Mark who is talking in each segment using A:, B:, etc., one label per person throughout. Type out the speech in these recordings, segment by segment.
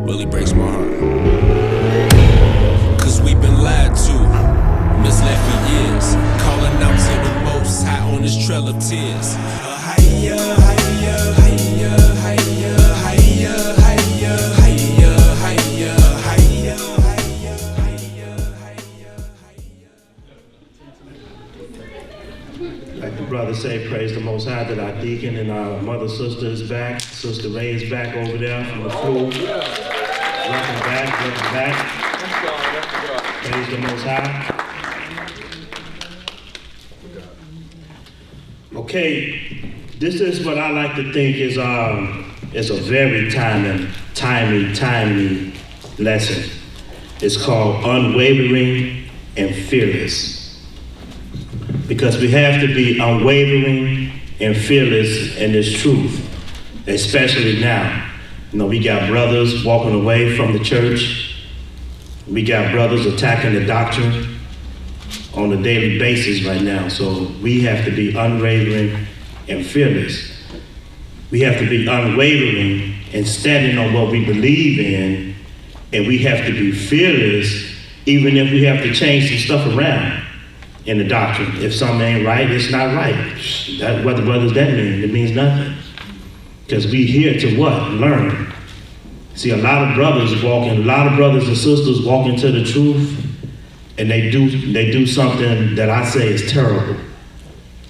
A: really breaks my heart. Cause we've been lied to, misled for years, calling out to the Most High on this trail of tears. Hiya, hiya, hiya, hiya, hiya, hiya, hiya, hiya, hiya, hiya, hiya, hiya.
B: Like the brother say, praise the Most High that our deacon and our mother sister is back. Sister Ray is back over there from the flu. Welcome back, welcome back. Praise the Most High. Okay, this is what I like to think is a very timely lesson. It's called Unwavering and Fearless. Because we have to be unwavering and fearless in this truth, especially now. You know, we got brothers walking away from the church. We got brothers attacking the doctrine on a daily basis right now. So we have to be unwavering and fearless. We have to be unwavering and standing on what we believe in, and we have to be fearless even if we have to change some stuff around in the doctrine. If something ain't right, it's not right. What does that mean? It means nothing. Because we here to what? Learn. See, a lot of brothers and sisters walk into the truth, and they do something that I say is terrible.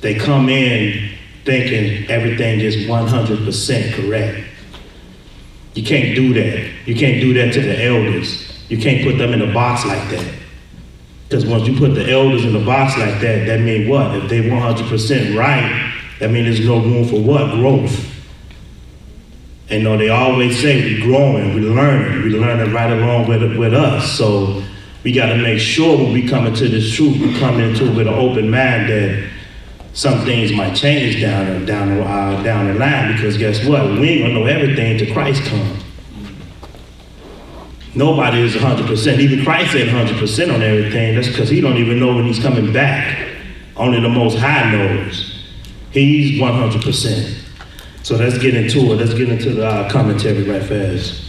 B: They come in thinking everything is 100% correct. You can't do that. You can't do that to the elders. You can't put them in a box like that. Because once you put the elders in a box like that, that means what? If they 100% right, that means there's no room for what? Growth. And you know, they always say we're growing, we're learning right along with us. So we got to make sure when we come into this truth, we come into it with an open mind that some things might change down the line, because guess what? We ain't gonna know everything till Christ comes. Nobody is 100%. Even Christ said 100% on everything. That's because he don't even know when he's coming back. Only the Most High knows. He's 100%. So let's get into it. Let's get into the commentary right fast.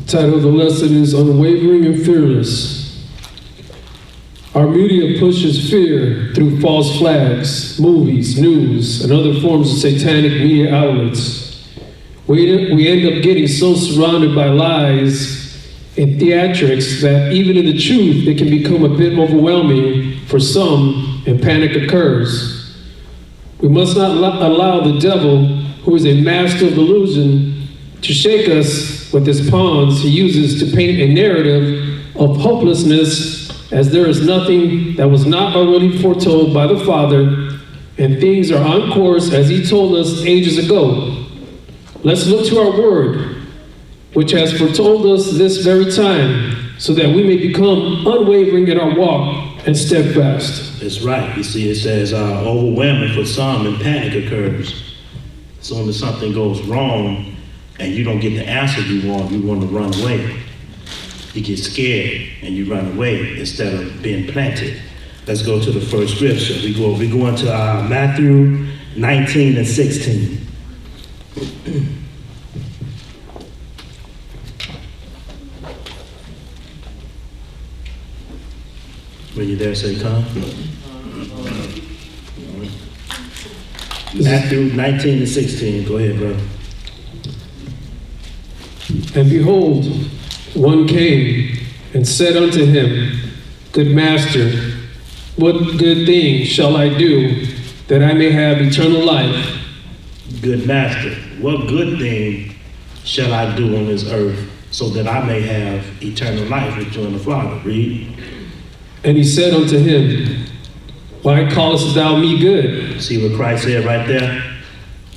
C: Title of the lesson is Unwavering and Fearless. Our media pushes fear through false flags, movies, news, and other forms of satanic media outlets. We end up getting so surrounded by lies and theatrics that even in the truth, it can become a bit overwhelming for some, and panic occurs. We must not allow the devil, who is a master of illusion, to shake us with his pawns he uses to paint a narrative of hopelessness, as there is nothing that was not already foretold by the Father, and things are on course as he told us ages ago. Let's look to our word, which has foretold us this very time, so that we may become unwavering in our walk and steadfast.
B: That's right. You see, it says overwhelming for some and panic occurs. As soon as something goes wrong and you don't get the answer you want to run away. You get scared and you run away instead of being planted. Let's go to the first scripture. We go into Matthew 19 and 16. When you're there, say come. Matthew 19 and 16. Go ahead, brother.
C: And behold, one came and said unto him, Good master, what good thing shall I do that I may have eternal life?
B: Good master, what good thing shall I do on this earth so that I may have eternal life with you and the Father? Read.
C: And he said unto him, Why callest thou me good?
B: See what Christ said right there?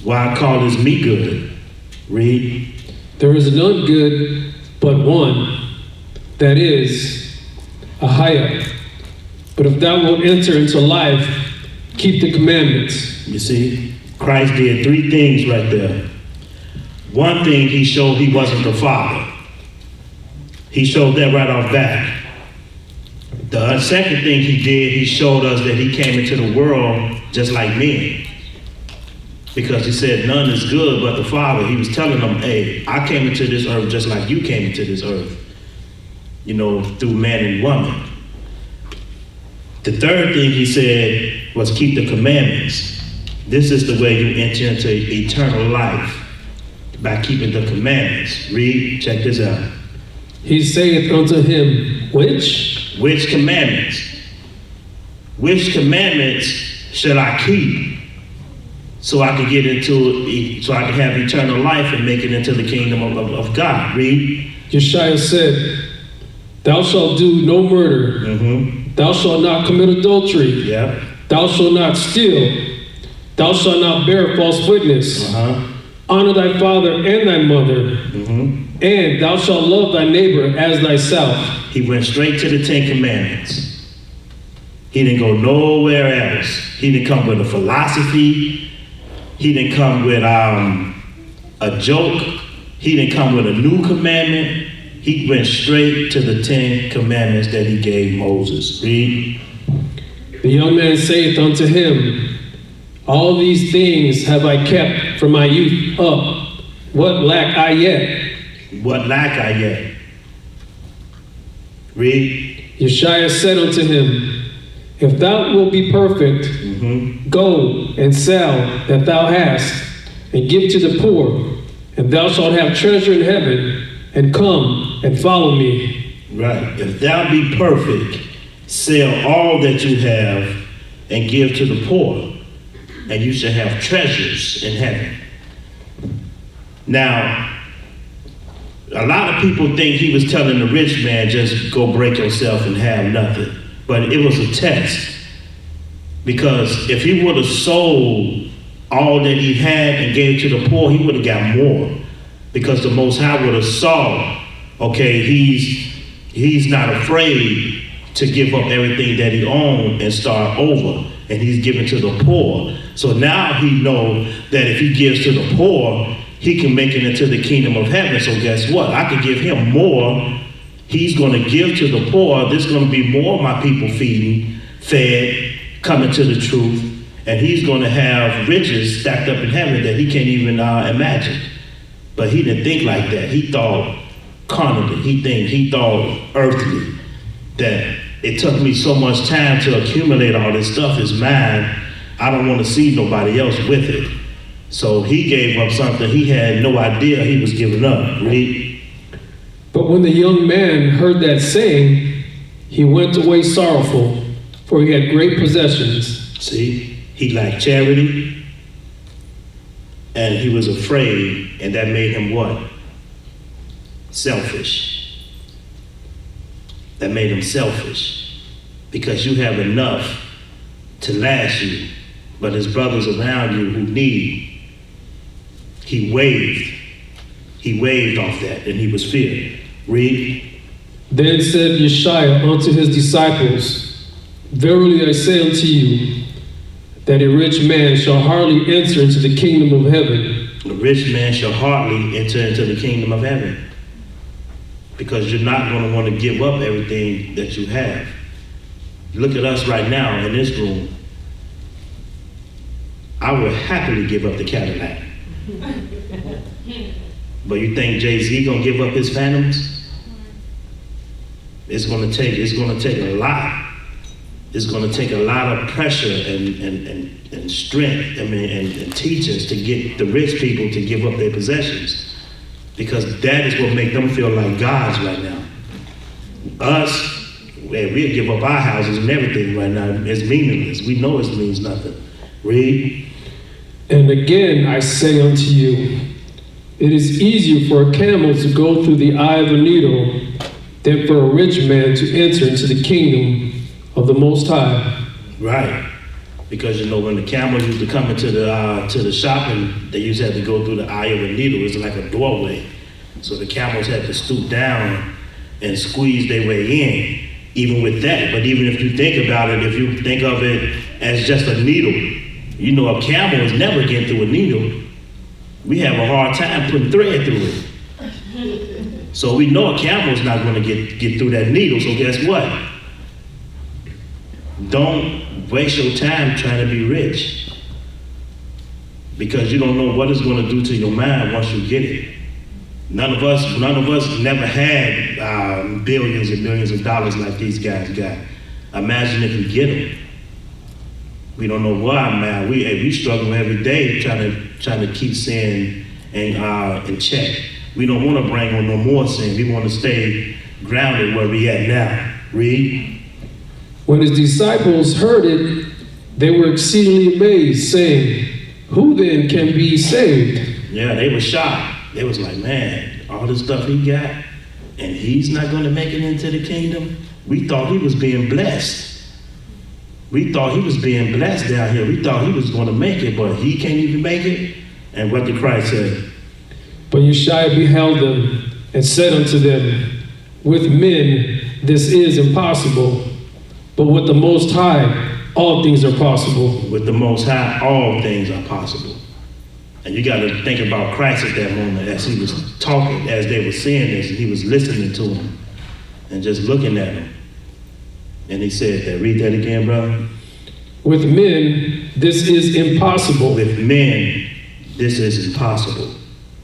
B: Why callest me good? Read.
C: There is none good but one, that is, Ahia. But if thou wilt enter into life, keep the commandments.
B: You see, Christ did three things right there. One thing, he showed he wasn't the Father. He showed that right off bat. The second thing he did, he showed us that he came into the world just like men. Because he said none is good but the Father. He was telling them, hey, I came into this earth just like you came into this earth, you know, through man and woman. The third thing he said was keep the commandments. This is the way you enter into eternal life, by keeping the commandments. Read, check this out.
C: He saith unto him, which?
B: Which commandments? Which commandments shall I keep so I can get into, so I can have eternal life and make it into the kingdom of God? Read.
C: Yeshua said, thou shalt do no murder. Thou shalt not commit adultery.
B: Yeah.
C: Thou shalt not steal. Thou shalt not bear false witness. Honor thy father and thy mother. And thou shalt love thy neighbor as thyself. He
B: went straight to the 10 Commandments. He didn't go nowhere else. He didn't come with a philosophy. He didn't come with a joke. He didn't come with a new commandment. He went straight to the 10 Commandments that he gave Moses. Read.
C: The young man saith unto him, all these things have I kept from my youth up. What lack I yet?
B: What lack I yet? Read.
C: Yeshua said unto him, if thou wilt be perfect, go and sell that thou hast, and give to the poor, and thou shalt have treasure in heaven, and come and follow me.
B: Right. If thou be perfect, sell all that you have, and give to the poor, and you shall have treasures in heaven. Now, a lot of people think he was telling the rich man, just go break yourself and have nothing. But it was a test. Because if he would have sold all that he had and gave to the poor, he would have got more. Because the Most High would have saw, okay, he's not afraid to give up everything that he owned and start over. And he's giving to the poor. So now he know that if he gives to the poor, he can make it into the kingdom of heaven. So guess what? I could give him more. He's going to give to the poor. There's going to be more of my people fed, coming to the truth. And he's going to have riches stacked up in heaven that he can't even imagine. But he didn't think like that. He thought carnally. He thought earthly. That it took me so much time to accumulate all this stuff is mine. I don't want to see nobody else with it. So he gave up something he had no idea he was giving up. Read.
C: But when the young man heard that saying, he went away sorrowful, for he had great possessions.
B: See, he lacked charity, and he was afraid, and that made him what? Selfish. That made him selfish, because you have enough to last you, but there's brothers around you who need. He waved off that, and he was feared. Read.
C: Then said Yeshua unto his disciples, verily I say unto you, that a rich man shall hardly enter into the kingdom of heaven.
B: A rich man shall hardly enter into the kingdom of heaven. Because you're not going to want to give up everything that you have. Look at us right now in this room. I would happily give up the Cadillac. But you think Jay-Z gonna give up his Phantoms? It's gonna take a lot. It's gonna take a lot of pressure and strength, and teachers to get the rich people to give up their possessions. Because that is what makes them feel like gods right now. Us, we'll give up our houses and everything right now. It's meaningless. We know it means nothing. Read.
C: And again I say unto you, it is easier for a camel to go through the eye of a needle than for a rich man to enter into the kingdom of the Most High.
B: Right. Because when the camel used to come into the shop, and they used to have to go through the eye of a needle, it's like a doorway. So the camels had to stoop down and squeeze their way in, even with that. But even if you think about it, if you think of it as just a needle, a camel is never getting through a needle. We have a hard time putting thread through it. So we know a camel's not going to get through that needle. So guess what? Don't waste your time trying to be rich. because you don't know what it's going to do to your mind once you get it. None of us never had billions and millions of dollars like these guys got. Imagine if we get them. We don't know why, man. We struggle every day trying to keep sin in check. We don't want to bring on no more sin. We want to stay grounded where we at now. Read.
C: When his disciples heard it, they were exceedingly amazed, saying, "Who then can be saved?"
B: Yeah, they were shocked. They was like, man, all the stuff he got, and he's not going to make it into the kingdom? We thought he was being blessed. We thought he was being blessed down here. We thought he was going to make it, but he can't even make it. And what did Christ say?
C: But Yeshua beheld them and said unto them, "With men this is impossible, but with the Most High all things are possible."
B: With the Most High, all things are possible. And you got to think about Christ at that moment as he was talking, as they were saying this, and he was listening to them and just looking at them. And he said that. Read that again, brother.
C: With men, this is impossible.
B: With men, this is impossible.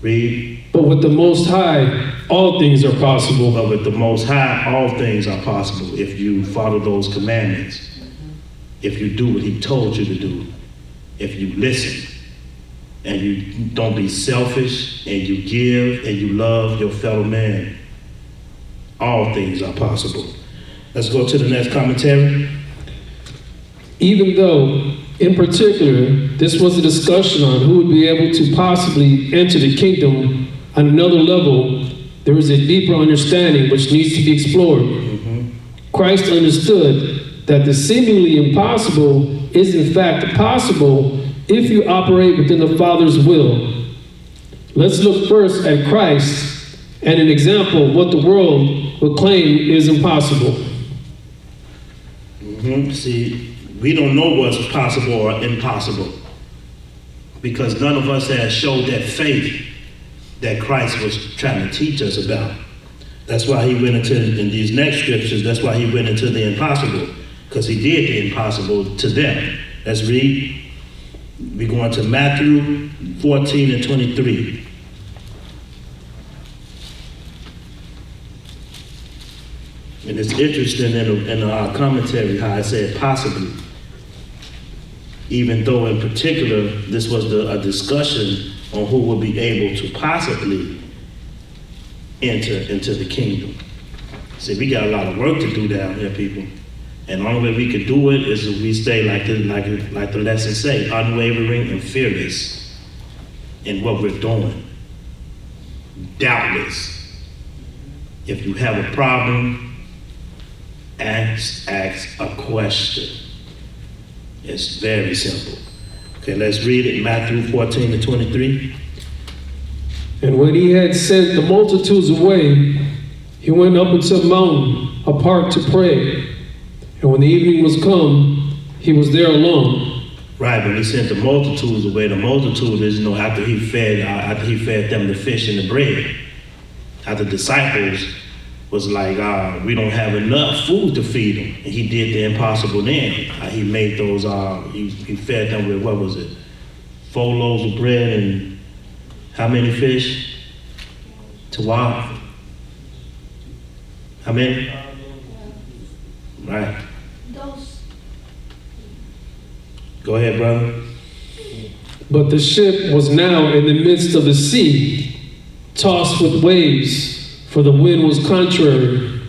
B: Read.
C: But with the Most High, all things are possible.
B: But with the Most High, all things are possible if you follow those commandments. If you do what he told you to do. If you listen. And you don't be selfish, and you give, and you love your fellow man. All things are possible. Let's go to the next commentary.
C: Even though, in particular, this was a discussion on who would be able to possibly enter the kingdom on another level, there is a deeper understanding which needs to be explored. Christ understood that the seemingly impossible is in fact possible if you operate within the Father's will. Let's look first at Christ and an example of what the world would claim is impossible.
B: See, we don't know what's possible or impossible because none of us has showed that faith that Christ was trying to teach us about. That's why he went into, in these next scriptures, that's why he went into the impossible, because he did the impossible to them. Let's read. We're going to Matthew 14 and 23. And it's interesting in our commentary how I said possibly, even though in particular this was a discussion on who would be able to possibly enter into the kingdom. See, we got a lot of work to do down here, people. And the only way we could do it is if we stay like the lesson say, unwavering and fearless in what we're doing. Doubtless. If you have a problem, ask a question. It's very simple. Okay, let's read it, Matthew 14 to 23.
C: And when he had sent the multitudes away, he went up into a mountain apart to pray. And when the evening was come, he was there alone.
B: Right, when he sent the multitudes away, the multitude is, after he fed them the fish and the bread. After the disciples was like, we don't have enough food to feed them. And he did the impossible then. He made those, he fed them with, what was it? 4 loaves of bread and how many fish? 12. How many? Right. Go ahead, brother.
C: But the ship was now in the midst of the sea, tossed with waves, for the wind was contrary.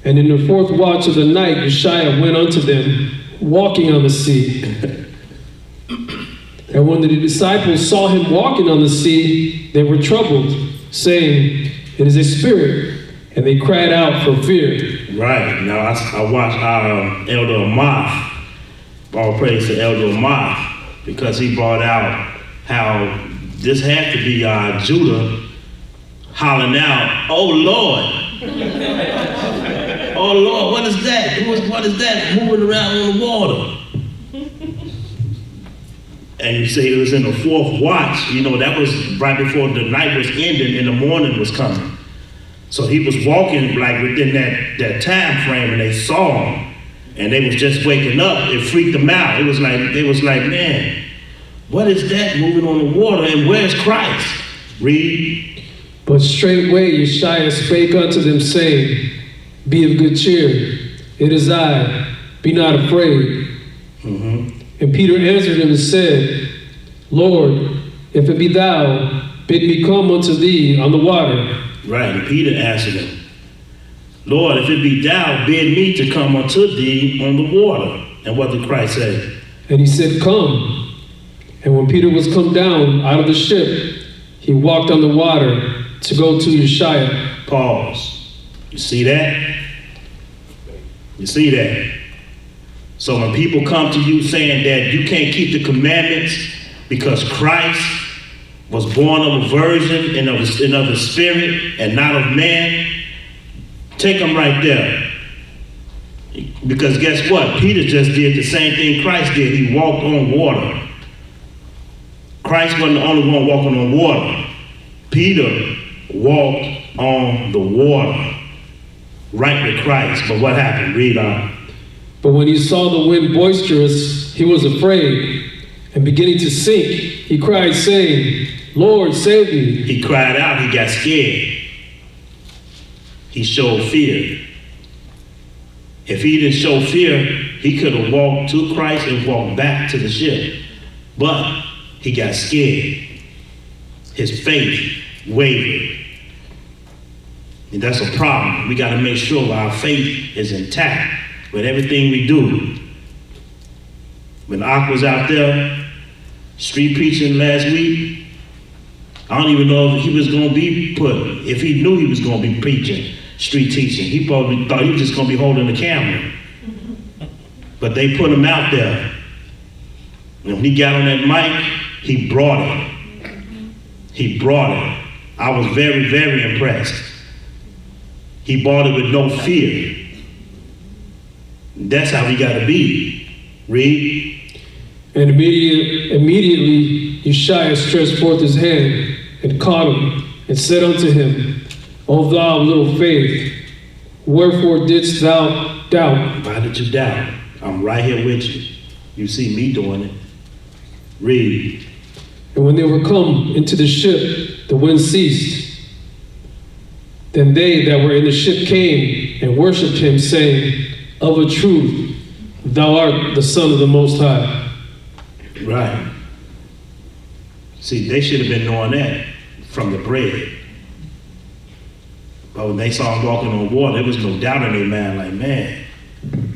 C: And in the 4th watch of the night, Yeshua went unto them, walking on the sea. And when the disciples saw him walking on the sea, they were troubled, saying, "It is a spirit." And they cried out for fear.
B: Right. Now, I watched Elder LAMAK. All praise to Elder LAMAK, because he brought out how this had to be Judah hollering out, "Oh Lord, oh Lord, what is that? What is that moving around on the water?" And you say it was in the 4th watch. That was right before the night was ending and the morning was coming. So he was walking like within that time frame, and they saw him, and they was just waking up. It freaked them out. It was like, man, What is that moving on the water? And where's Christ? Read.
C: But straightway Yeshua spake unto them, saying, Be of good cheer, it is I, be not afraid. And Peter answered him and said, Lord, if it be thou, bid me come unto thee on the water.
B: Right, and Peter answered him, Lord, if it be thou, bid me to come unto thee on the water. And what did Christ say?
C: And he said, Come. And when Peter was come down out of the ship, he walked on the water to go to Yeshua.
B: Pause. You see that? You see that? So when people come to you saying that you can't keep the commandments because Christ was born of a virgin and of the Spirit and not of man, take them right there. Because guess what? Peter just did the same thing Christ did. He walked on water. Christ wasn't the only one walking on water. Peter walked on the water right with Christ. But what happened? Read on.
C: But when he saw the wind boisterous, he was afraid, and beginning to sink, he cried, saying, Lord, save me.
B: He cried out. He got scared. He showed fear. If he didn't show fear, he could have walked to Christ and walked back to the ship. But he got scared. His faith wavered. And that's a problem. We got to make sure our faith is intact with everything we do. When Ak was out there street preaching last week, I don't even know if he was going to be put, if he knew he was going to be preaching, street teaching. He probably thought he was just going to be holding the camera. But they put him out there. And when he got on that mic, he brought it. He brought it. I was very, very impressed. He brought it with no fear. That's how we got to be. Read.
C: And immediately Yeshua stretched forth his hand and caught him and said unto him, O thou of little faith, wherefore didst thou doubt?
B: Why did you doubt? I'm right here with you. You see me doing it. Read.
C: And when they were come into the ship, the wind ceased. Then they that were in the ship came and worshipped him, saying, Of a truth, thou art the Son of the Most High.
B: Right. See, they should have been knowing that from the bread. But when they saw him walking on water, there was no doubt in their mind, like, man,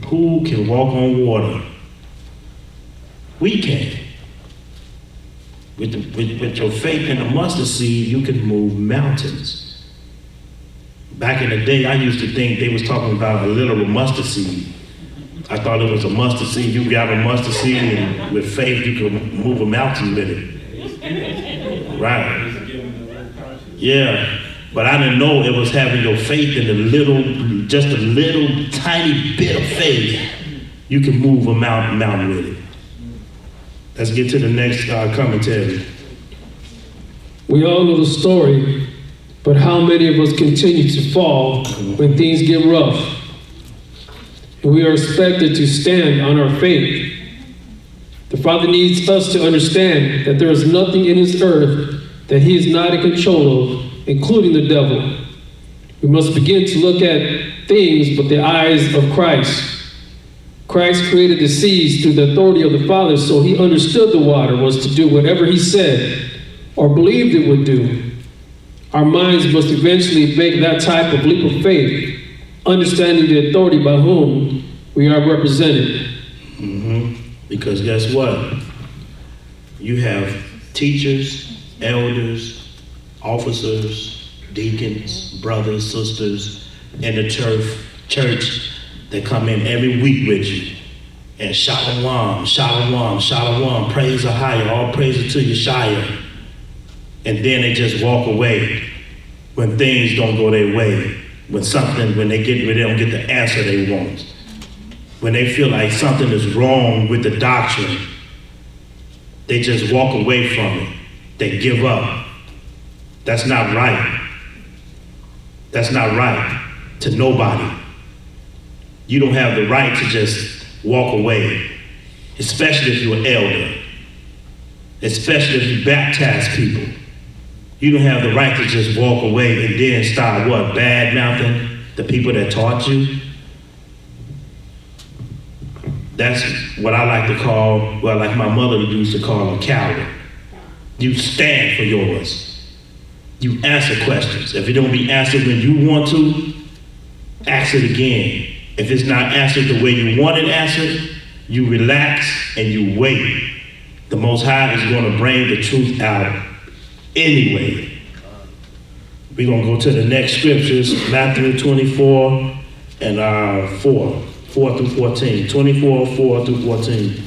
B: who can walk on water? We can. With your faith in a mustard seed, you can move mountains. Back in the day, I used to think they was talking about a literal mustard seed. I thought it was a mustard seed. You got a mustard seed, and with faith, you could move a mountain with it. Right. Yeah. But I didn't know it was having your faith in just a little tiny bit of faith. You can move a mountain with it. Let's get to the next commentary.
C: We all know the story, but how many of us continue to fall when things get rough? And we are expected to stand on our faith. The Father needs us to understand that there is nothing in this earth that he is not in control of, including the devil. We must begin to look at things with the eyes of Christ. Christ created the seas through the authority of the Father, so he understood the water was to do whatever he said or believed it would do. Our minds must eventually make that type of leap of faith, understanding the authority by whom we are represented.
B: Because guess what? You have teachers, elders, officers, deacons, brothers, sisters in the church that come in every week with you and shalom, shalom, shalom, praise the higher, all praises to Yeshua. And then they just walk away when things don't go their way, when they don't get the answer they want, when they feel like something is wrong with the doctrine, they just walk away from it. They give up. That's not right. That's not right to nobody. You don't have the right to just walk away, especially if you're an elder. especially if you baptize people. You don't have the right to just walk away and then start bad-mouthing the people that taught you. That's what I like to call, like my mother used to call a coward. You stand for yours. You answer questions. If it don't be answered when you want to, ask it again. If it's not answered the way you want it answered, you relax and you wait. The Most High is going to bring the truth out anyway. We're going to go to the next scriptures, Matthew 24 and 4 through 14. 24, 4 through 14.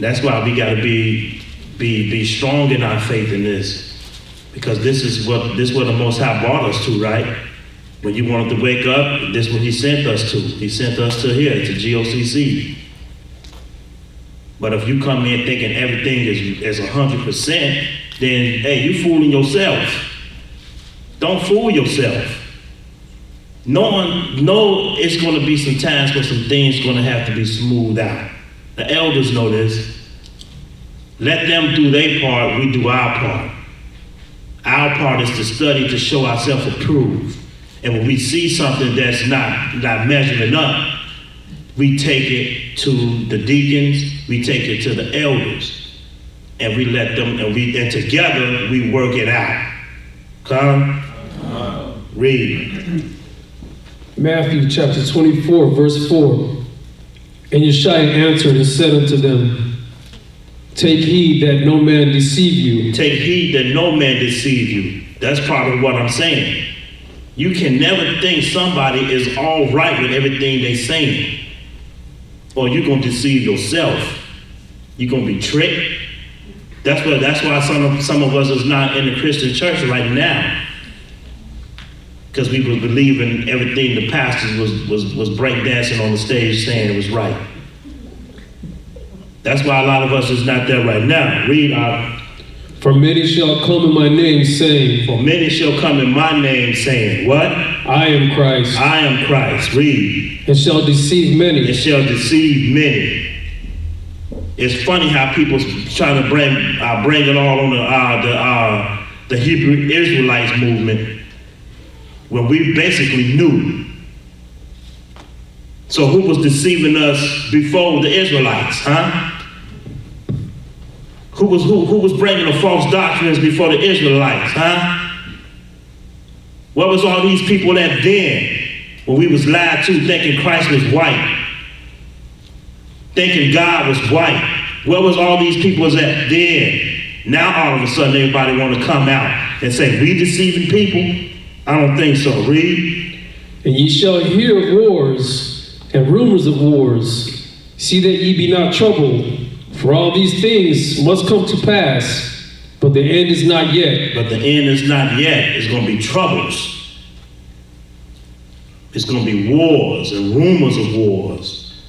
B: That's why we got to be strong in our faith in this, because this is what the Most High brought us to, right? When you wanted to wake up, this is what He sent us to. He sent us to here, to GOCC. But if you come in thinking everything is 100%, then hey, you fooling yourself. Don't fool yourself. Know it's going to be some times where some things going to have to be smoothed out. The elders know this. Let them do their part, we do our part. Our part is to study to show ourselves approved. And when we see something that's not measuring up, we take it to the deacons, we take it to the elders, and we let them, and together we work it out. Come, read.
C: Matthew chapter 24, verse 4. And Yeshua answered and said unto them, take heed that no man deceive you.
B: Take heed that no man deceive you. That's part of what I'm saying. You can never think somebody is all right with everything they're saying, or you're going to deceive yourself. You're going to be tricked. That's why some of us is not in the Christian church right now, because we were believing everything the pastors was breakdancing on the stage saying it was right. That's why a lot of us is not there right now. Read out.
C: For many shall come in my name, saying.
B: For many shall come in my name, saying, what?
C: I am Christ.
B: I am Christ. Read.
C: And shall deceive many.
B: And shall deceive many. It's funny how people try to bring it all on the Hebrew Israelites movement, when we basically knew. So who was deceiving us before the Israelites, huh? Who was bringing the false doctrines before the Israelites, huh? What was all these people at then, when we was lied to, thinking Christ was white, thinking God was white? Where was all these people at then? Now all of a sudden everybody want to come out and say, we deceiving people? I don't think so. Read.
C: And ye shall hear of wars and rumors of wars. See that ye be not troubled. For all these things must come to pass, but the end is not yet.
B: But the end is not yet. It's going to be troubles. It's going to be wars and rumors of wars.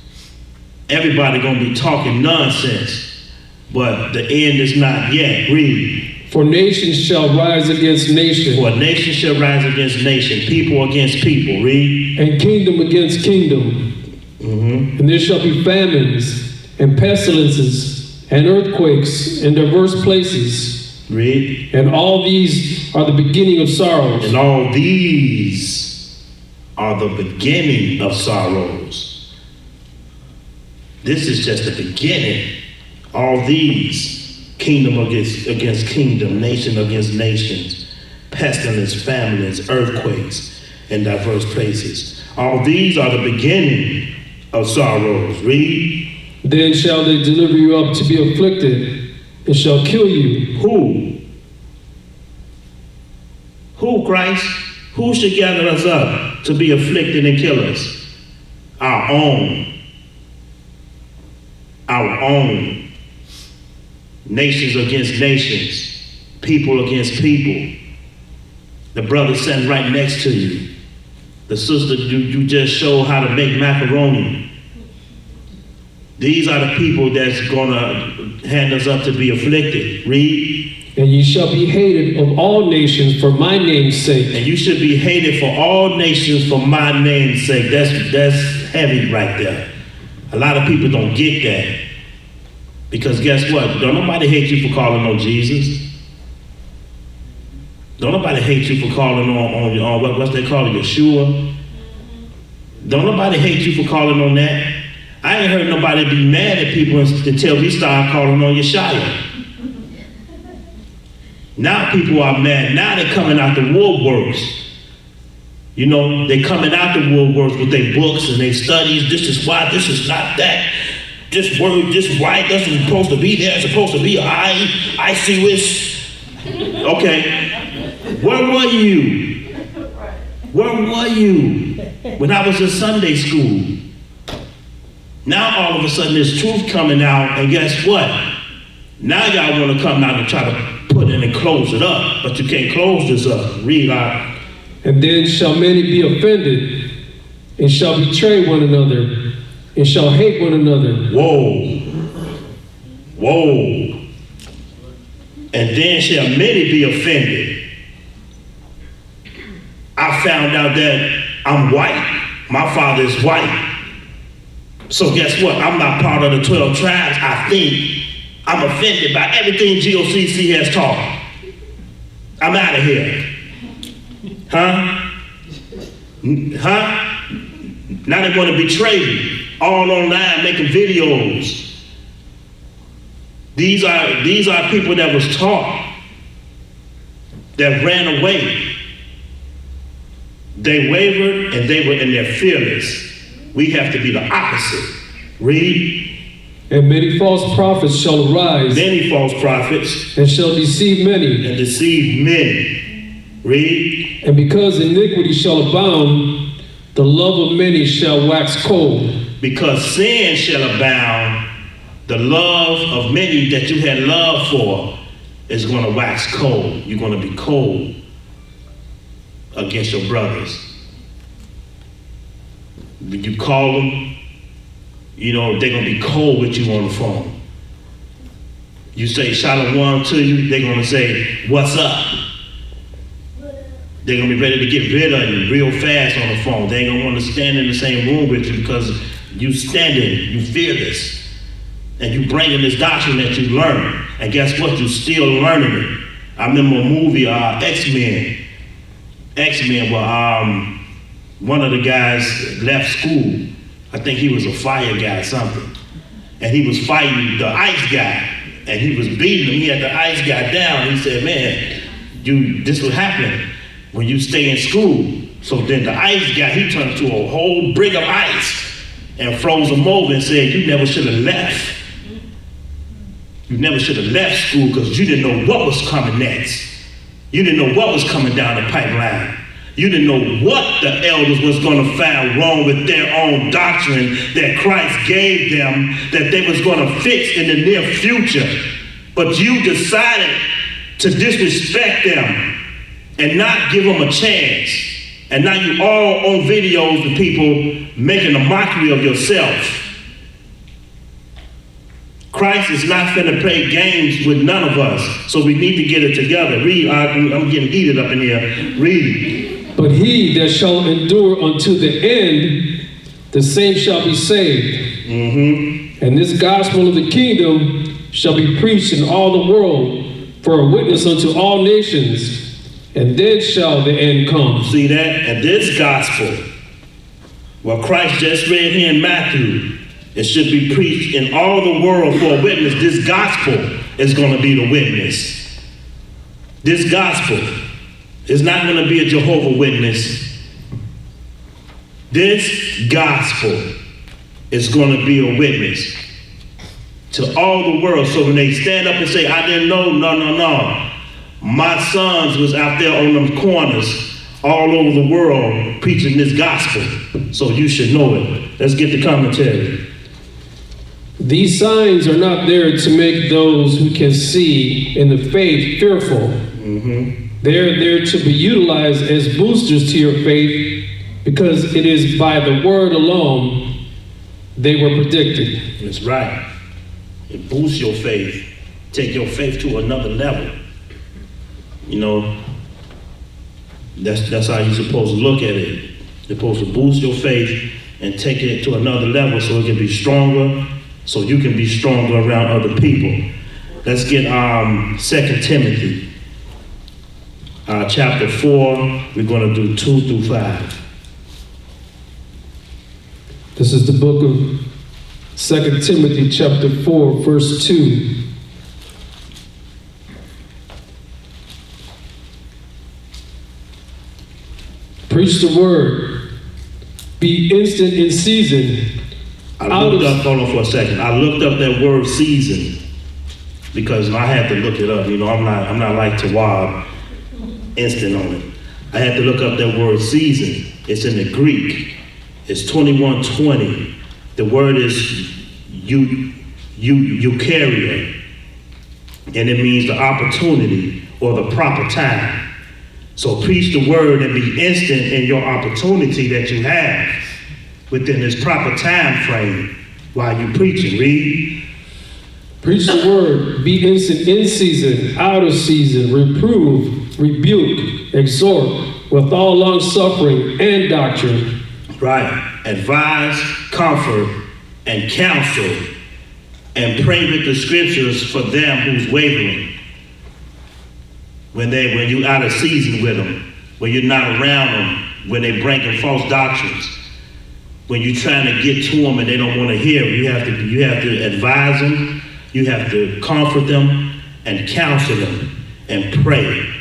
B: Everybody going to be talking nonsense, but the end is not yet. Read.
C: For nation shall rise against nation.
B: For nation shall rise against nation. People against people. Read.
C: And kingdom against kingdom.
B: Mm-hmm.
C: And there shall be famines and pestilences and earthquakes in diverse places.
B: Read.
C: And all these are the beginning of sorrows.
B: And all these are the beginning of sorrows. This is just the beginning. All these, kingdom against kingdom, nation against nations, pestilence, famines, earthquakes in diverse places. All these are the beginning of sorrows. Read.
C: Then shall they deliver you up to be afflicted, and shall kill you.
B: Who? Who, Christ? Who should gather us up to be afflicted and kill us? Our own. Our own. Nations against nations. People against people. The brother sitting right next to you. The sister you just showed how to make macaroni. These are the people that's going to hand us up to be afflicted. Read.
C: And ye shall be hated of all nations for my name's sake.
B: And you should be hated for all nations for my name's sake. That's heavy right there. A lot of people don't get that. Because guess what? Don't nobody hate you for calling on Jesus. Don't nobody hate you for calling on what's they call it, Yeshua. Don't nobody hate you for calling on that. I ain't heard nobody be mad at people until we start calling on Yeshua. Now people are mad. Now they're coming out the woodworks. You know, they coming out the woodworks with their books and their studies. This is why, this is not that. This word, this right doesn't supposed to be there. It's supposed to be I see this. Okay. Where were you? Where were you when I was in Sunday school? Now all of a sudden there's truth coming out, and guess what? Now y'all want to come out and try to put in and close it up, but you can't close this up. Read out.
C: And then shall many be offended, and shall betray one another, and shall hate one another.
B: Whoa. Whoa. And then shall many be offended. I found out that I'm white. My father is white. So guess what? I'm not part of the 12 tribes. I think I'm offended by everything GOCC has taught. I'm out of here. Huh? Huh? Now they want to betray me. All online making videos. These are people that was taught, that ran away. They wavered and they're fearless. We have to be the opposite. Read.
C: And many false prophets shall arise.
B: Many false prophets.
C: And shall deceive many.
B: And deceive many. Read.
C: And because iniquity shall abound, the love of many shall wax cold.
B: Because sin shall abound, the love of many that you had love for is going to wax cold. You're going to be cold against your brothers. When you call them, you know, they're going to be cold with you on the phone. You say shalom to you, they're going to say, what's up? They're going to be ready to get rid of you real fast on the phone. They ain't going to want to stand in the same room with you because you standing, you fearless. And you bringing this doctrine that you learned. And guess what? You're still learning it. I remember a movie, X-Men. X-Men, where one of the guys left school. I think he was a fire guy or something. And he was fighting the ice guy. And he was beating him. He had the ice guy down. He said, man, this will happen when you stay in school. So then the ice guy, he turned to a whole brick of ice and froze him over and said, you never should have left. You never should have left school because you didn't know what was coming next. You didn't know what was coming down the pipeline. You didn't know what the elders was going to find wrong with their own doctrine that Christ gave them that they was going to fix in the near future. But you decided to disrespect them and not give them a chance. And now you all on videos with people making a mockery of yourself. Christ is not finna play games with none of us, so we need to get it together. Read, I'm getting heated up in here. Read.
C: But he that shall endure unto the end, the same shall be saved. Mm-hmm. And this gospel of the kingdom shall be preached in all the world for a witness unto all nations, and then shall the end come.
B: See that? And this gospel, what Christ just read here in Matthew, it should be preached in all the world for a witness. This gospel is going to be the witness. This gospel is not going to be a Jehovah's Witness. This gospel is going to be a witness to all the world. So when they stand up and say, I didn't know, no. My sons was out there on them corners all over the world preaching this gospel. So you should know it. Let's get the commentary.
C: These signs are not there to make those who can see in the faith fearful. Mm-hmm. They're there to be utilized as boosters to your faith because it is by the word alone they were predicted.
B: That's right. It boosts your faith. Take your faith to another level. You know, that's how you're supposed to look at it. You're supposed to boost your faith and take it to another level so it can be stronger, so you can be stronger around other people. Let's get 2 Timothy chapter 4. We're going to do 2 through 5.
C: This is the book of 2 Timothy chapter 4, verse 2. Preach the word. Be instant in season.
B: Hold on for a second. I looked up that word season because I had to look it up. You know, I'm not like Tawab instant on it. I had to look up that word season. It's in the Greek. It's 2120. The word is eukarya, and it means the opportunity or the proper time. So preach the word and be instant in your opportunity that you have within this proper time frame while you're preaching. Read.
C: Preach the word, be instant in season, out of season, reprove, rebuke, exhort, with all long suffering and doctrine.
B: Right. Advise, comfort, and counsel, and pray with the scriptures for them who's wavering. When you out of season with them, when you're not around them, when they bringing false doctrines, when you're trying to get to them and they don't want to hear, you have to advise them, you have to comfort them, and counsel them, and pray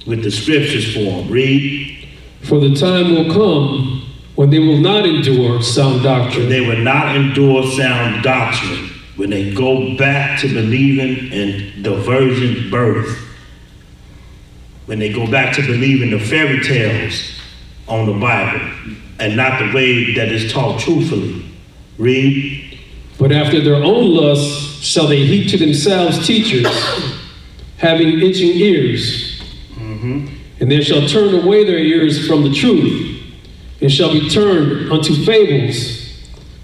B: with the scriptures for them. Read.
C: For the time will come when they will not endure sound doctrine.
B: They will not endure sound doctrine. When they go back to believing in the virgin birth. When they go back to believing the fairy tales on the Bible and not the way that is taught truthfully. Read.
C: But after their own lusts shall they heap to themselves teachers, having itching ears. And they shall turn away their ears from the truth, and shall be turned unto fables.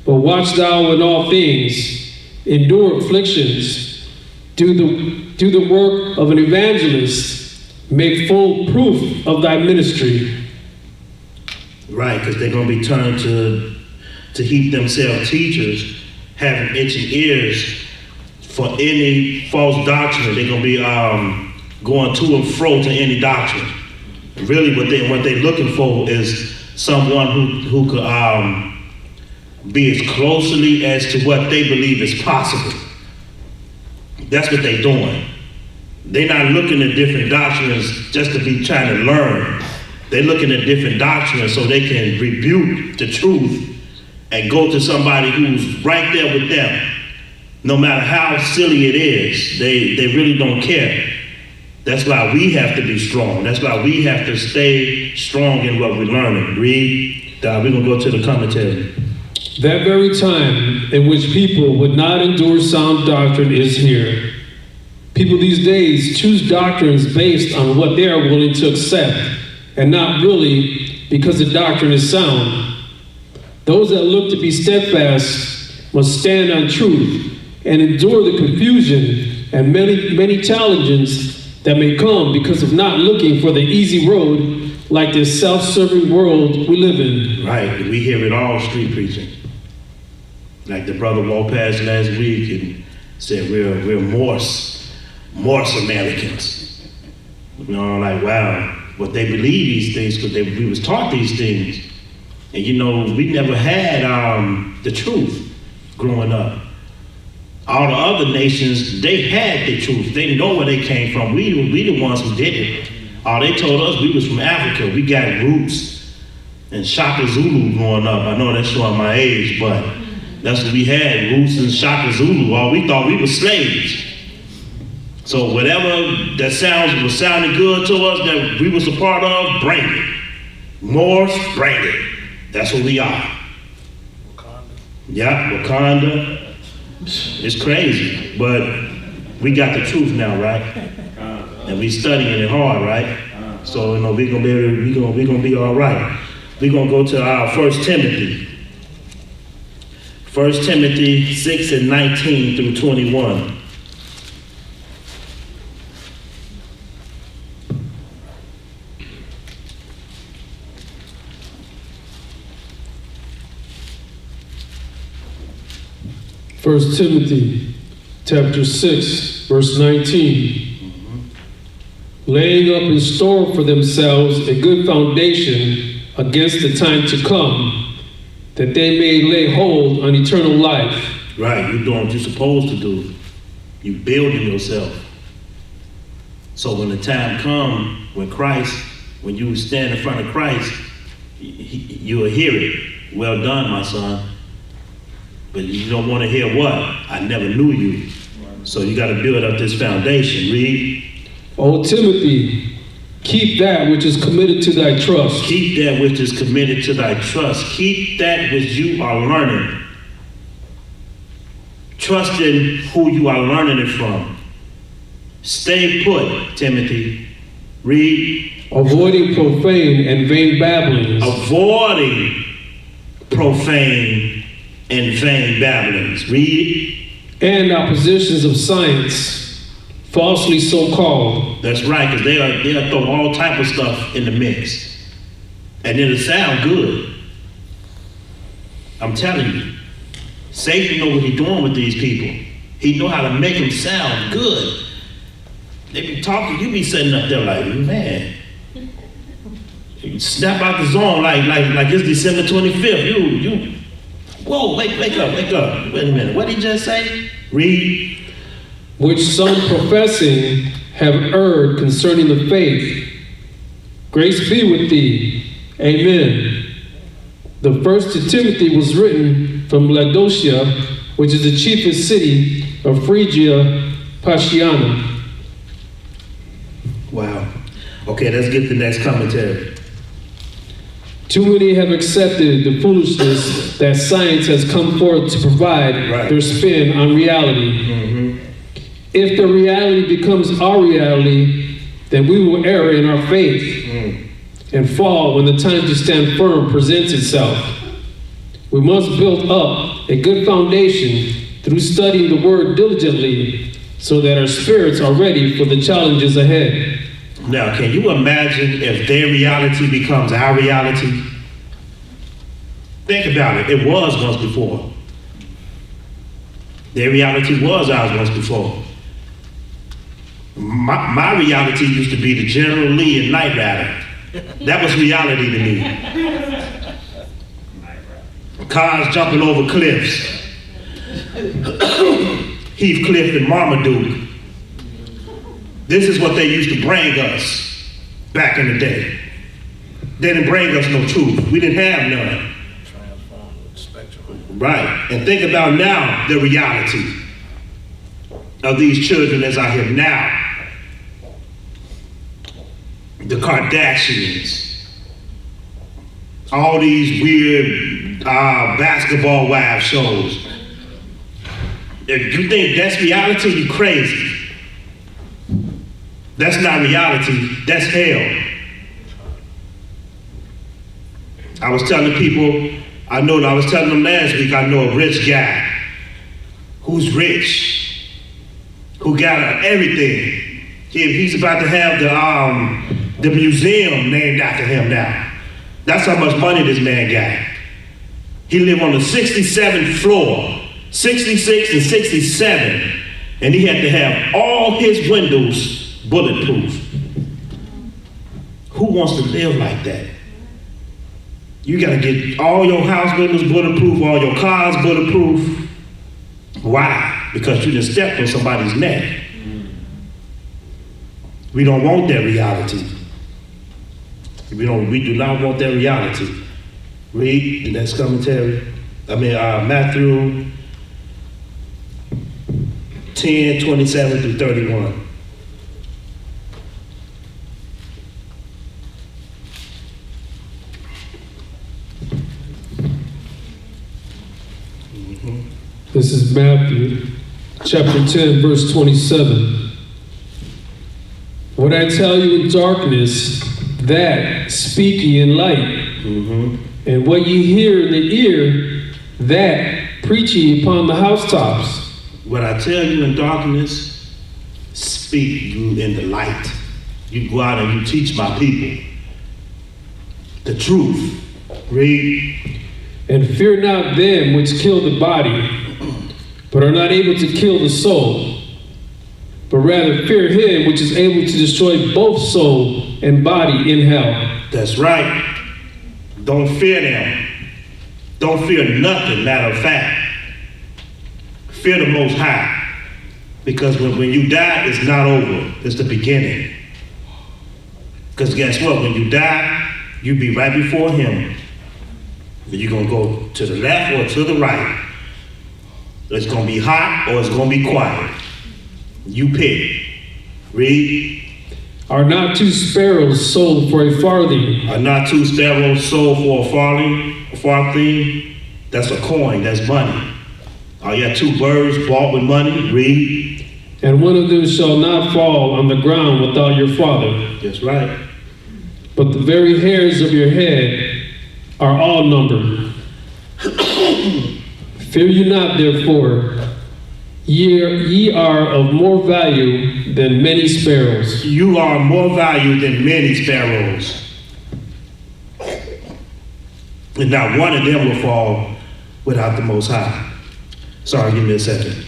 C: But watch thou in all things, endure afflictions, do the work of an evangelist, make full proof of thy ministry.
B: Right, because they're going to be turned to heap themselves teachers, having itching ears for any false doctrine. They're going to be going to and fro to any doctrine. Really, what they're looking for is someone who could be as closely as to what they believe is possible. That's what they're doing. They're not looking at different doctrines just to be trying to learn. They're looking at different doctrines so they can rebuke the truth and go to somebody who's right there with them. No matter how silly it is, they really don't care. That's why we have to be strong. That's why we have to stay strong in what we're learning. Read. We're going to go to the commentary.
C: That very time in which people would not endure sound doctrine is here. People these days choose doctrines based on what they are willing to accept, and not really because the doctrine is sound. Those that look to be steadfast must stand on truth and endure the confusion and many challenges that may come because of not looking for the easy road like this self-serving world we live in.
B: Right, we hear it all street preaching. Like the brother walked past last week and said we're Morse Americans. You know, like wow, but they believe these things because we was taught these things. And you know, we never had the truth growing up. All the other nations, they had the truth. They know where they came from. We the ones who did it. They told us we was from Africa. We got roots and Shaka Zulu growing up. I know that's showing my age, but that's what we had, roots in Shaka Zulu. We thought we were slaves. So whatever that was sounding good to us that we was a part of, bring it. Morse, bring it. That's what we are. Wakanda. Yeah, Wakanda. It's crazy, but we got the truth now, right? And we studying it hard, right? So you know we're gonna be all right. We're gonna go to our 1 Timothy. 1 Timothy 6 and 19 through 21.
C: 1 Timothy chapter 6, verse 19. Laying up in store for themselves a good foundation against the time to come, that they may lay hold on eternal life.
B: Right, you're doing what you're supposed to do. You're building yourself. So when the time comes, when you stand in front of Christ, you will hear it. Well done, my son. But you don't want to hear what? I never knew you. So you got to build up this foundation. Read.
C: O Timothy, keep that which is committed to thy trust.
B: Keep that which is committed to thy trust. Keep that which you are learning. Trust in who you are learning it from. Stay put, Timothy. Read.
C: Avoiding profane and vain babblings.
B: Avoiding profane and vain babblings. Read.
C: And oppositions of science, falsely so called.
B: That's right, because they'll throw all type of stuff in the mix. And it'll sound good. I'm telling you. Satan knows what he's doing with these people. He know how to make them sound good. They be talking, you be sitting up there like, man. You snap out the zone like it's December 25th. You, whoa, wake up. Wait a minute, what did he just say? Read.
C: Which some professing have erred concerning the faith. Grace be with thee. Amen. The first to Timothy was written from Laodicea, which is the chiefest city of Phrygia, Pastiana.
B: Wow. Okay, let's get the next commentary.
C: Too many have accepted the foolishness that science has come forth to provide their spin on reality. If the reality becomes our reality, then we will err in our faith and fall when the time to stand firm presents itself. We must build up a good foundation through studying the word diligently so that our spirits are ready for the challenges ahead.
B: Now, can you imagine if their reality becomes our reality? Think about it. It was once before. Their reality was ours once before. My reality used to be the General Lee and Knight Rider. That was reality to me. Cars jumping over cliffs. Heathcliff and Marmaduke. This is what they used to bring us back in the day. They didn't bring us no truth. We didn't have none. Right. And think about now the reality of these children as I have now. The Kardashians. All these weird basketball wives shows. If you think that's reality, you're crazy. That's not reality, that's hell. I was telling people, I was telling them last week, I know a rich guy who's rich, who got everything. He's about to have the museum named after him now. That's how much money this man got. He lived on the 67th floor, 66 and 67, and he had to have all his windows bulletproof. Who wants to live like that? You gotta get all your house windows bulletproof, all your cars bulletproof. Why? Because you just stepped on somebody's neck. We don't want that reality. We do not want that reality. Read the next commentary. Matthew 10:27 through 31.
C: This is Matthew chapter 10, verse 27. What I tell you in darkness, that speak ye in light. And what ye hear in the ear, that preach ye upon the housetops.
B: What I tell you in darkness, speak you in the light. You go out and you teach my people the truth. Read.
C: And fear not them which kill the body, but are not able to kill the soul, but rather fear him which is able to destroy both soul and body in hell.
B: That's right. Don't fear them. Don't fear nothing, matter of fact. Fear the Most High. Because when you die, it's not over. It's the beginning. Because guess what? When you die, you be right before him. You're going to go to the left or to the right. It's going to be hot or it's going to be quiet. You pick. Read.
C: Are not two sparrows sold for a farthing?
B: Are not two sparrows sold for a farthing? That's a coin. That's money. Are you two birds bought with money? Read.
C: And one of them shall not fall on the ground without your Father.
B: That's right.
C: But the very hairs of your head are all numbered. Fear you not, therefore, ye are of more value than many sparrows.
B: You are more value than many sparrows. And not one of them will fall without the Most High. Sorry, give me a second.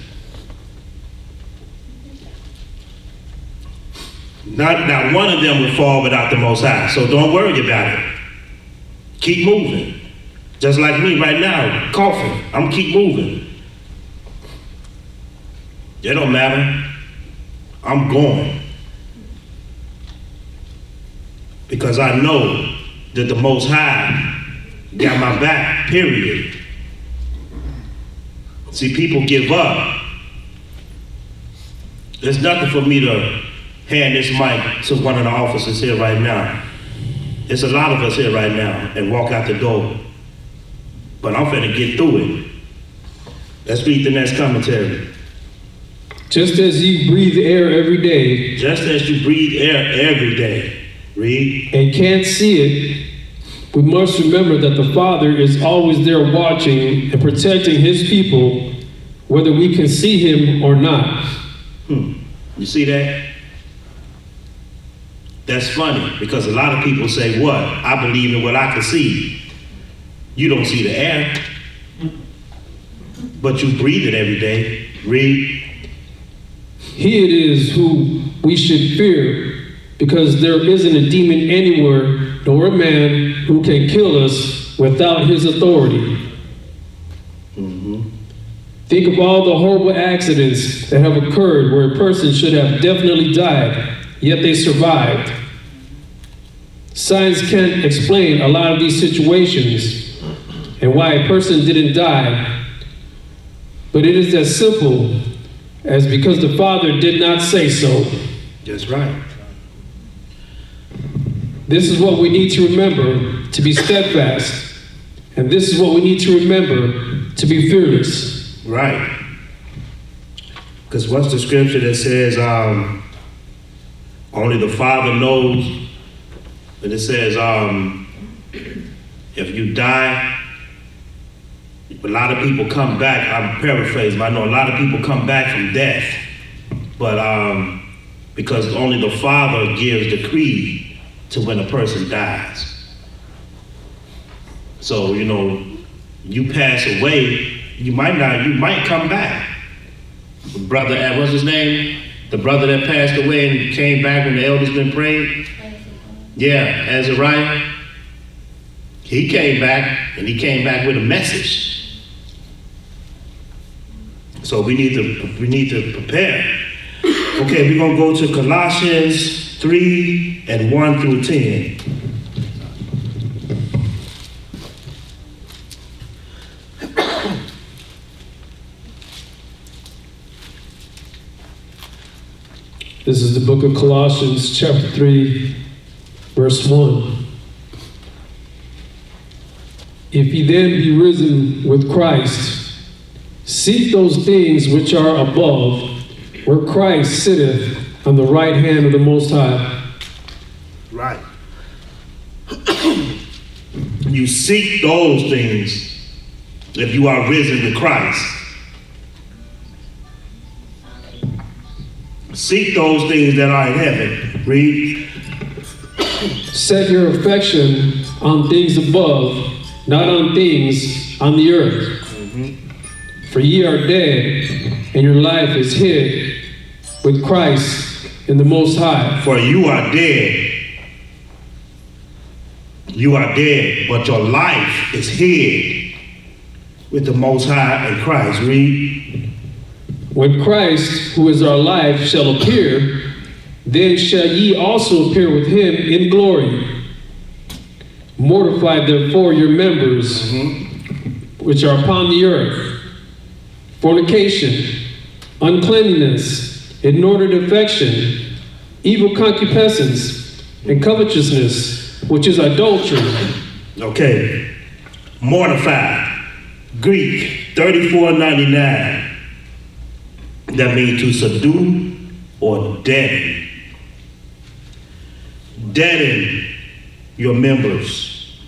B: Not one of them will fall without the Most High. So don't worry about it. Keep moving. Just like me right now, coughing. I'm keep moving. It don't matter. I'm going. Because I know that the Most High got my back, period. See, people give up. There's nothing for me to hand this mic to one of the officers here right now. It's a lot of us here right now and walk out the door. But I'm finna get through it. Let's read the next commentary.
C: Just as you breathe air every day.
B: Just as you breathe air every day. Read.
C: And can't see it, we must remember that the Father is always there watching and protecting his people, whether we can see him or not.
B: You see that? That's funny, because a lot of people say, what? I believe in what I can see. You don't see the air, but you breathe it every day. Read.
C: He it is who we should fear, because there isn't a demon anywhere, nor a man who can kill us without his authority. Think of all the horrible accidents that have occurred where a person should have definitely died, yet they survived. Science can't explain a lot of these situations and why a person didn't die, but it is as simple as because the Father did not say so.
B: That's right.
C: This is what we need to remember, to be steadfast. And this is what we need to remember, to be fearless.
B: Right. Because what's the scripture that says, only the Father knows, and it says, if you die, a lot of people come back. I'm paraphrasing, but I know a lot of people come back from death. But because only the Father gives the creed to when a person dies. So, you know, you pass away, you might come back. Brother, what's his name? The brother that passed away and came back when the elders been prayed? Yeah, Azariah. He came back, and he came back with a message. So we need to prepare. Okay, we're gonna go to Colossians 3 and 1 through 10.
C: This is the book of Colossians, chapter 3, verse 1. If ye then be risen with Christ, seek those things which are above, where Christ sitteth on the right hand of the Most High.
B: Right. You seek those things if you are risen with Christ. Seek those things that are in heaven. Read.
C: Set your affection on things above, not on things on the earth. For ye are dead, and your life is hid with Christ in the Most High.
B: For you are dead. You are dead, but your life is hid with the Most High in Christ. Read.
C: When Christ, who is our life, shall appear, then shall ye also appear with him in glory. Mortify therefore your members, which are upon the earth: fornication, uncleanness, inordinate affection, evil concupiscence, and covetousness, which is adultery.
B: Okay. Mortify. Greek 3499. That means to subdue or deaden. Deaden your members.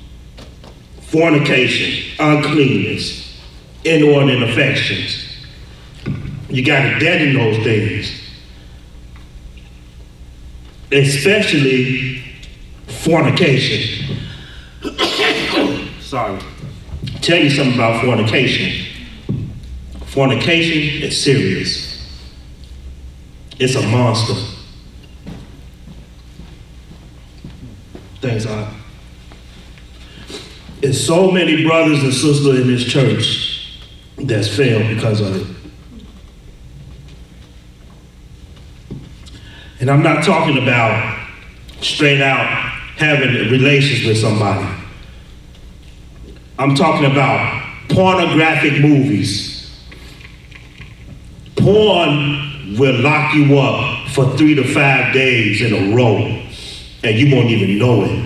B: Fornication, uncleanness, inordinate affections. You got to deaden those things. Especially fornication. Sorry. Tell you something about fornication. Fornication is serious. It's a monster. Thanks, God. There's so many brothers and sisters in this church that's failed because of it. And I'm not talking about straight out having relations with somebody. I'm talking about pornographic movies. Porn will lock you up for 3 to 5 days in a row, and you won't even know it.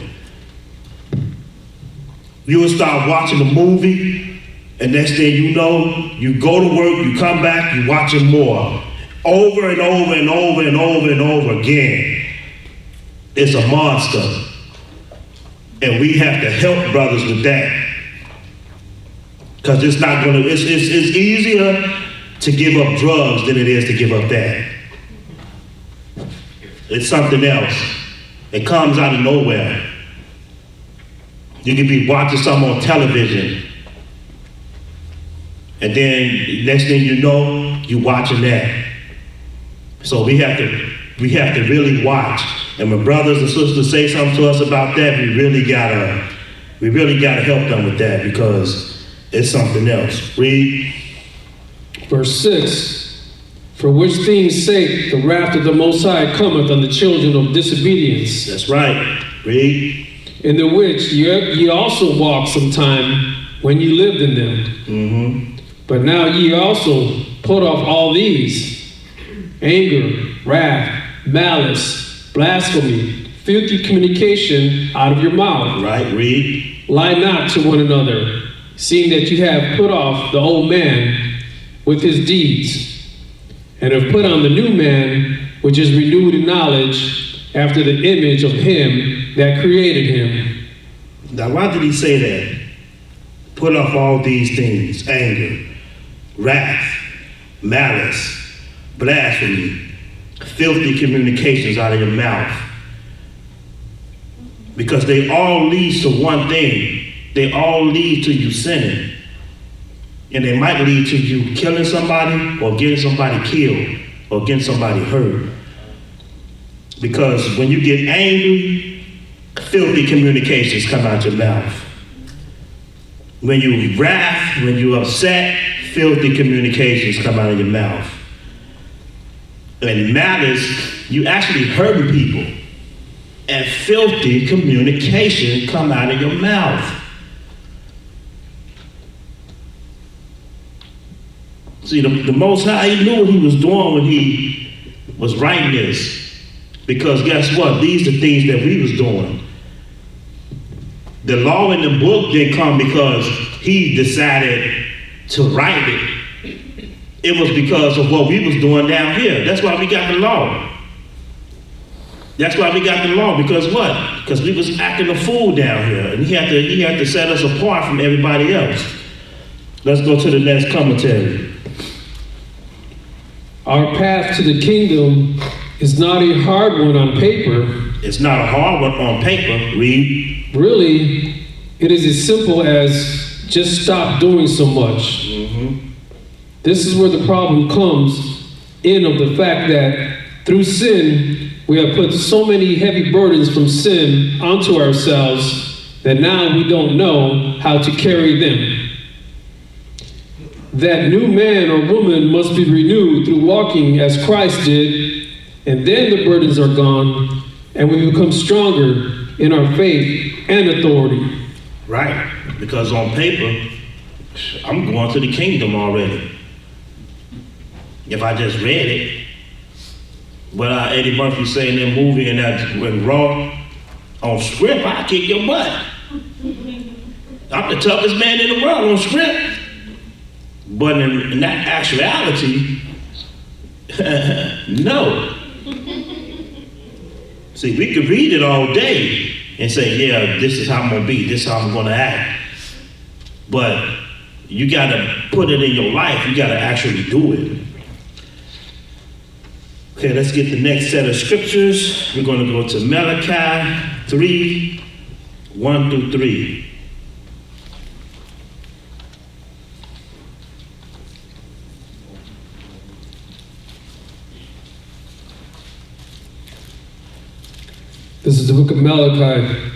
B: You will start watching a movie, and next thing you know, you go to work, you come back, you watch it more. Over and over and over and over and over again. It's a monster. And we have to help brothers with that. Because it's not gonna, it's easier to give up drugs than it is to give up that. It's something else. It comes out of nowhere. You could be watching something on television, and then next thing you know, you're watching that. So we have to really watch. And when brothers and sisters say something to us about that, we really gotta help them with that, because it's something else. Read.
C: Verse 6, for which things' sake the wrath of the Most High cometh on the children of disobedience.
B: That's right. Read.
C: In the which ye also walked sometime when ye lived in them.
B: Mm-hmm.
C: But now ye also put off all these: anger, wrath, malice, blasphemy, filthy communication out of your mouth.
B: Right, read.
C: Lie not to one another, seeing that you have put off the old man with his deeds, and have put on the new man, which is renewed in knowledge after the image of him that created him.
B: Now, why did he say that? Put off all these things: anger, wrath, malice, blasphemy, filthy communications out of your mouth. Because they all lead to one thing. They all lead to you sinning. And they might lead to you killing somebody, or getting somebody killed, or getting somebody hurt. Because when you get angry, filthy communications come out your mouth. When you wrath, when you upset, filthy communications come out of your mouth. And malice, you actually hurting people. And filthy communication come out of your mouth. See, the Most High, he knew what he was doing when he was writing this. Because guess what? These are things that we was doing. The law in the book didn't come because he decided to write it. It was because of what we was doing down here. That's why we got the law. That's why we got the law. Because what? Because we was acting a fool down here. And he had to set us apart from everybody else. Let's go to the next commentary.
C: Our path to the kingdom is not a hard one on paper.
B: It's not a hard one on paper. Read.
C: Really, it is as simple as just stop doing so much.
B: Mm-hmm.
C: This is where the problem comes in of the fact that through sin, we have put so many heavy burdens from sin onto ourselves that now we don't know how to carry them. That new man or woman must be renewed through walking as Christ did, and then the burdens are gone, and we become stronger in our faith and authority.
B: Right, because on paper, I'm going to the kingdom already. If I just read it, what Eddie Murphy say in that movie and that when Raw, on script, I kick your butt. I'm the toughest man in the world on script. But in that actuality, no. See, we could read it all day and say, yeah, this is how I'm gonna be, this is how I'm gonna act. But you gotta put it in your life, you gotta actually do it. Okay, let's get the next set of scriptures. We're gonna go to Malachi 3, 1 through 3.
C: This is the book of Malachi,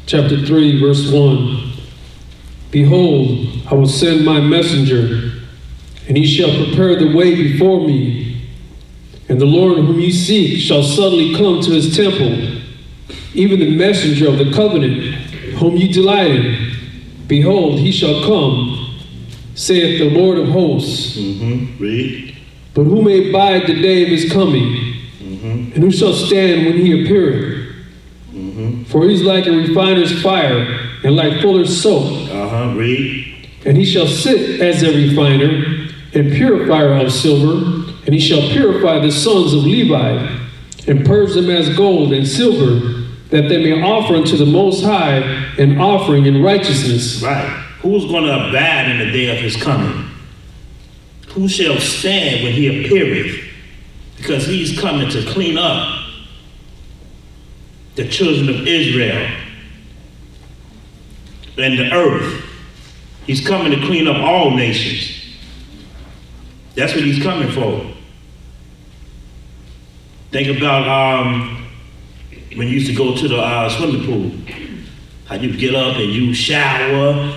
C: chapter 3, verse 1. Behold, I will send my messenger, and he shall prepare the way before me. And the Lord whom you seek shall suddenly come to his temple, even the messenger of the covenant, whom you delight in. Behold, he shall come, saith the Lord of hosts.
B: Read.
C: But who may abide the day of his coming? And who shall stand when he appeareth? For he's like a refiner's fire, and like fuller's soap.
B: Read.
C: And he shall sit as a refiner, and purifier of silver, and he shall purify the sons of Levi, and purge them as gold and silver, that they may offer unto the Most High an offering in righteousness.
B: Right. Who's going to abide in the day of his coming? Who shall stand when he appeareth? Because he's coming to clean up the children of Israel and the earth. He's coming to clean up all nations. That's what he's coming for. Think about when you used to go to the swimming pool. How you get up and you shower,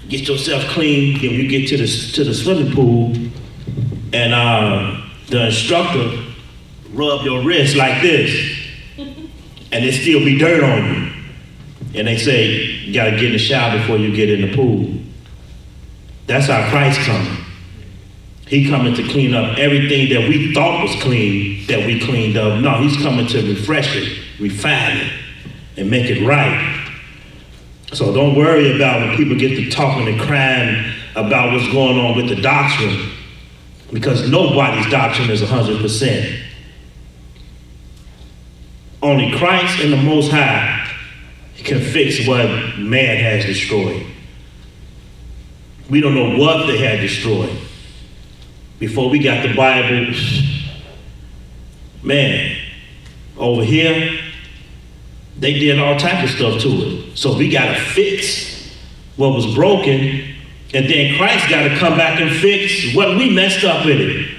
B: get yourself clean, then you get to the swimming pool, and the instructor rub your wrist like this, and there still be dirt on you. And they say, you gotta get in the shower before you get in the pool. That's how Christ coming. He coming to clean up everything that we thought was clean, that we cleaned up. No, he's coming to refresh it, refine it, and make it right. So don't worry about when people get to talking and crying about what's going on with the doctrine, because nobody's doctrine is 100%. Only Christ and the Most High can fix what man has destroyed. We don't know what they had destroyed. Before we got the Bible, man, over here, they did all type of stuff to it. So we got to fix what was broken, and then Christ got to come back and fix what we messed up in it.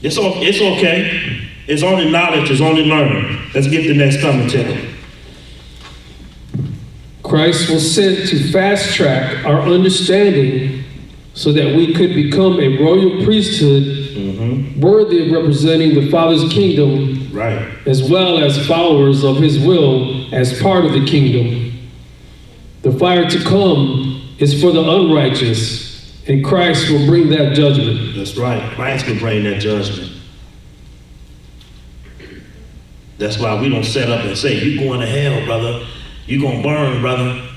B: It's okay. It's only knowledge, it's only learning. Let's get the next commentary.
C: Christ was sent to fast track our understanding so that we could become a royal priesthood worthy of representing the Father's kingdom,
B: right,
C: as well as followers of his will as part of the kingdom. The fire to come is for the unrighteous, and Christ will bring that judgment.
B: That's right. Christ will bring that judgment. That's why we don't set up and say, you're going to hell, brother. You're going to burn, brother.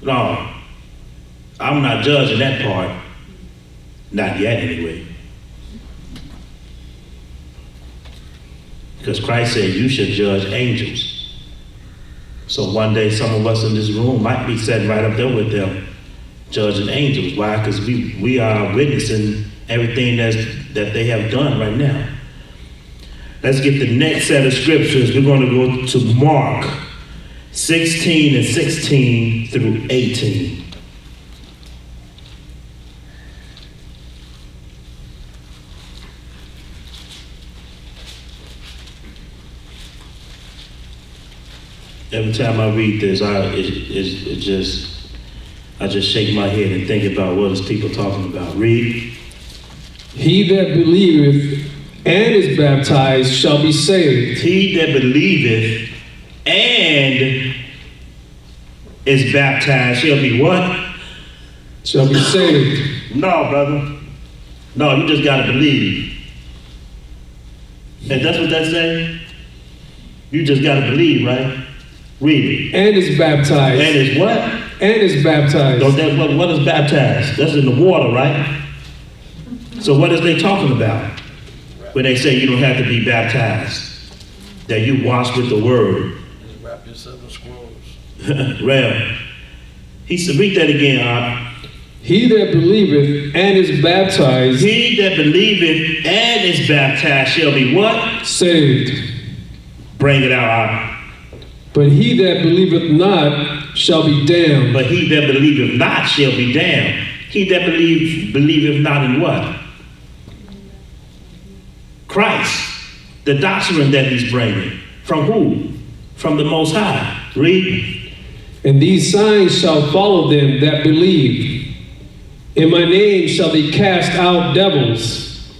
B: No. I'm not judging that part. Not yet, anyway. Because Christ said you should judge angels. So one day some of us in this room might be sitting right up there with them, judging angels. Why? Because we are witnessing everything that they have done right now. Let's get the next set of scriptures. We're going to go to Mark 16 and 16 through 18. Every time I read this, I just shake my head and think about what is people talking about. Read.
C: He that believeth and is baptized shall be saved.
B: He that believeth and is baptized shall be what?
C: Shall be saved.
B: No, brother. No, you just gotta believe. And that's what that says? You just gotta believe, right? Read it.
C: And is baptized.
B: And is what?
C: And is baptized.
B: So what is baptized? That's in the water, right? So what is they talking about when they say you don't have to be baptized? That you washed with the word.
D: Wrap yourself in scrolls.
B: Real. He said, read that again, Art.
C: He that believeth and is baptized.
B: He that believeth and is baptized shall be what?
C: Saved.
B: Bring it out, Art.
C: But he that believeth not shall be damned.
B: But he that believeth not shall be damned. He that believeth not in what? Christ. The doctrine that he's bringing. From who? From the Most High. Read.
C: And these signs shall follow them that believe. In my name shall they cast out devils.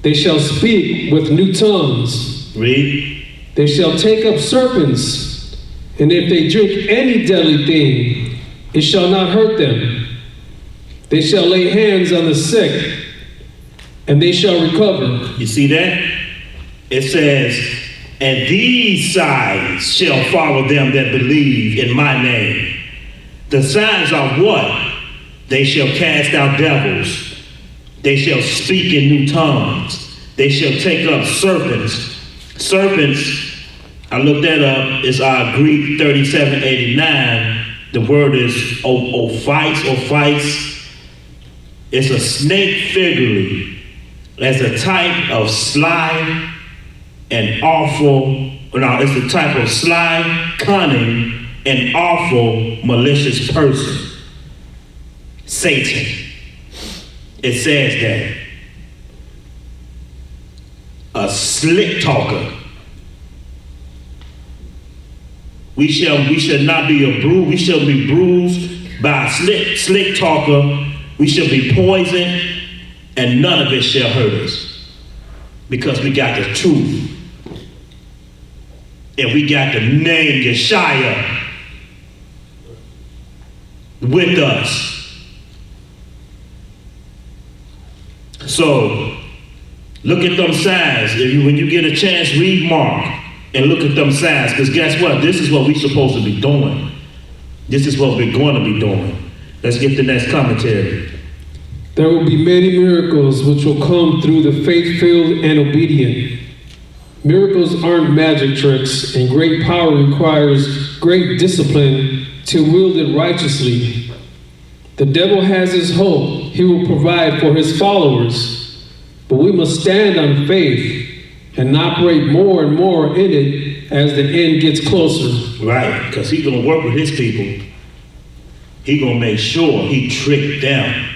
C: They shall speak with new tongues.
B: Read.
C: They shall take up serpents, and if they drink any deadly thing, it shall not hurt them. They shall lay hands on the sick, and they shall recover.
B: You see that? It says, and these signs shall follow them that believe in my name. The signs are what? They shall cast out devils. They shall speak in new tongues. They shall take up serpents. Serpents, I looked that up, it's our Greek 3789. The word is ophites. It's a snake figuratively as a type of sly and awful, it's a type of sly, cunning, and awful, malicious person. Satan. It says that. A slick talker. We shall not be we shall be bruised by a slick talker. We shall be poisoned, and none of it shall hurt us. Because we got the truth. And we got the name Yeshua with us. So, look at them signs. When you get a chance, read Mark and look at them signs. Because guess what? This is what we're supposed to be doing. This is what we're going to be doing. Let's get the next commentary.
C: There will be many miracles which will come through the faith-filled and obedient. Miracles aren't magic tricks, and great power requires great discipline to wield it righteously. The devil has his hope. He will provide for his followers. But we must stand on faith and operate more and more in it as the end gets closer.
B: Right, because he's going to work with his people. He's going to make sure he tricked them.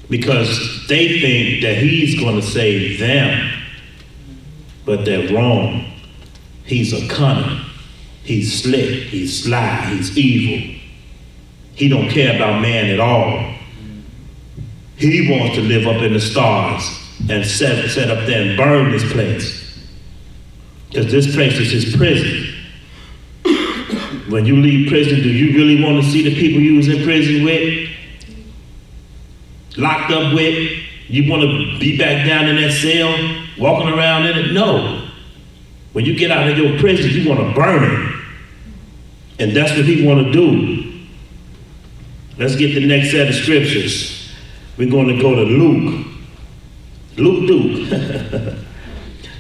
B: Because they think that he's going to save them. But they're wrong. He's a cunning. He's slick. He's sly. He's evil. He don't care about man at all. He wants to live up in the stars and set up there and burn this place. Because this place is his prison. When you leave prison, do you really want to see the people you was in prison with? Locked up with? You want to be back down in that cell, walking around in it? No. When you get out of your prison, you want to burn it. And that's what he want to do. Let's get the next set of scriptures. We're going to go to Luke.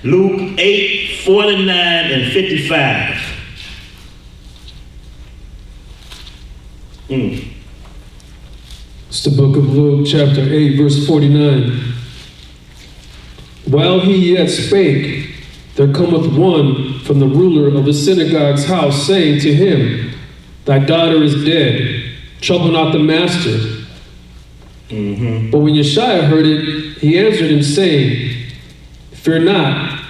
B: Luke 8, 49 and 55.
C: It's the book of Luke, chapter 8, verse 49. While he yet spake, there cometh one from the ruler of the synagogue's house, saying to him, Thy daughter is dead. Trouble not the master. But when Yeshua heard it, he answered him, saying, Fear not,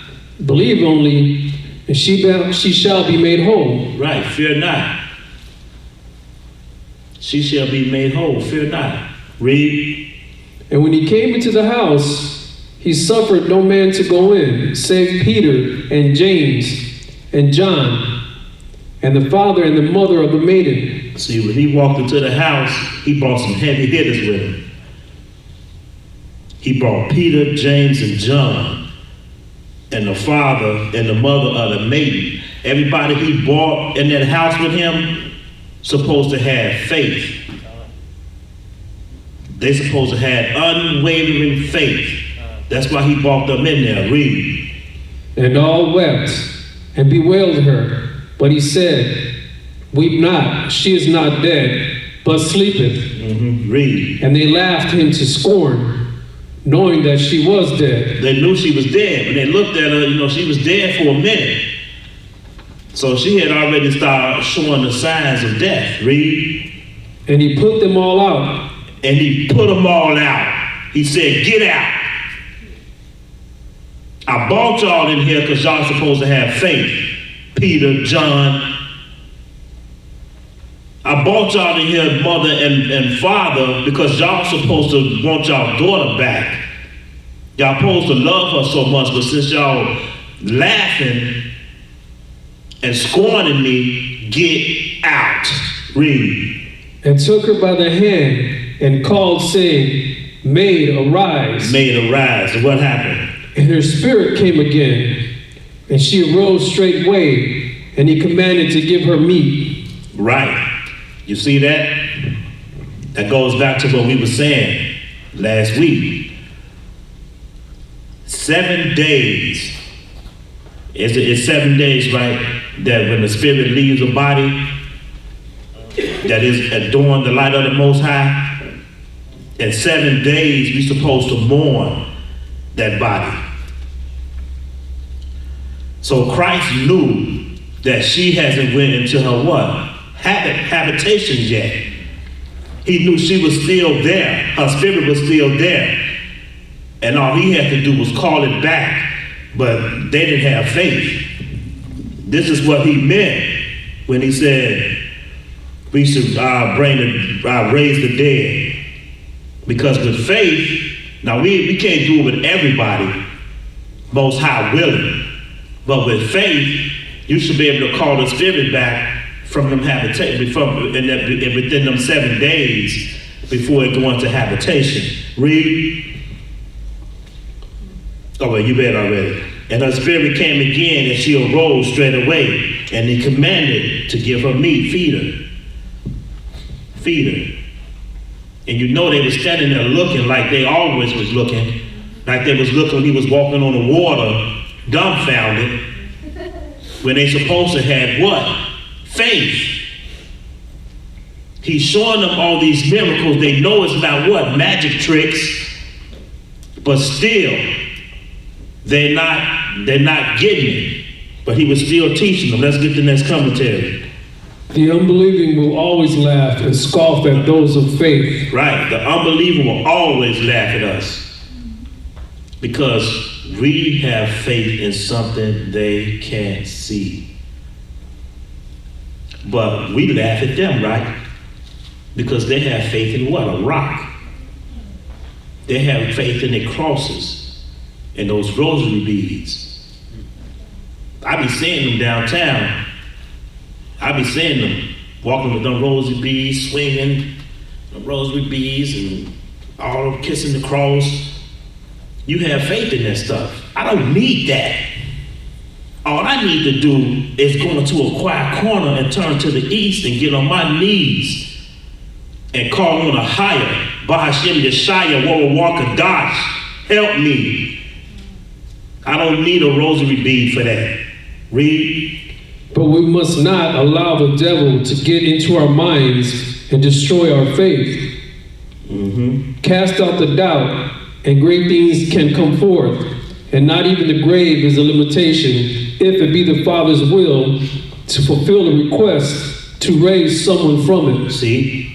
C: believe only, and she shall be made whole.
B: Right, fear not. She shall be made whole, fear not. Read.
C: And when he came into the house, he suffered no man to go in, save Peter and James and John, and the father and the mother of the maiden.
B: See, when he walked into the house, he brought some heavy hitters with him. He brought Peter, James, and John, and the father and the mother of the maiden. Everybody he brought in that house with him supposed to have faith. They supposed to have unwavering faith. That's why he brought them in there. Read.
C: And all wept and bewailed her. But he said, weep not, she is not dead, but sleepeth.
B: Read.
C: And they laughed him to scorn, knowing that she was dead.
B: They knew she was dead. When they looked at her, she was dead for a minute. So she had already started showing the signs of death. Read.
C: And he put them all out.
B: And he put them all out. He said, get out. I brought y'all in here because y'all supposed to have faith. Peter, John. I brought y'all in here, mother and father, because y'all supposed to want y'all daughter back. Y'all supposed to love her so much, but since y'all laughing and scorning me, get out. Read.
C: And took her by the hand and called, saying, Maid, arise.
B: Maid, arise. And what happened?
C: And her spirit came again, and she arose straightway, and he commanded to give her meat.
B: Right. You see that? That goes back to what we were saying last week. 7 days. It's 7 days, right? That when the spirit leaves the body, that is adorned the light of the Most High. In 7 days, we're supposed to mourn that body. So Christ knew that she hasn't went into her what? Habitations yet. He knew she was still there. Her spirit was still there. And all he had to do was call it back. But they didn't have faith. This is what he meant when he said we should raise the dead. Because with faith, now we can't do it with everybody, Most High willing. But with faith, you should be able to call the spirit back from them habitation within them 7 days before it go into habitation. Read. Oh, well, you read already. And her spirit came again, and she arose straight away, and he commanded to give her meat, feed her. Feed her. And they were standing there looking like they always was looking, like they was looking when he was walking on the water, dumbfounded, when they supposed to have what? Faith. He's showing them all these miracles. They know it's not what? Magic tricks. But still, they're not getting it. But he was still teaching them. Let's get the next commentary.
C: The unbelieving will always laugh and scoff at those of faith.
B: Right. The unbeliever will always laugh at us. Because we have faith in something they can't see. But we laugh at them, right? Because they have faith in what? A rock. They have faith in their crosses and those rosary beads. I be seeing them downtown. I be seeing them walking with them rosary beads, swinging them rosary beads and all kissing the cross. You have faith in that stuff. I don't need that. All I need to do is go into a quiet corner and turn to the east and get on my knees and call on a higher, Bahashem Yeshaya, Wawawaka, help me. I don't need a rosary bead for that. Read.
C: But we must not allow the devil to get into our minds and destroy our faith. Cast out the doubt, and great things can come forth. And not even the grave is a limitation, if it be the Father's will to fulfill the request to raise someone from it.
B: See?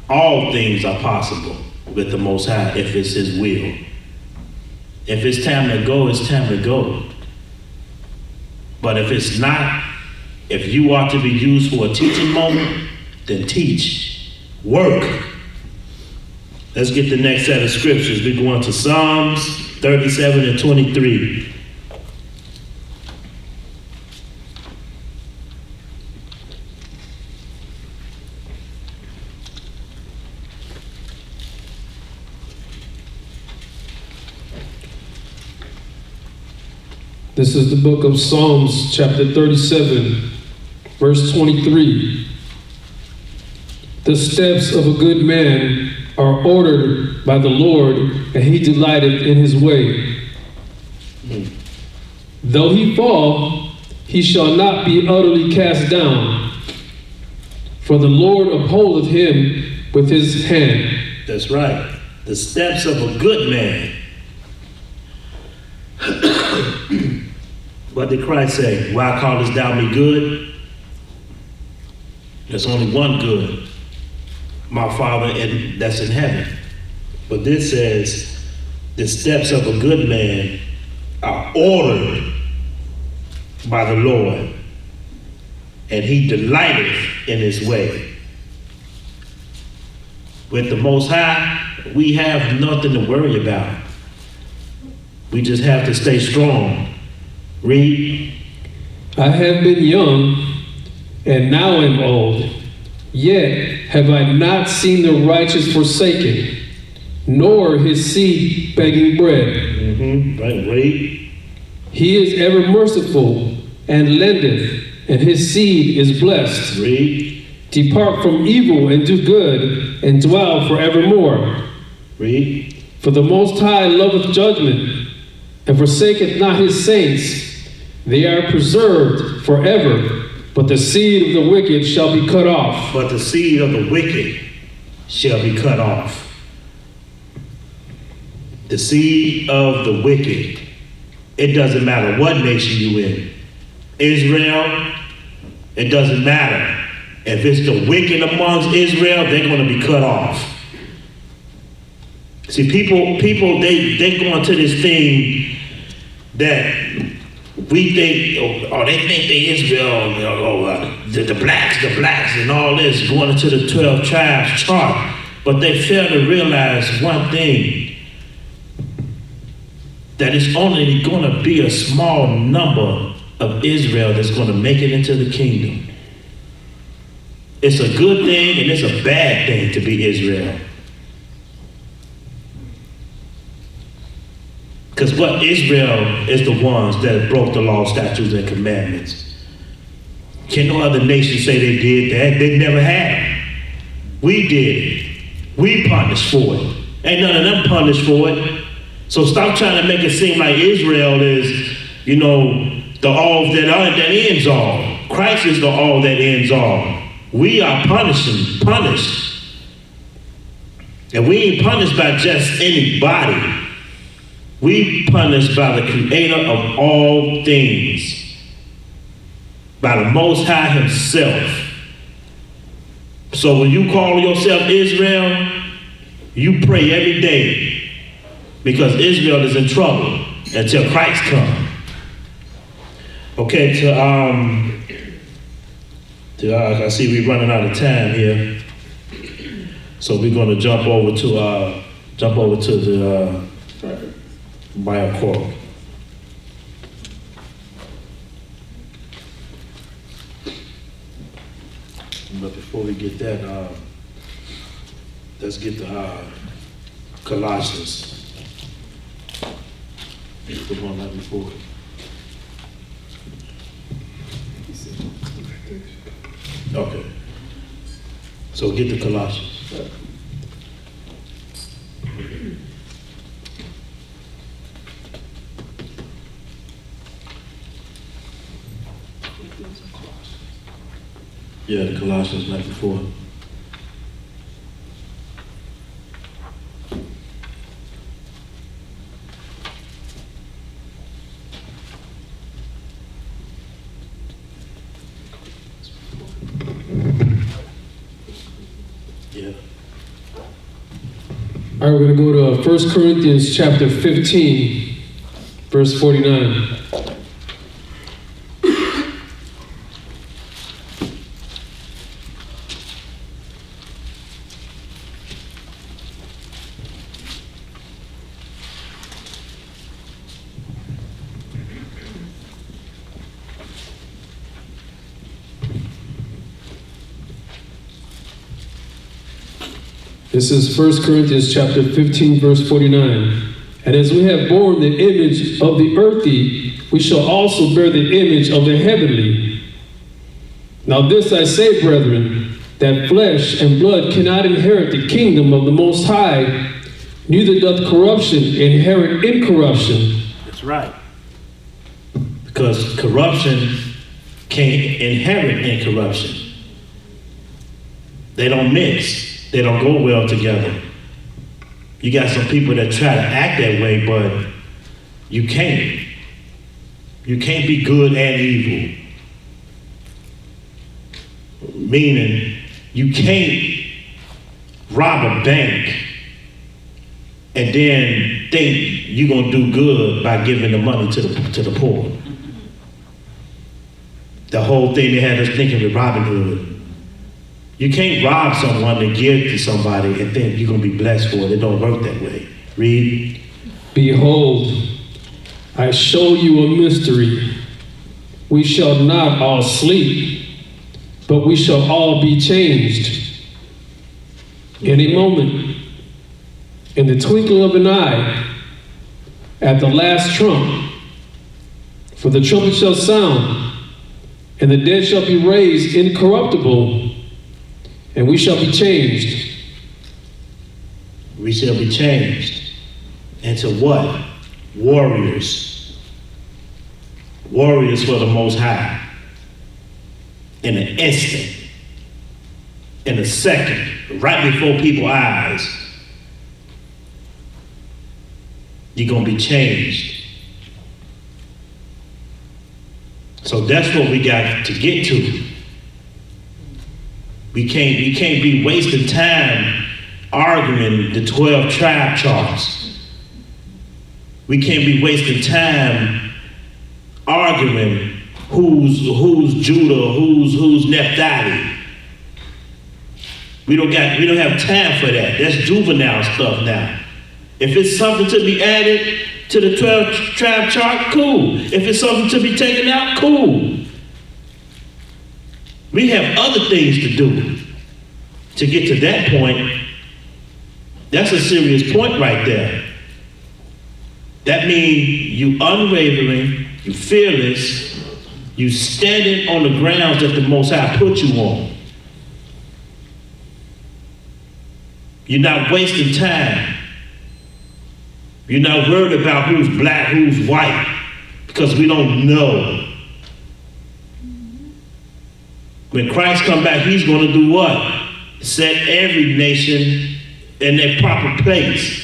B: All things are possible with the Most High if it's his will. If it's time to go, it's time to go. But if it's not, if you are to be used for a teaching moment, then teach. Work. Let's get the next set of scriptures. We're going to Psalms 37 and 23.
C: This is the book of Psalms, chapter 37, verse 23. The steps of a good man are ordered by the Lord, and he delighteth in his way. Though he fall, he shall not be utterly cast down, for the Lord upholdeth him with his hand.
B: That's right. The steps of a good man. What did Christ say? Why callest thou me good? There's only one good, my Father that's in heaven. But this says, the steps of a good man are ordered by the Lord, and he delighteth in his way. With the Most High, we have nothing to worry about. We just have to stay strong. Read.
C: I have been young, and now am old, yet have I not seen the righteous forsaken, nor his seed begging bread.
B: Right, read.
C: He is ever merciful, and lendeth, and his seed is blessed.
B: Read.
C: Depart from evil and do good, and dwell forevermore.
B: Read.
C: For the Most High loveth judgment, and forsaketh not his saints. They are preserved forever, but the seed of the wicked shall be cut off.
B: But the seed of the wicked shall be cut off. The seed of the wicked. It doesn't matter what nation you in. Israel, it doesn't matter. If it's the wicked amongst Israel, they're going to be cut off. See, people, they go into this thing that we think, they think they Israel, the blacks, and all this, going into the 12 tribes chart. But they fail to realize one thing, that it's only going to be a small number of Israel that's going to make it into the kingdom. It's a good thing and it's a bad thing to be Israel. Because what Israel is the ones that broke the law, statutes, and commandments. Can no other nation say they did that? They never have. We did it. We punished for it. Ain't none of them punished for it. So stop trying to make it seem like Israel is, the all that ends all. Christ is the all that ends all. We are punished. And we ain't punished by just anybody. We punished by the creator of all things, by the Most High himself. So when you call yourself Israel, you pray every day, because Israel is in trouble until Christ comes. Okay, I see we're running out of time here, so we're going to jump over to the Bible quote. But before we get that, let's get the Colossians. The one right before. Okay. So get the Colossians. Yeah, the Colossians right before. Yeah.
C: All right, we're going to go to 1 Corinthians chapter 15. verse 49. This is 1 Corinthians chapter 15, verse 49. And as we have borne the image of the earthy, we shall also bear the image of the heavenly. Now this I say, brethren, that flesh and blood cannot inherit the kingdom of the Most High, neither doth corruption inherit incorruption.
B: That's right. Because corruption can't inherit incorruption. They don't mix. They don't go well together. You got some people that try to act that way, but you can't. You can't be good and evil. Meaning, you can't rob a bank and then think you're gonna do good by giving the money to the poor. The whole thing they had us thinking with Robin Hood. You can't rob someone to give to somebody and think you're going to be blessed for it. It don't work that way. Read.
C: Behold, I show you a mystery. We shall not all sleep, but we shall all be changed. In a moment, in the twinkling of an eye, at the last trump, for the trumpet shall sound, and the dead shall be raised incorruptible, and we shall be changed.
B: We shall be changed into what? Warriors. Warriors for the Most High. In an instant. In a second. Right before people's eyes. You're going to be changed. So that's what we got to get to. We can't be wasting time arguing the 12 tribe charts. We can't be wasting time arguing who's Judah, who's Naphtali. We don't have time for that. That's juvenile stuff now. If it's something to be added to the 12 tribe chart, cool. If it's something to be taken out, cool. We have other things to do to get to that point. That's a serious point right there. That means you unwavering, you fearless, you standing on the grounds that the Most High put you on. You're not wasting time. You're not worried about who's black, who's white, because we don't know. When Christ come back, he's going to do what? Set every nation in their proper place.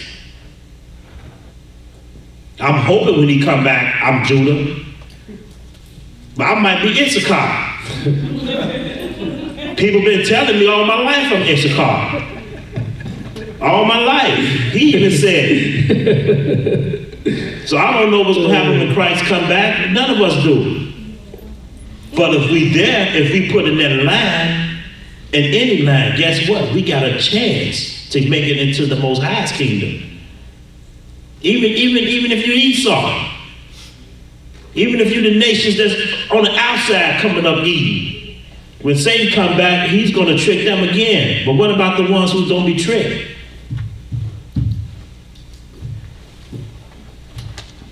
B: I'm hoping when he come back, I'm Judah. But I might be Issachar. People been telling me all my life I'm Issachar. All my life. He even said it. So I don't know what's going to happen when Christ come back. None of us do. But if we put in that line, in any line, guess what? We got a chance to make it into the Most High's kingdom. Even if you're Esau, even if you're the nations that's on the outside coming up eating, when Satan come back, he's going to trick them again. But what about the ones who don't be tricked?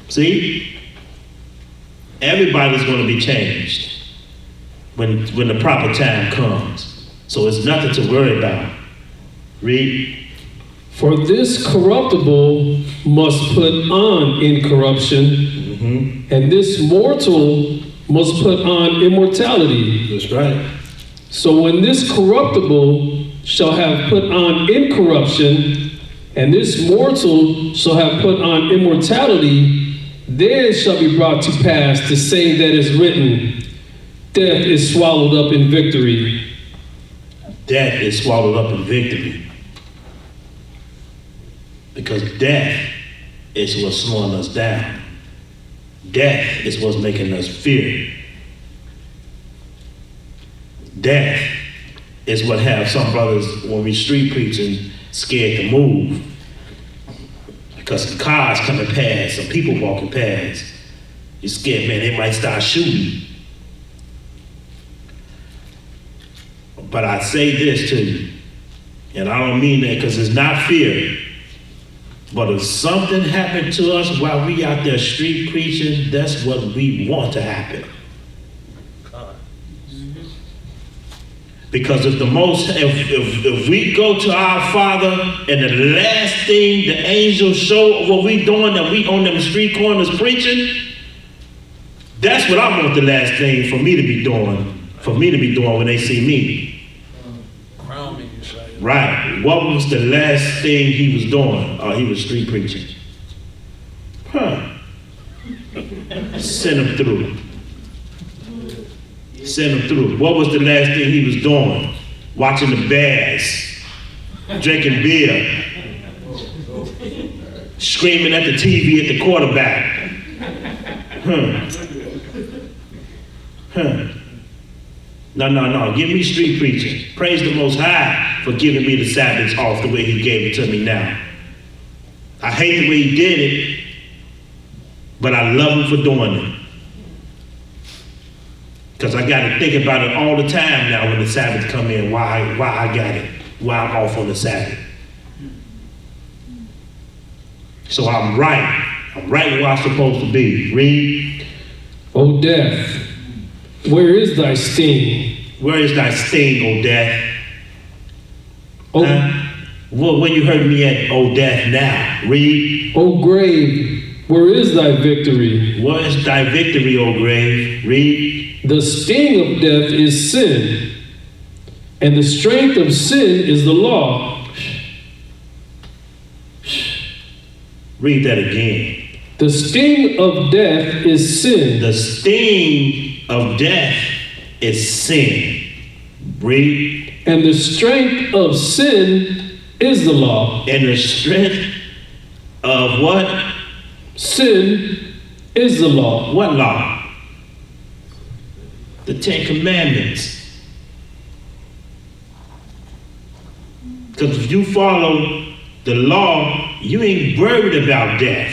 B: See? Everybody's going to be changed when the proper time comes. So it's nothing to worry about. Read.
C: For this corruptible must put on incorruption, and this mortal must put on immortality.
B: That's right.
C: So when this corruptible shall have put on incorruption, and this mortal shall have put on immortality, then shall be brought to pass the saying that is written, death is swallowed up in victory.
B: Death is swallowed up in victory. Because death is what's slowing us down. Death is what's making us fear. Death is what have some brothers, when we street preaching, scared to move. Because the cars coming past, some people walking past. You're scared, man, they might start shooting. But I say this to you, and I don't mean that because it's not fear. But if something happened to us while we out there street preaching, that's what we want to happen. Because if we go to our Father and the last thing the angels show what we doing, that we on them street corners preaching, that's what I want the last thing for me to be doing, when they see me.
D: Crown me, you say.
B: Right. What was the last thing he was doing? Oh, he was street preaching. Send him through. Send him through. What was the last thing he was doing? Watching the Bears, drinking beer, screaming at the TV at the quarterback. No. Give me street preaching. Praise the Most High for giving me the Sabbath off the way he gave it to me now. I hate the way he did it, but I love him for doing it. Because I got to think about it all the time now when the Sabbath come in, why I got it, why I'm off on the Sabbath. So I'm right where I'm supposed to be. Read.
C: O death, where is thy sting?
B: Where is thy sting, O death?
C: O,
B: Where you heard me at, O death, now? Read.
C: O grave, where is thy victory?
B: Where is thy victory, O grave? Read.
C: The sting of death is sin, and the strength of sin is the law.
B: Read that again.
C: The sting of death is sin.
B: The sting of death is sin. Read.
C: And the strength of sin is the law.
B: And the strength of what?
C: Sin is the law.
B: What law? The Ten Commandments. Because if you follow the law, you ain't worried about death.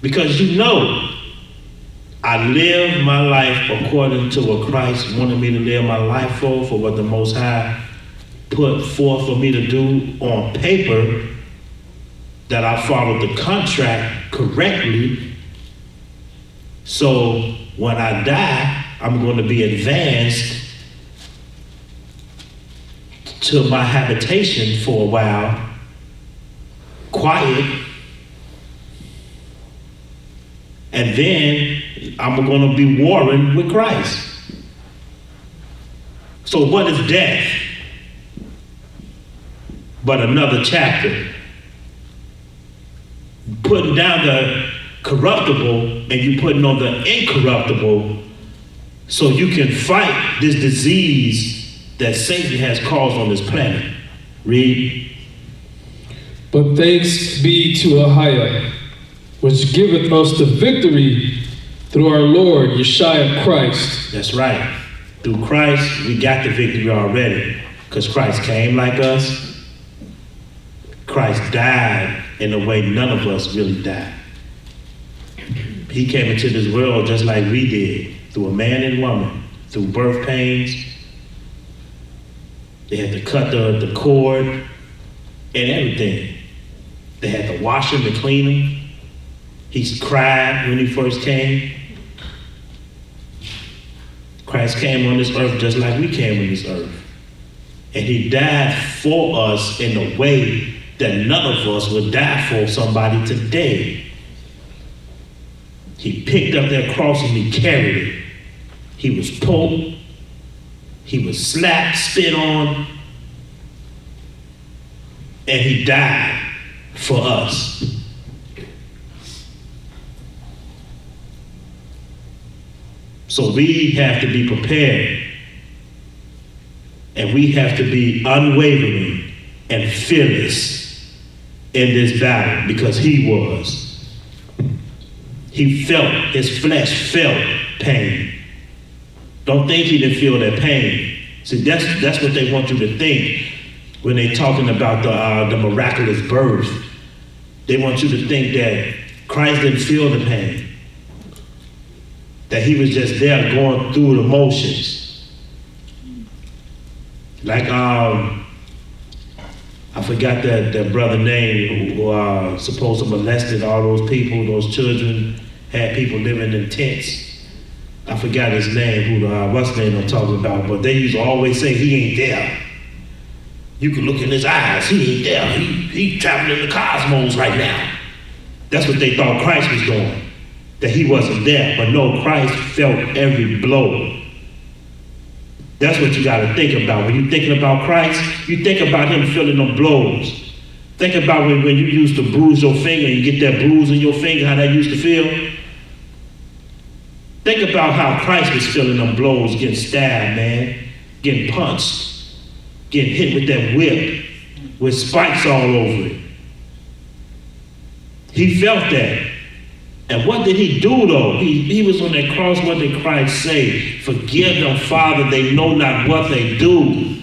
B: Because you know, I live my life according to what Christ wanted me to live my life for what the Most High put forth for me to do on paper, that I followed the contract correctly. So when I die, I'm going to be advanced to my habitation for a while, quiet, and then I'm going to be warring with Christ. So what is death? But another chapter. Putting down the corruptible and you putting on the incorruptible so you can fight this disease that Satan has caused on this planet. Read.
C: But thanks be to Ahia, which giveth us the victory through our Lord Yeshua Christ.
B: That's right. Through Christ, we got the victory already. Because Christ came like us. Christ died in a way none of us really died. He came into this world just like we did, through a man and woman, through birth pains. They had to cut the cord and everything. They had to wash him and clean him. He cried when he first came. Christ came on this earth just like we came on this earth. And he died for us in a way that none of us would die for somebody today. He picked up that cross and he carried it. He was poked. He was slapped, spit on. And he died for us. So we have to be prepared. And we have to be unwavering and fearless in this battle because he was. His flesh felt pain. Don't think he didn't feel that pain. See, that's what they want you to think when they're talking about the miraculous birth. They want you to think that Christ didn't feel the pain, that he was just there going through the motions. Like, I forgot that brother name who supposed to molested all those people, those children, had people living in tents. I forgot his name, what's the name I'm talking about, but they used to always say he ain't there. You can look in his eyes, he ain't there. He traveling in the cosmos right now. That's what they thought Christ was doing, that he wasn't there. But no, Christ felt every blow. That's what you gotta think about. When you're thinking about Christ, you think about him feeling them blows. Think about when you used to bruise your finger and you get that bruise in your finger, how that used to feel. Think about how Christ was feeling them blows, getting stabbed, man, getting punched, getting hit with that whip with spikes all over it. He felt that. And what did he do though? He was on that cross. What did Christ say? Forgive them, Father, they know not what they do.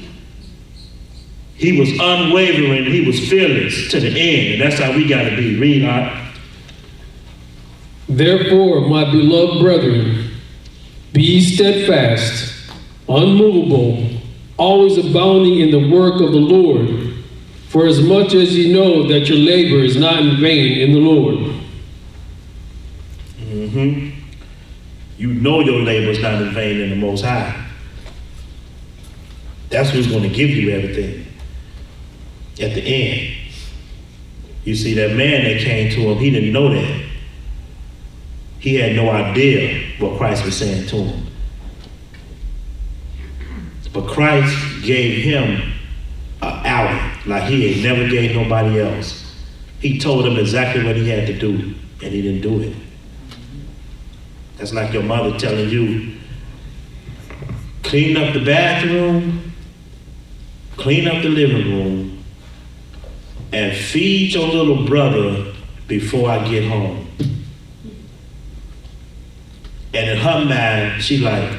B: He was unwavering, he was fearless to the end. And that's how we gotta be. Read out.
C: Therefore, my beloved brethren, be ye steadfast, unmovable, always abounding in the work of the Lord, for as much as ye know that your labor is not in vain in the Lord.
B: You know your labor is not in vain in the Most High. That's who's going to give you everything at the end. You see, that man that came to him, he didn't know that. He had no idea what Christ was saying to him. But Christ gave him an out like he ain't never gave nobody else. He told him exactly what he had to do, and he didn't do it. That's like your mother telling you, clean up the bathroom, clean up the living room, and feed your little brother before I get home. And in her mind, she like,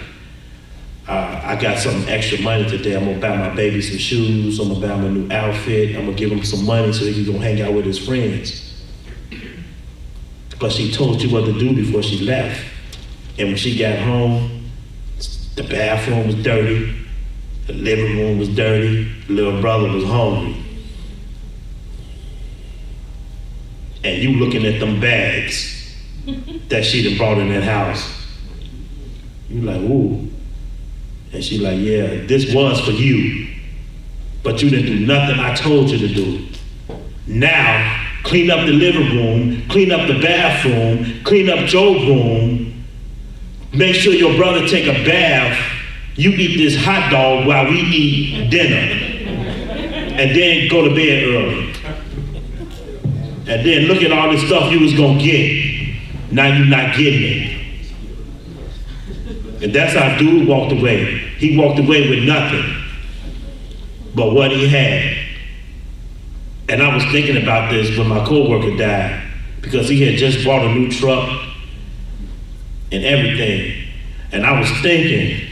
B: I got some extra money today. I'm gonna buy my baby some shoes. I'm gonna buy him a new outfit. I'm gonna give him some money so he can go hang out with his friends. But she told you what to do before she left. And when she got home, the bathroom was dirty, the living room was dirty, the little brother was hungry. And you looking at them bags that she done brought in that house. You like, ooh. And she like, yeah, this was for you, but you didn't do nothing I told you to do. Now, clean up the living room, clean up the bathroom, clean up your room, make sure your brother take a bath, you eat this hot dog while we eat dinner, and then go to bed early. And then look at all this stuff you was gonna get. Now you're not getting it. And that's how dude walked away. He walked away with nothing but what he had. And I was thinking about this when my coworker died, because he had just bought a new truck and everything. And I was thinking,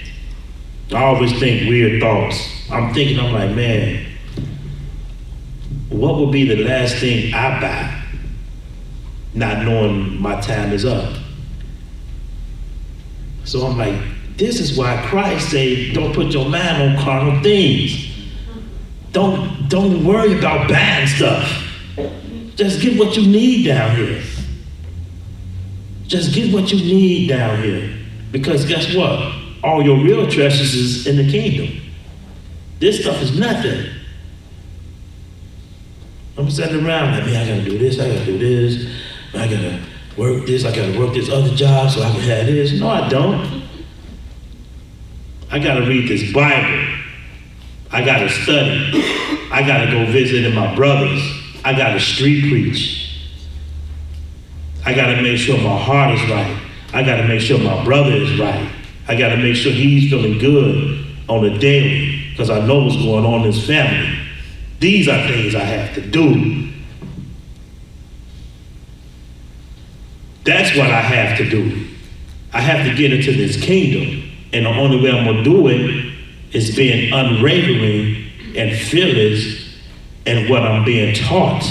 B: I always think weird thoughts. I'm like, man, what would be the last thing I buy, not knowing my time is up? So I'm like, this is why Christ said, don't put your mind on carnal things. Don't worry about buying stuff. Just get what you need down here. Just get what you need down here. Because guess what? All your real treasures is in the kingdom. This stuff is nothing. I'm sitting around like, man, I gotta do this, I gotta do this, I gotta work this, I gotta work this other job so I can have this. No, I don't. I gotta read this Bible. I gotta study. I gotta go visit my brothers. I gotta street preach. I gotta make sure my heart is right. I gotta make sure my brother is right. I gotta make sure he's feeling good on a daily, because I know what's going on in his family. These are things I have to do. That's what I have to do. I have to get into this kingdom. And the only way I'm going to do it is being unwavering and fearless in what I'm being taught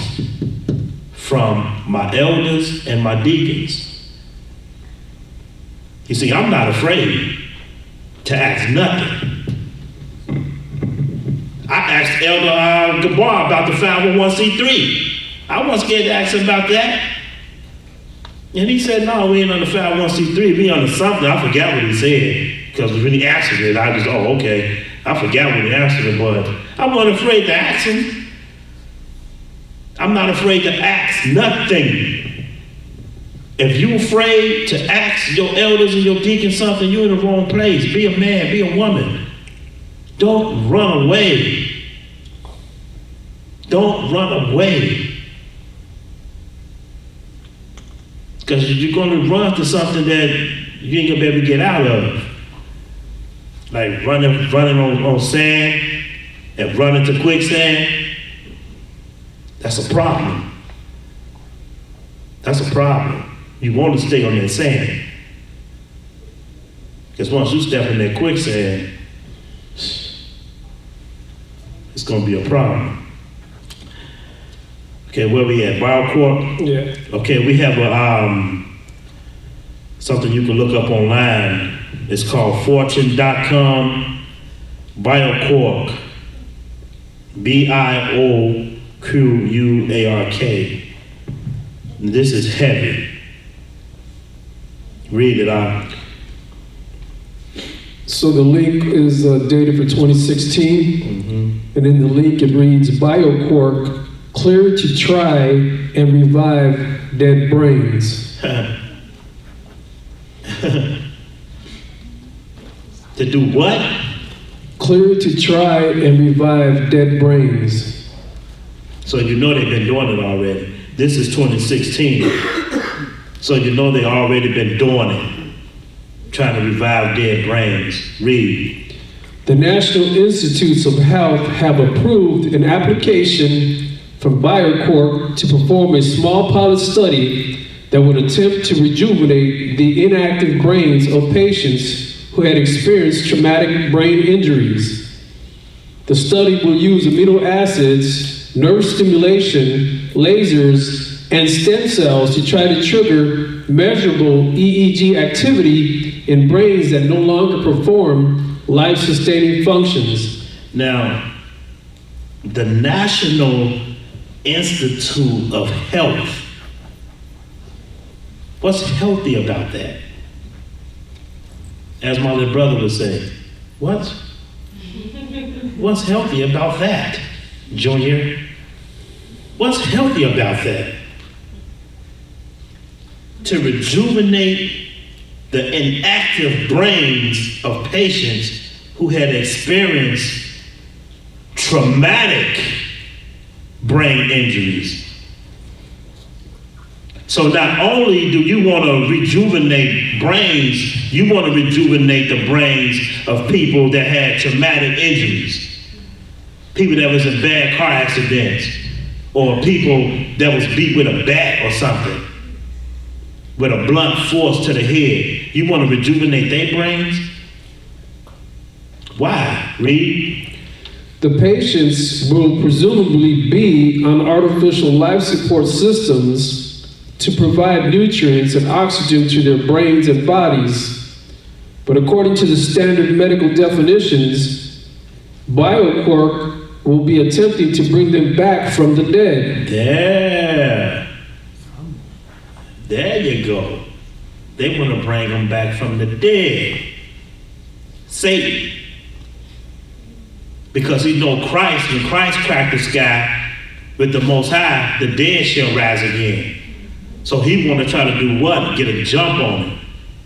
B: from my elders and my deacons. You see, I'm not afraid to ask nothing. I asked Elder Gabar about the 501c3. I wasn't scared to ask him about that. And he said, no, we ain't on the 501c3, we on the something. I forgot what he said, because when he answered it, I just, oh, okay. I forgot what he answered it, but I wasn't afraid to ask him. I'm not afraid to ask nothing. If you're afraid to ask your elders and your deacons something, you're in the wrong place. Be a man, be a woman. Don't run away. Don't run away. Because you're going to run to something that you ain't going to be able to get out of. Like running on sand and running to quicksand. That's a problem. That's a problem. You want to stay on that sand. Because once you step in that quicksand, it's going to be a problem. Okay, where we at? BioCorp?
C: Yeah.
B: Okay, we have a something you can look up online. It's called fortune.com BioCorp. BIOQUARK. This is heavy. Read it out.
C: So the link is dated for 2016, and in the link it reads, BioCorp, clear to try and revive dead brains.
B: To do what?
C: Clear to try and revive dead brains.
B: So you know they've been doing it already. This is 2016. So you know they've already been doing it. Trying to revive dead brains. Read.
C: The National Institutes of Health have approved an application from BioCorp to perform a small pilot study that would attempt to rejuvenate the inactive brains of patients who had experienced traumatic brain injuries. The study will use amino acids, nerve stimulation, lasers, and stem cells to try to trigger measurable EEG activity in brains that no longer perform life-sustaining functions.
B: Now, the National Institute of Health, what's healthy about that? As my little brother would say, what's healthy about that, Junior? What's healthy about that? To rejuvenate the inactive brains of patients who had experienced traumatic brain injuries. So not only do you want to rejuvenate brains, you want to rejuvenate the brains of people that had traumatic injuries. People that was in bad car accidents, or people that was beat with a bat or something, with a blunt force to the head. You want to rejuvenate their brains? Why? Read.
C: The patients will presumably be on artificial life support systems to provide nutrients and oxygen to their brains and bodies. But according to the standard medical definitions, BioCorp will be attempting to bring them back from the dead.
B: There you go. They want to bring them back from the dead. Satan. Because he know Christ, when Christ cracked the sky with the Most High, the dead shall rise again. So he want to try to do what? Get a jump on him.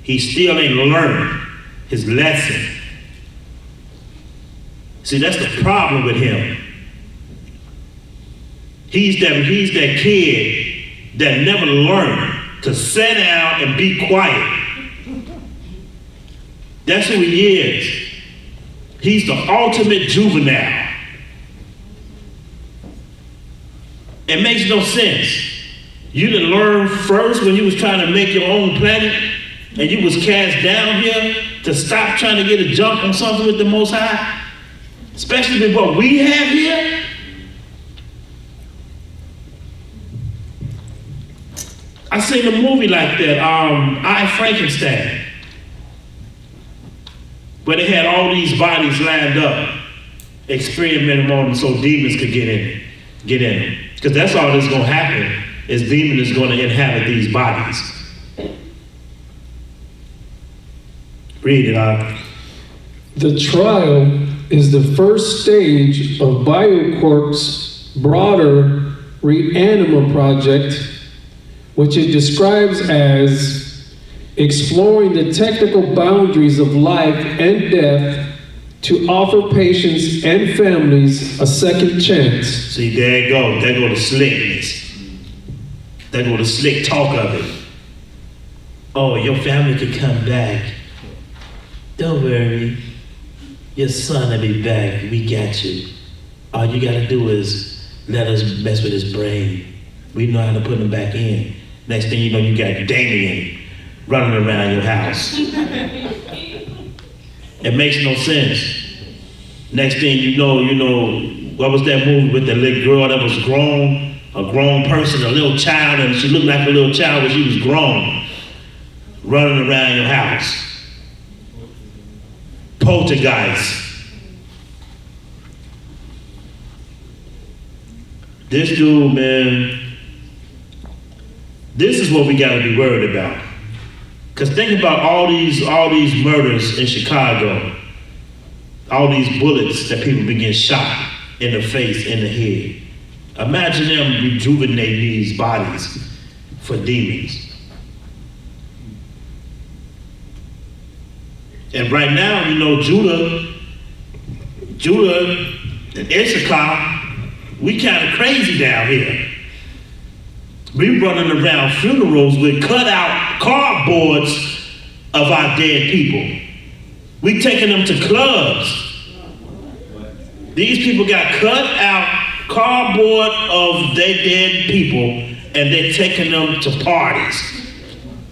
B: He still ain't learned his lesson. See, that's the problem with him. He's that kid that never learned to sit down and be quiet. That's who he is. He's the ultimate juvenile. It makes no sense. You didn't learn first when you was trying to make your own planet and you was cast down here to stop trying to get a jump on something with the Most High? Especially with what we have here? I seen a movie like that, I, Frankenstein, where they had all these bodies lined up, experimenting on them so demons could get in them. Because that's all that's gonna happen, is demons is gonna inhabit these bodies. Read it out.
C: The trial is the first stage of BioCorp's broader Reanima project, which it describes as exploring the technical boundaries of life and death to offer patients and families a second chance.
B: See, there you go. There go the slickness. There go the slick talk of it. Oh, your family could come back. Don't worry. Your son will be back. We got you. All you gotta do is let us mess with his brain. We know how to put him back in. Next thing you know, you got Damien running around your house. It makes no sense. Next thing you know, what was that movie with the little girl that was grown? A grown person, a little child, and she looked like a little child when she was grown, running around your house. Poltergeist. This dude, man, this is what we gotta be worried about. Because think about all these murders in Chicago, all these bullets that people begin shot in the face, in the head. Imagine them rejuvenating these bodies for demons. And right now, Judah and Issachar, we kind of crazy down here. We running around funerals with cut out cardboards of our dead people. We taking them to clubs. These people got cut out cardboard of their dead people and they're taking them to parties.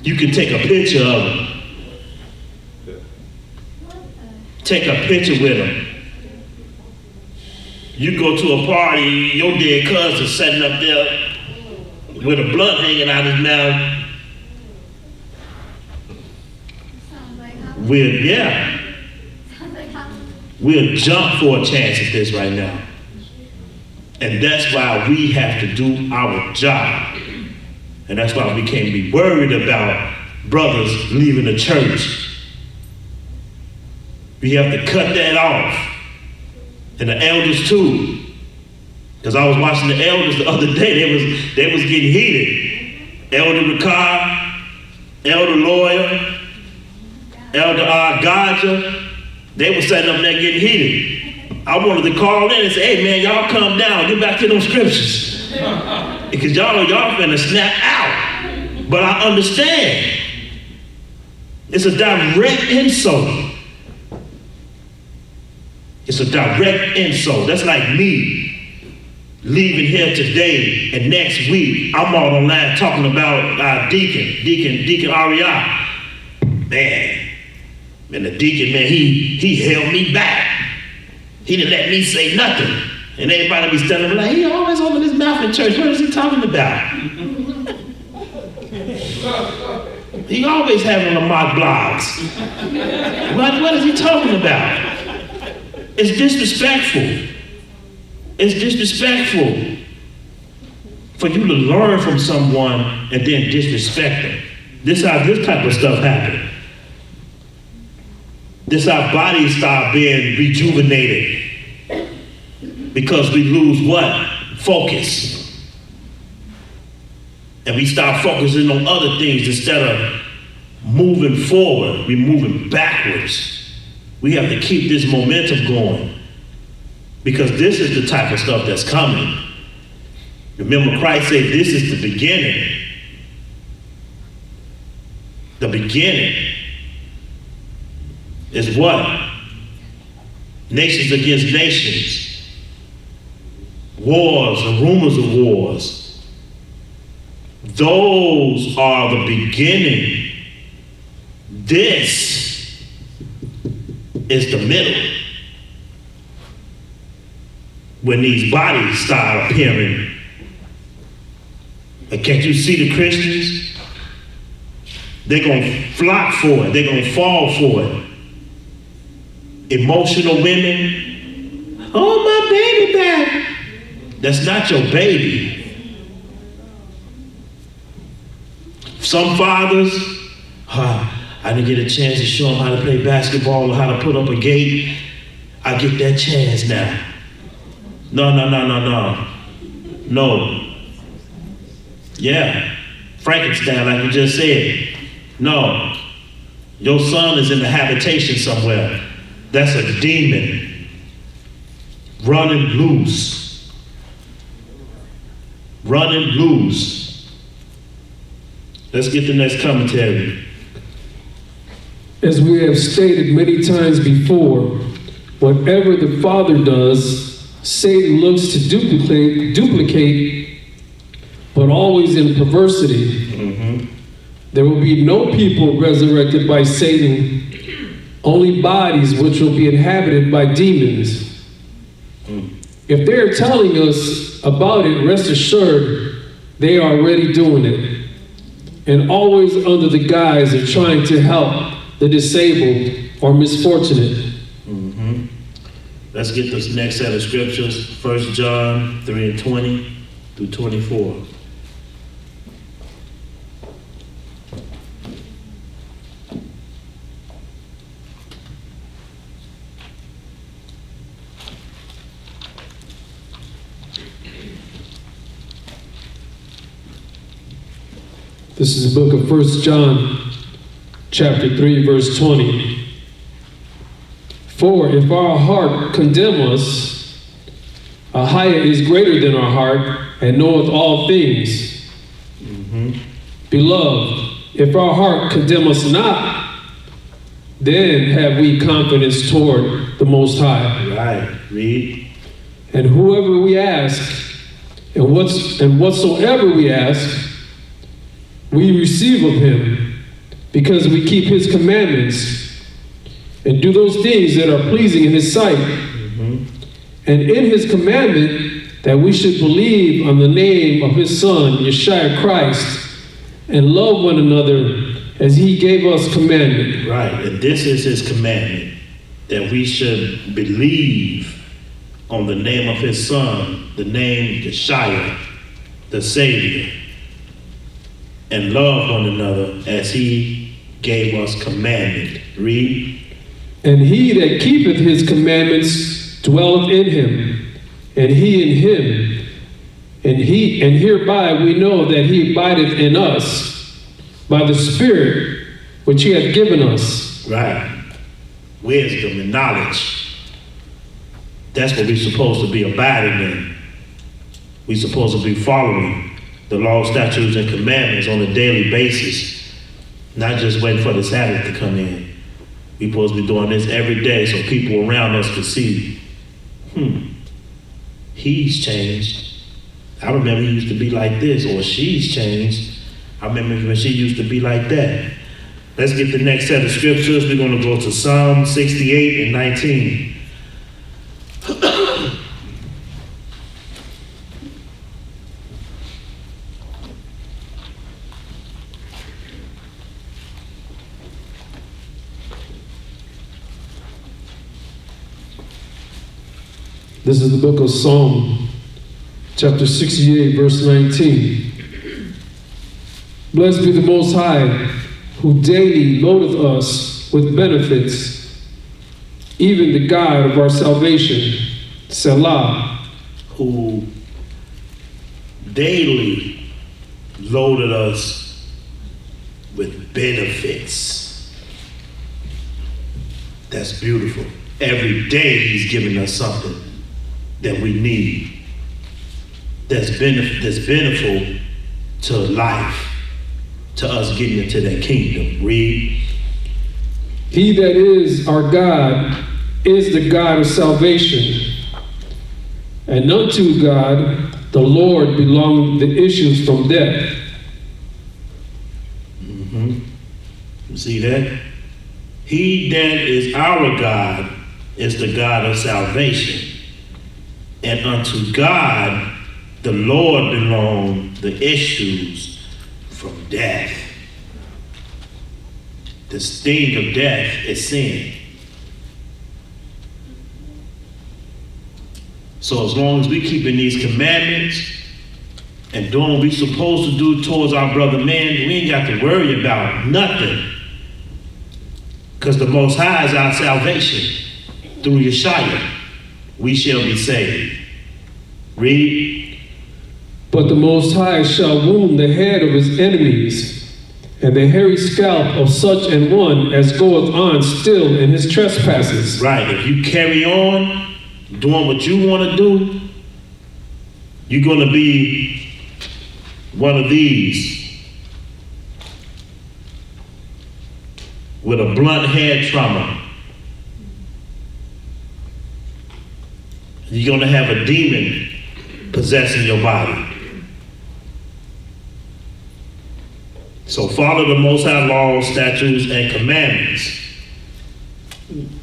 B: You can take a picture of them. Take a picture with them. You go to a party, your dead cousin sitting up there with a blood hanging out his mouth. We'll jump for a chance at this right now. And that's why we have to do our job. And that's why we can't be worried about brothers leaving the church. We have to cut that off. And the elders too. Because I was watching the elders the other day, they was getting heated. Elder Ricard, Elder Lawyer, Elder Gaja, they were sitting up there getting heated. I wanted to call in and say, hey man, y'all come down, get back to them scriptures. Because y'all finna snap out. But I understand. It's a direct insult. It's a direct insult. That's like me leaving here today and next week I'm all online talking about our Deacon Ariah. Man, the deacon, man, he held me back. He didn't let me say nothing. And everybody be standing like, he always open his mouth in church. What is he talking about? He always having LAMAK blogs. What is he talking about? It's disrespectful. It's disrespectful for you to learn from someone and then disrespect them. This how this type of stuff happens. This how bodies start being rejuvenated because we lose what? Focus. And we start focusing on other things instead of moving forward. We're moving backwards. We have to keep this momentum going because this is the type of stuff that's coming. Remember, Christ said this is the beginning. The beginning is what? Nations against nations. Wars and rumors of wars. Those are the beginning. This is the middle. When these bodies start appearing. And can't you see the Christians? They're going to flock for it. They're going to fall for it. Emotional women. Oh, my baby back. That's not your baby. Some fathers, I didn't get a chance to show them how to play basketball or how to put up a gate. I get that chance now. No. Yeah, Frankenstein, like you just said. No, your son is in the habitation somewhere. That's a demon running loose. Running loose. Let's get the next commentary.
C: As we have stated many times before, whatever the Father does, Satan looks to duplicate, but always in perversity.
B: Mm-hmm.
C: There will be no people resurrected by Satan, only bodies which will be inhabited by demons. If they're telling us about it, rest assured, they are already doing it. And always under the guise of trying to help the disabled or misfortunate.
B: Mm-hmm. Let's get this next set of scriptures, 1 John 3:20 through 24.
C: This is the book of 1 John, chapter 3, verse 20. For if our heart condemn us, Ahia is greater than our heart and knoweth all things.
B: Mm-hmm.
C: Beloved, if our heart condemn us not, then have we confidence toward the Most High.
B: Right, read.
C: And whoever we ask, and whatsoever we ask, we receive of him, because we keep his commandments and do those things that are pleasing in his sight.
B: Mm-hmm.
C: And in his commandment that we should believe on the name of his Son, Yeshua Christ, and love one another as he gave us commandment.
B: Right, and this is his commandment, that we should believe on the name of his Son, the name Yeshua, the Savior, and love one another as he gave us commandment. Read.
C: And he that keepeth his commandments dwelleth in him, and he in him. And hereby we know that he abideth in us by the Spirit which he hath given us.
B: Right. Wisdom and knowledge. That's what we're supposed to be abiding in. We're supposed to be following the law, statutes, and commandments on a daily basis, not just waiting for the Sabbath to come in. We're supposed to be doing this every day so people around us can see, he's changed. I remember he used to be like this, or she's changed. I remember when she used to be like that. Let's get the next set of scriptures. We're going to go to Psalm 68 and 19.
C: This is the book of Psalm, chapter 68, verse 19. Blessed be the Most High, who daily loadeth us with benefits, even the God of our salvation, Selah.
B: Who daily loaded us with benefits. That's beautiful. Every day he's giving us something that we need, that's beneficial to life, to us getting into that kingdom. Read.
C: He that is our God is the God of salvation, and unto God the Lord belong the issues from death.
B: You see that? He that is our God is the God of salvation. And unto God, the Lord, belong the issues from death. The sting of death is sin. So as long as we keeping these commandments and doing what we're supposed to do towards our brother man, we ain't got to worry about nothing. Because the Most High is our salvation. Through Yeshua, we shall be saved. Read.
C: But the Most High shall wound the head of his enemies, and the hairy scalp of such an one as goeth on still in his trespasses.
B: Right, if you carry on doing what you want to do, you're going to be one of these with a blunt head trauma. You're going to have a demon possessing your body. So follow the Most High laws, statutes, and commandments.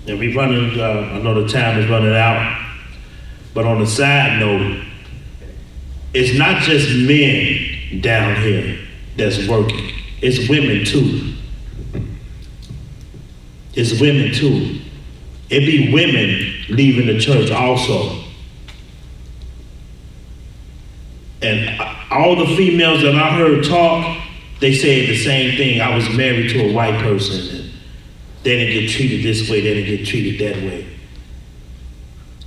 B: And we running, I know the time is running out, but on the side note, it's not just men down here that's working. It's women too. It's women too. It be women leaving the church also. And all the females that I heard talk, they said the same thing. I was married to a white person, and they didn't get treated this way, they didn't get treated that way.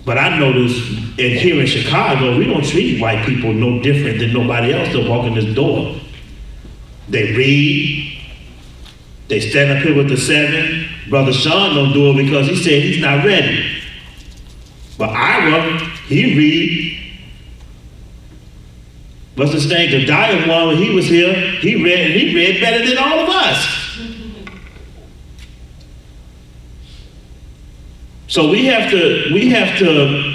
B: But I noticed, and here in Chicago, we don't treat white people no different than nobody else that walk in this door. They read, they stand up here with the 7. Brother Sean don't do it because he said he's not ready. But Ira, he read. What's his name? The Diet one, when he was here, he read better than all of us. So we have to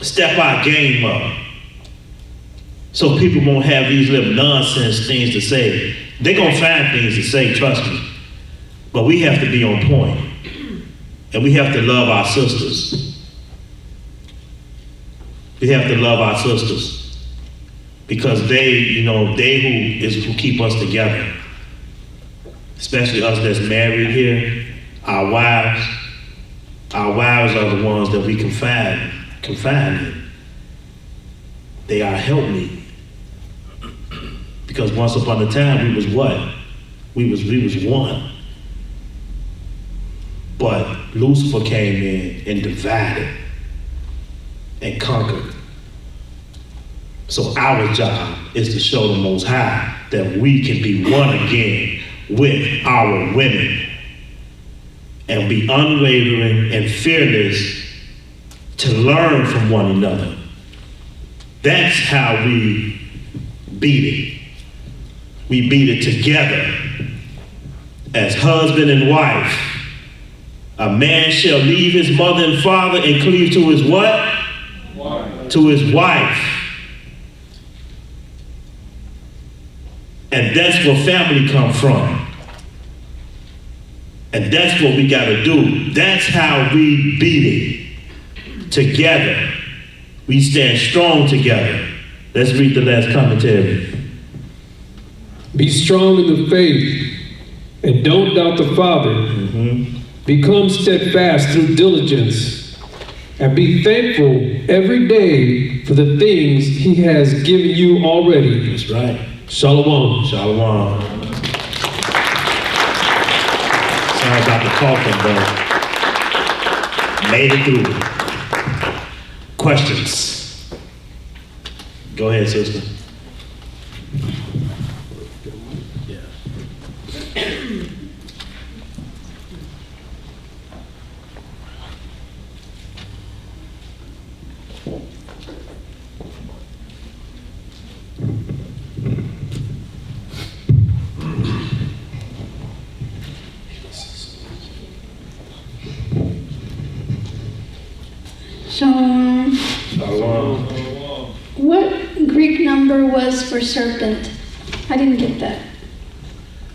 B: step our game up so people won't have these little nonsense things to say. They're gonna find things to say, trust me. But we have to be on point. And we have to love our sisters. We have to love our sisters. Because they who keep us together. Especially us that's married here, our wives. Our wives are the ones that we confide in. They are helpmeet. Because once upon a time we was what? We was one. But Lucifer came in and divided and conquered. So our job is to show the Most High that we can be one again with our women and be unwavering and fearless to learn from one another. That's how we beat it. We beat it together as husband and wife. A man shall leave his mother and father and cleave to his what? Wife. To his wife. And that's where family come from. And that's what we gotta do. That's how we beat it. Together. We stand strong together. Let's read the last commentary.
C: Be strong in the faith and don't doubt the Father.
B: Mm-hmm.
C: Become steadfast through diligence and be thankful every day for the things he has given you already.
B: That's right.
C: Shalom.
B: Shalom. Sorry about the coughing, but made it through. Questions? Go ahead, sister.
E: Shalom.
B: Shalom.
E: What Greek number was for serpent? I didn't get that.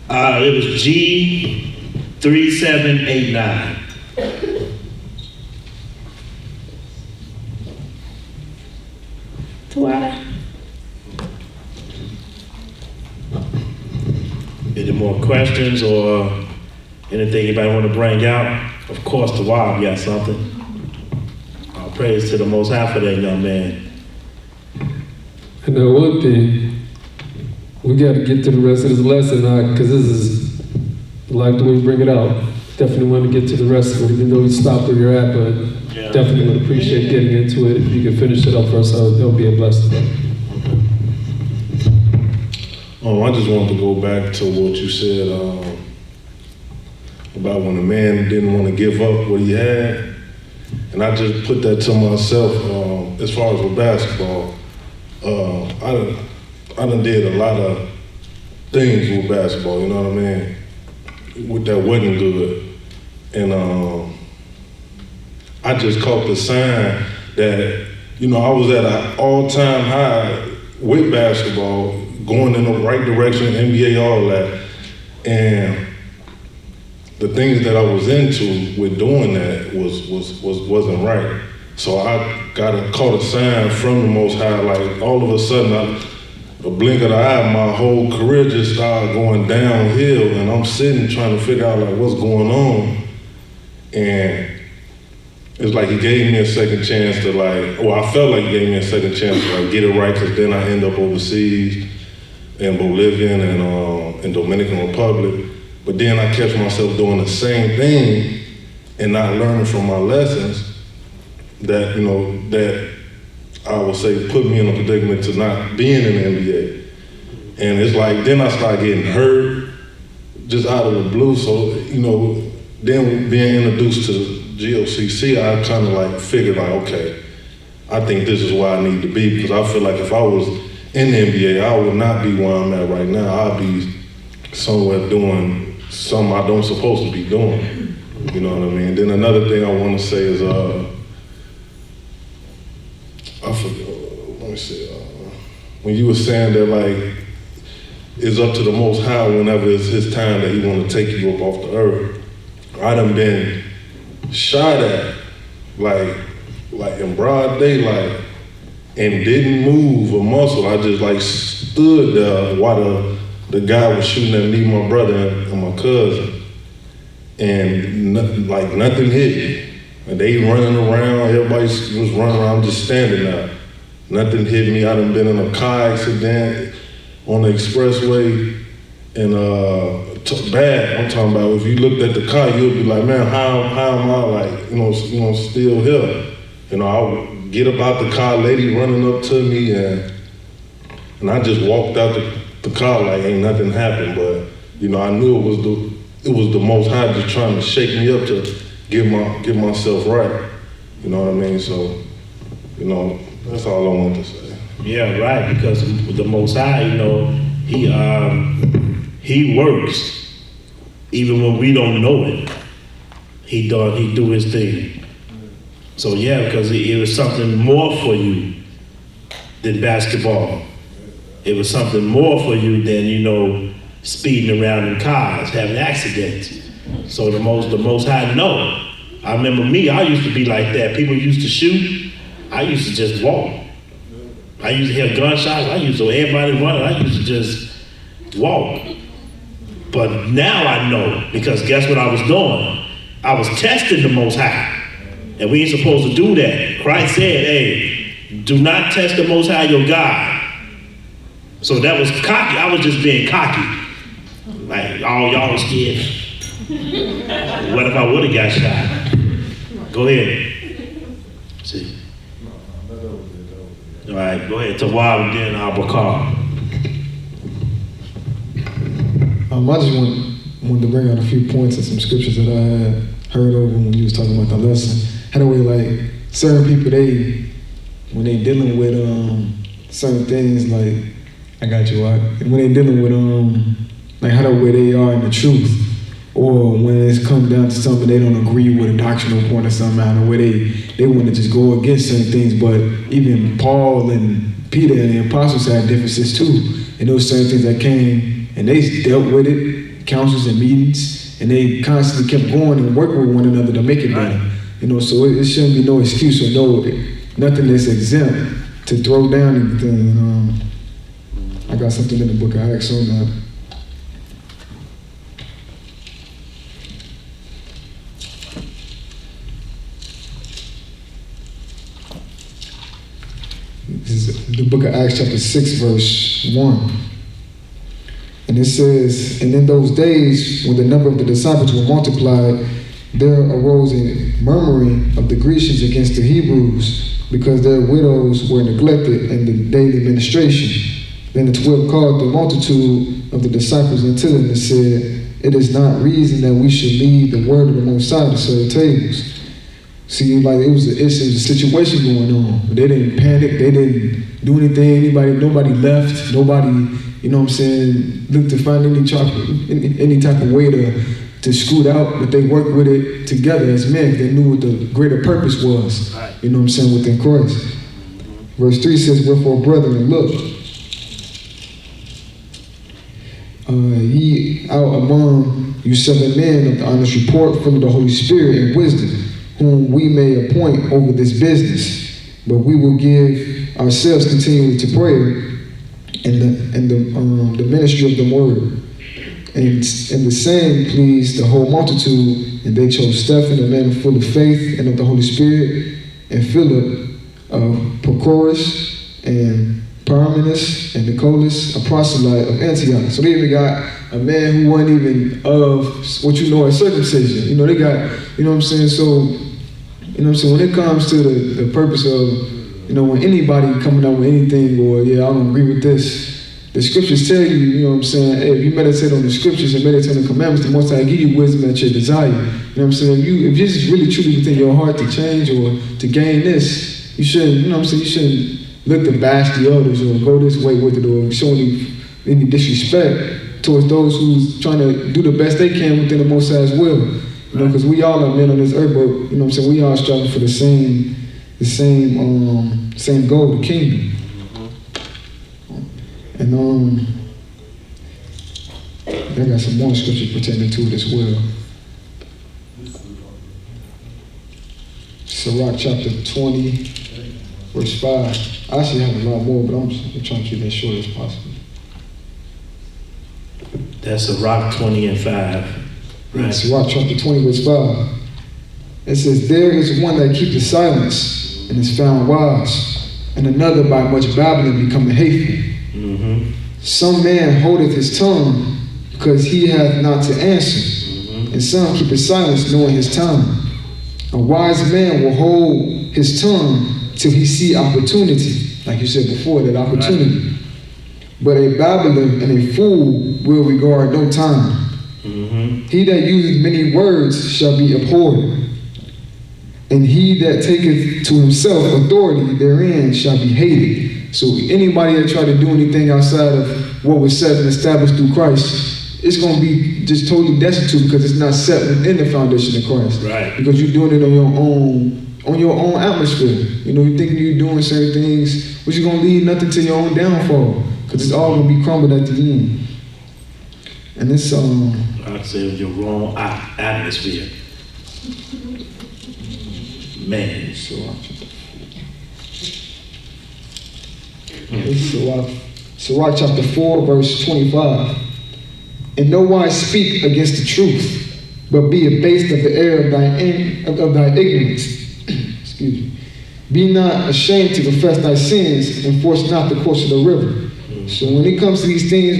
B: It was G3789.
E: Tawada.
B: Any more questions or anything anybody want to bring out? Of course, Tawada got something. All praise to the Most High for that young man.
C: And now one thing, we got to get to the rest of this lesson, because this is, I like the way you bring it out. Definitely want to get to the rest of it, even though you stopped where you're at, but definitely would appreciate getting into it. If you could finish it up for us, that would be a blessing.
F: I just wanted to go back to what you said about when a man didn't want to give up what he had. And I just put that to myself as far as with basketball. I done did a lot of things with basketball, you know what I mean? That wasn't good. And I just caught the sign that, you know, I was at an all-time high with basketball, going in the right direction, NBA, all that. And the things that I was into with doing that wasn't right. So I caught a sign from the Most High, like all of a sudden, a blink of the eye, my whole career just started going downhill, and I'm sitting trying to figure out like what's going on. And it's like he gave me a second chance to I felt like he gave me a second chance to get it right, because then I end up overseas in Bolivia and in Dominican Republic. But then I catch myself doing the same thing and not learning from my lessons that, you know, that I would say put me in a predicament to not being in the NBA. And it's like, then I start getting hurt just out of the blue. So, you know, then being introduced to GOCC, I kind of like figured like, okay, I think this is where I need to be, because I feel like if I was in the NBA, I would not be where I'm at right now. I'd be somewhere doing something I don't supposed to be doing. You know what I mean? Then another thing I want to say is, I forget, let me see, when you were saying that like, it's up to the Most High whenever it's his time that he want to take you up off the earth. I done been shot at, like in broad daylight, and didn't move a muscle. I just like stood there while the guy was shooting at me, my brother, and my cousin. And nothing hit me. And they running around, everybody was running around, I'm just standing there. Nothing hit me. I done been in a car accident on the expressway, and bad. I'm talking about if you looked at the car, you'll be like, man, how am I like, you know, still here? You know, I would get up out the car, lady running up to me, and I just walked out the car like ain't nothing happened. But you know, I knew it was the Most High just trying to shake me up to get myself right. You know what I mean? So, you know, that's all I want to say.
B: Yeah, right, because the Most High, you know, he works even when we don't know it. He do his thing. So yeah, because it was something more for you than basketball. It was something more for you than, you know, speeding around in cars, having accidents. So the Most High know. I remember me, I used to be like that. People used to shoot, I used to just walk. I used to hear gunshots, everybody running, I used to just walk. But now I know, because guess what I was doing? I was testing the Most High. And we ain't supposed to do that. Christ said, hey, do not test the Most High your God. So that was cocky. I was just being cocky. Like, oh, y'all was scared. What if I would have got shot? Go ahead. See. All right, go ahead. Tawab and then Al-Bakar.
G: I just wanted to bring out a few points and some scriptures that I had heard over when you was talking about the lesson. How the way like certain people, when they dealing with certain things, like I got you out. When they dealing with like how the way they are in the truth, or when it's come down to something they don't agree with a doctrinal point or something, how the way they want to just go against certain things. But even Paul and Peter and the apostles had differences too, and those certain things that came and they dealt with it. councils and meetings, and they constantly kept going and working with one another to make it better. You know, so it shouldn't be no excuse or nothing that's exempt to throw down anything. I got something in the book of Acts on that. This is the book of Acts chapter 6, verse 1. And it says, and in those days, when the number of the disciples were multiplied, there arose a murmuring of the Grecians against the Hebrews, because their widows were neglected in the daily ministration. Then the 12 called the multitude of the disciples unto them and said, it is not reason that we should leave the word of the Most High to serve tables. See, like it was a situation going on. They didn't panic. They didn't do anything. Nobody left. Nobody, you know what I'm saying, looked to find any type of way to scoot out. But they worked with it together as men. They knew what the greater purpose was. You know what I'm saying, within Christ. Verse 3 says, wherefore, brethren, look, ye out among you 7 men of the honest report, full of the Holy Spirit and wisdom, whom we may appoint over this business, but we will give ourselves continually to prayer and the ministry of the word. And the same pleased the whole multitude, and they chose Stephen, a man full of faith and of the Holy Spirit, and Philip of Prochorus, and Parmenas, and Nicholas, a proselyte of Antioch. So they even got a man who wasn't even of what you know as circumcision. You know, they got, you know what I'm saying? So, you know what I'm saying? When it comes to the purpose of, you know, when anybody coming up with anything, or, yeah, I don't agree with this, the scriptures tell you, you know what I'm saying? Hey, if you meditate on the scriptures and meditate on the commandments, the Most High give you wisdom at your desire. You know what I'm saying? If this is really truly within your heart to change or to gain this, you shouldn't, you know what I'm saying? You shouldn't look to bash the others or go this way with it or show any disrespect towards those who's trying to do the best they can within the Most High's will. You know, because we all are men on this earth, but you know what I'm saying, we all striving for the same goal, the kingdom. And I got some more scriptures pertaining to it as well. Sirach chapter 20, verse 5. I actually have a lot more, but I'm trying to keep that short as possible.
B: That's Sirach 20 and 5. Right.
G: Sirach chapter 20, verse 5. It says, there is one that keepeth silence and is found wise, and another by much babbling becometh hateful. Mm-hmm. Some man holdeth his tongue because he hath not to answer, and some keepeth silence knowing his time. A wise man will hold his tongue till he see opportunity, like you said before, that opportunity. Right. But a babbler and a fool will regard no time. Mm-hmm. He that useth many words shall be abhorred, and he that taketh to himself authority therein shall be hated. So anybody that try to do anything outside of what was set and established through Christ, it's going to be just totally destitute because it's not set within the foundation of Christ. Right. Because you're doing it on your own atmosphere. You know, you think you're doing certain things, which is going to lead nothing to your own downfall, because it's all going to be crumbled at the end. And this
B: I'd say your wrong atmosphere. Man.
G: Sirach chapter 4, verse 25. In no wise speak against the truth, but be abased of the error of thy ignorance. Excuse me. Be not ashamed to confess thy sins, and force not the course of the river. So when it comes to these things,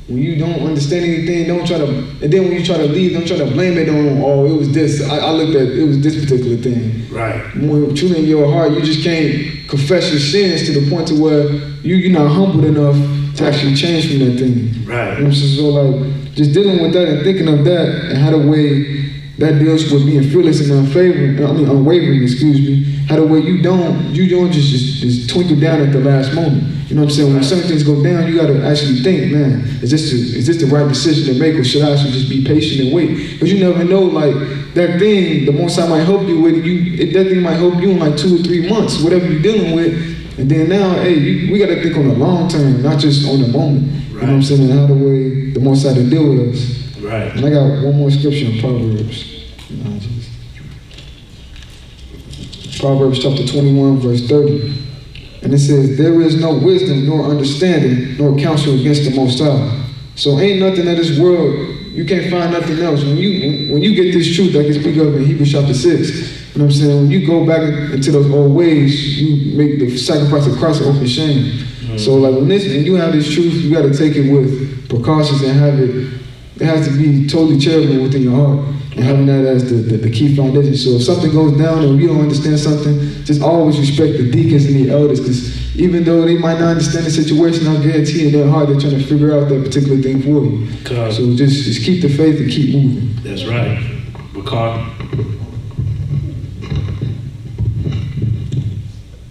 G: when you don't understand anything, don't try to, and then when you try to leave, don't try to blame it on, oh, it was this. I looked at, it was this particular thing. Right. When truly in your heart, you just can't confess your sins to the point to where you're not humbled enough to actually change from that thing. Right. You know, so like, just dealing with that and thinking of that and how the way that deals with being fearless and unwavering, excuse me, how the way you don't just twinkle down at the last moment. You know what I'm saying? When certain things go down, you got to actually think, man, is this the right decision to make, or should I actually just be patient and wait? Because you never know, like, that thing, the most I might help you with, that thing might help you in like 2 or 3 months, whatever you're dealing with. And then now, hey, we got to think on the long term, not just on the moment. Right. You know what I'm saying? And how the Most High to deal with us.
B: Right.
G: And I got one more scripture in Proverbs. Proverbs chapter 21, verse 30. And it says, there is no wisdom nor understanding nor counsel against the Most High. So ain't nothing in this world, you can't find nothing else. When you get this truth, I can speak of in Hebrews chapter 6, you know what I'm saying? When you go back into those old ways, you make the sacrifice of Christ open shame. Mm-hmm. So like when you have this truth, you got to take it with precautions and have it has to be totally charitable within your heart. And having that as the key foundation. So if something goes down or you don't understand something, just always respect the deacons and the elders, because even though they might not understand the situation, I guarantee in their heart they're trying to figure out that particular thing for you. So just keep the faith and keep moving.
B: That's right. Ricard?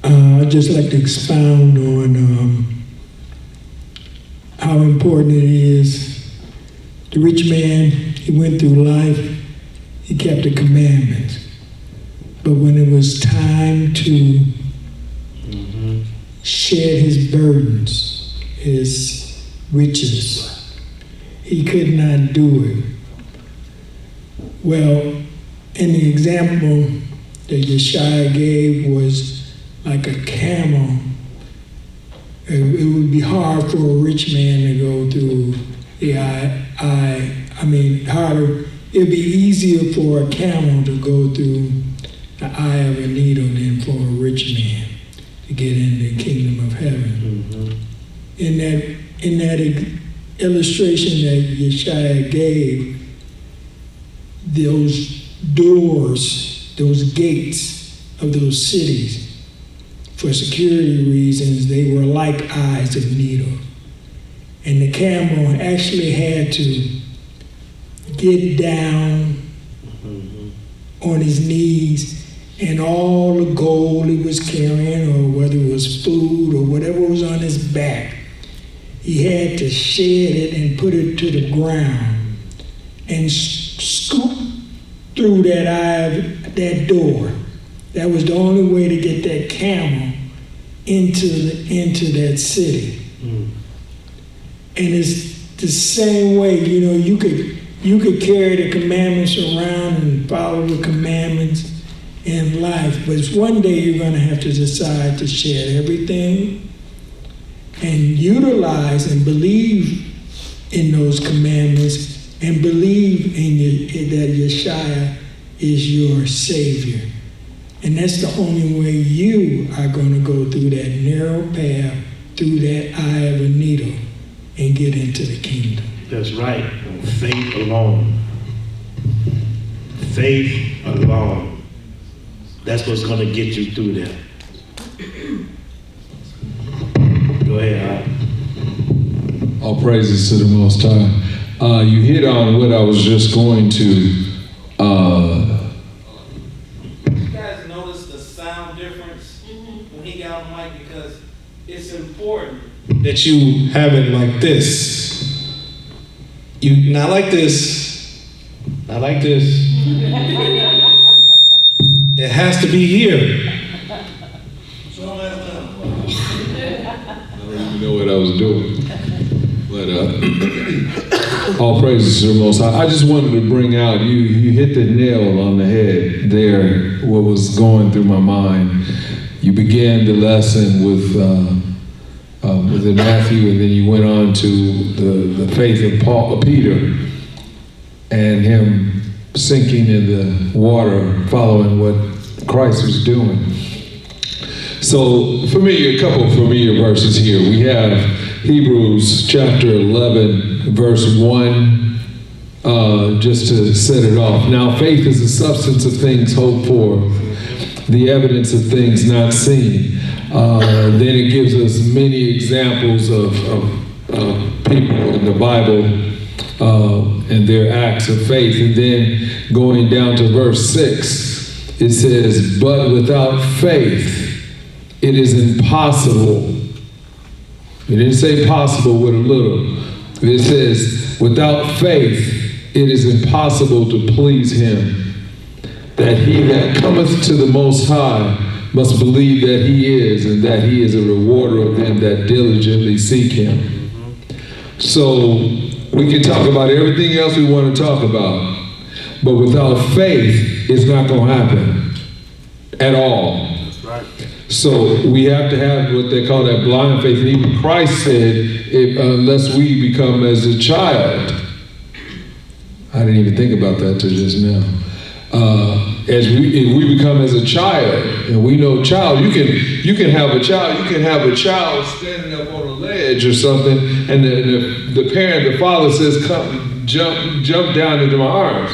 E: I'd just like to expound on how important it is. The rich man, he went through life, he kept the commandments. But when it was time to shed his burdens, his riches, he could not do it. Well, in the example that Yeshua gave was like a camel. It would be hard for a rich man to go through the harder. It'd be easier for a camel to go through the eye of a needle than for a rich man to get in the kingdom of heaven. In that illustration that Yeshua gave, those doors, those gates of those cities, for security reasons, they were like eyes of needle. And the camel actually had to get down on his knees, and all the gold he was carrying, or whether it was food or whatever was on his back, he had to shed it and put it to the ground and scoop through that that door. That was the only way to get that camel into that city. And it's the same way, you could carry the commandments around and follow the commandments in life, but one day you're going to have to decide to shed everything and utilize and believe in those commandments and believe that Yeshua is your Savior. And that's the only way you are going to go through that narrow path, through that eye of a needle, and get into the kingdom.
B: That's right. Faith alone. Faith alone. That's what's going to get you through that. Go ahead, Al.
H: All praises to the Most High. You hit on what I was just going to.
D: You guys notice the sound difference when he got on mic, because it's important that you have it like this. You not like this, not like this. It has to be here.
H: I don't even know what I was doing. But all praises to the Most High. I just wanted to bring out, you hit the nail on the head there, what was going through my mind. You began the lesson with Matthew, and then you went on to the faith of Peter and him sinking in the water, following what Christ was doing. So a couple familiar verses here. We have Hebrews chapter 11, verse 1, just to set it off. Now faith is the substance of things hoped for, the evidence of things not seen. Then it gives us many examples of people in the Bible and their acts of faith. And then going down to verse 6, it says, but without faith, it is impossible. It didn't say possible with a little. It says, without faith, it is impossible to please him. That he that cometh to the Most High must believe that he is, and that he is a rewarder of them that diligently seek him. So we can talk about everything else we want to talk about, but without faith, it's not going to happen at all.
B: That's right.
H: So we have to have what they call that blind faith. And even Christ said, unless we become as a child. I didn't even think about that till just now. If we become as a child, and we know child, you can have a child standing up on a ledge or something, and the parent, the father says, "Come, jump down into my arms."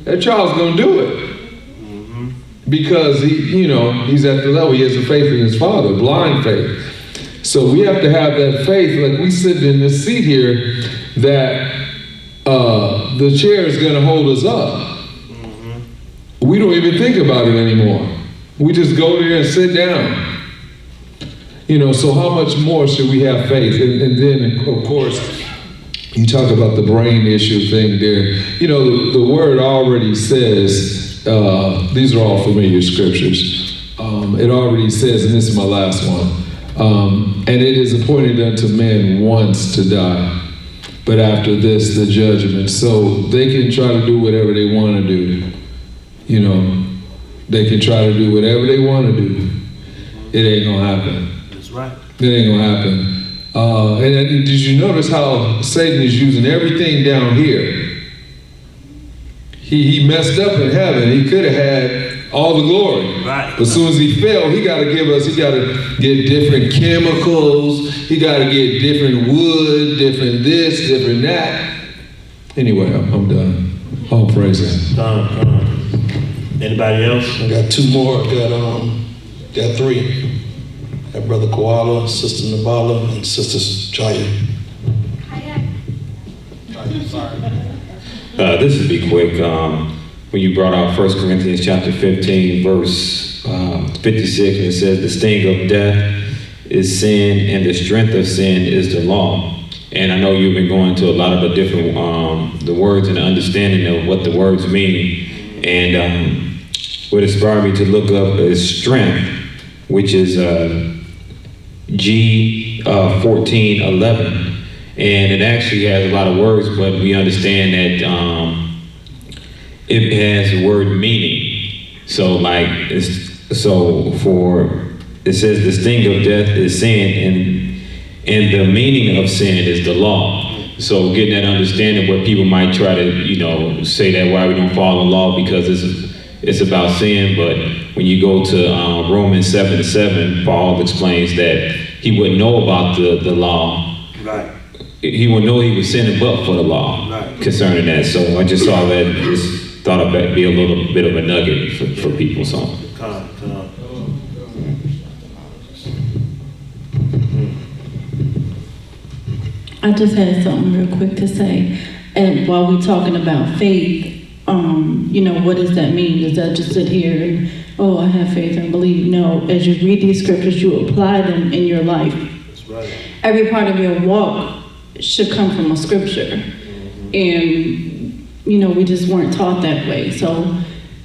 H: That child's gonna do it. Because he's at the level, he has the faith in his father, blind faith. So we have to have that faith, like we sit in this seat here, that the chair is gonna hold us up. We don't even think about it anymore. We just go there and sit down. So how much more should we have faith? And then, of course, you talk about the brain issue thing there. The word already says, these are all familiar scriptures. It already says, and this is my last one, and it is appointed unto men once to die, but after this, the judgment. So they can try to do whatever they want to do. They can try to do whatever they want to do. It ain't gonna happen.
B: That's right.
H: It ain't gonna happen. And did you notice how Satan is using everything down here? He messed up in heaven. He could have had all the glory.
B: Right.
H: But as soon as he fell, he got to get different chemicals. He got to get different wood, different this, different that. Anyway, I'm done. All praises.
B: Come. Anybody else?
D: I got two more. Got three. Got Brother Koala, Sister Nabala, and Sister Jaya.
I: This will be quick. When you brought out 1 Corinthians chapter 15, verse 56, and it says, "The sting of death is sin, and the strength of sin is the law." And I know you've been going to a lot of the different the words and the understanding of what the words mean. And what inspired me to look up is strength, which is G1411. And it actually has a lot of words, but we understand that it has a word meaning. So it says the sting of death is sin, and the meaning of sin is the law. So getting that understanding where people might try to, say that why we don't follow the law because it's about sin, but when you go to Romans 7:7, Paul explains that he wouldn't know about the law.
B: Right.
I: He would know he was sinning but for the law concerning that. So I just saw that, just thought it'd be a little bit of a nugget for people. So.
B: Come.
J: I just had something real quick to say. And while we're talking about faith, what does that mean? Does that just sit here and, I have faith and believe? No, as you read these scriptures, you apply them in your life.
B: That's right.
J: Every part of your walk should come from a scripture. And, we just weren't taught that way. So,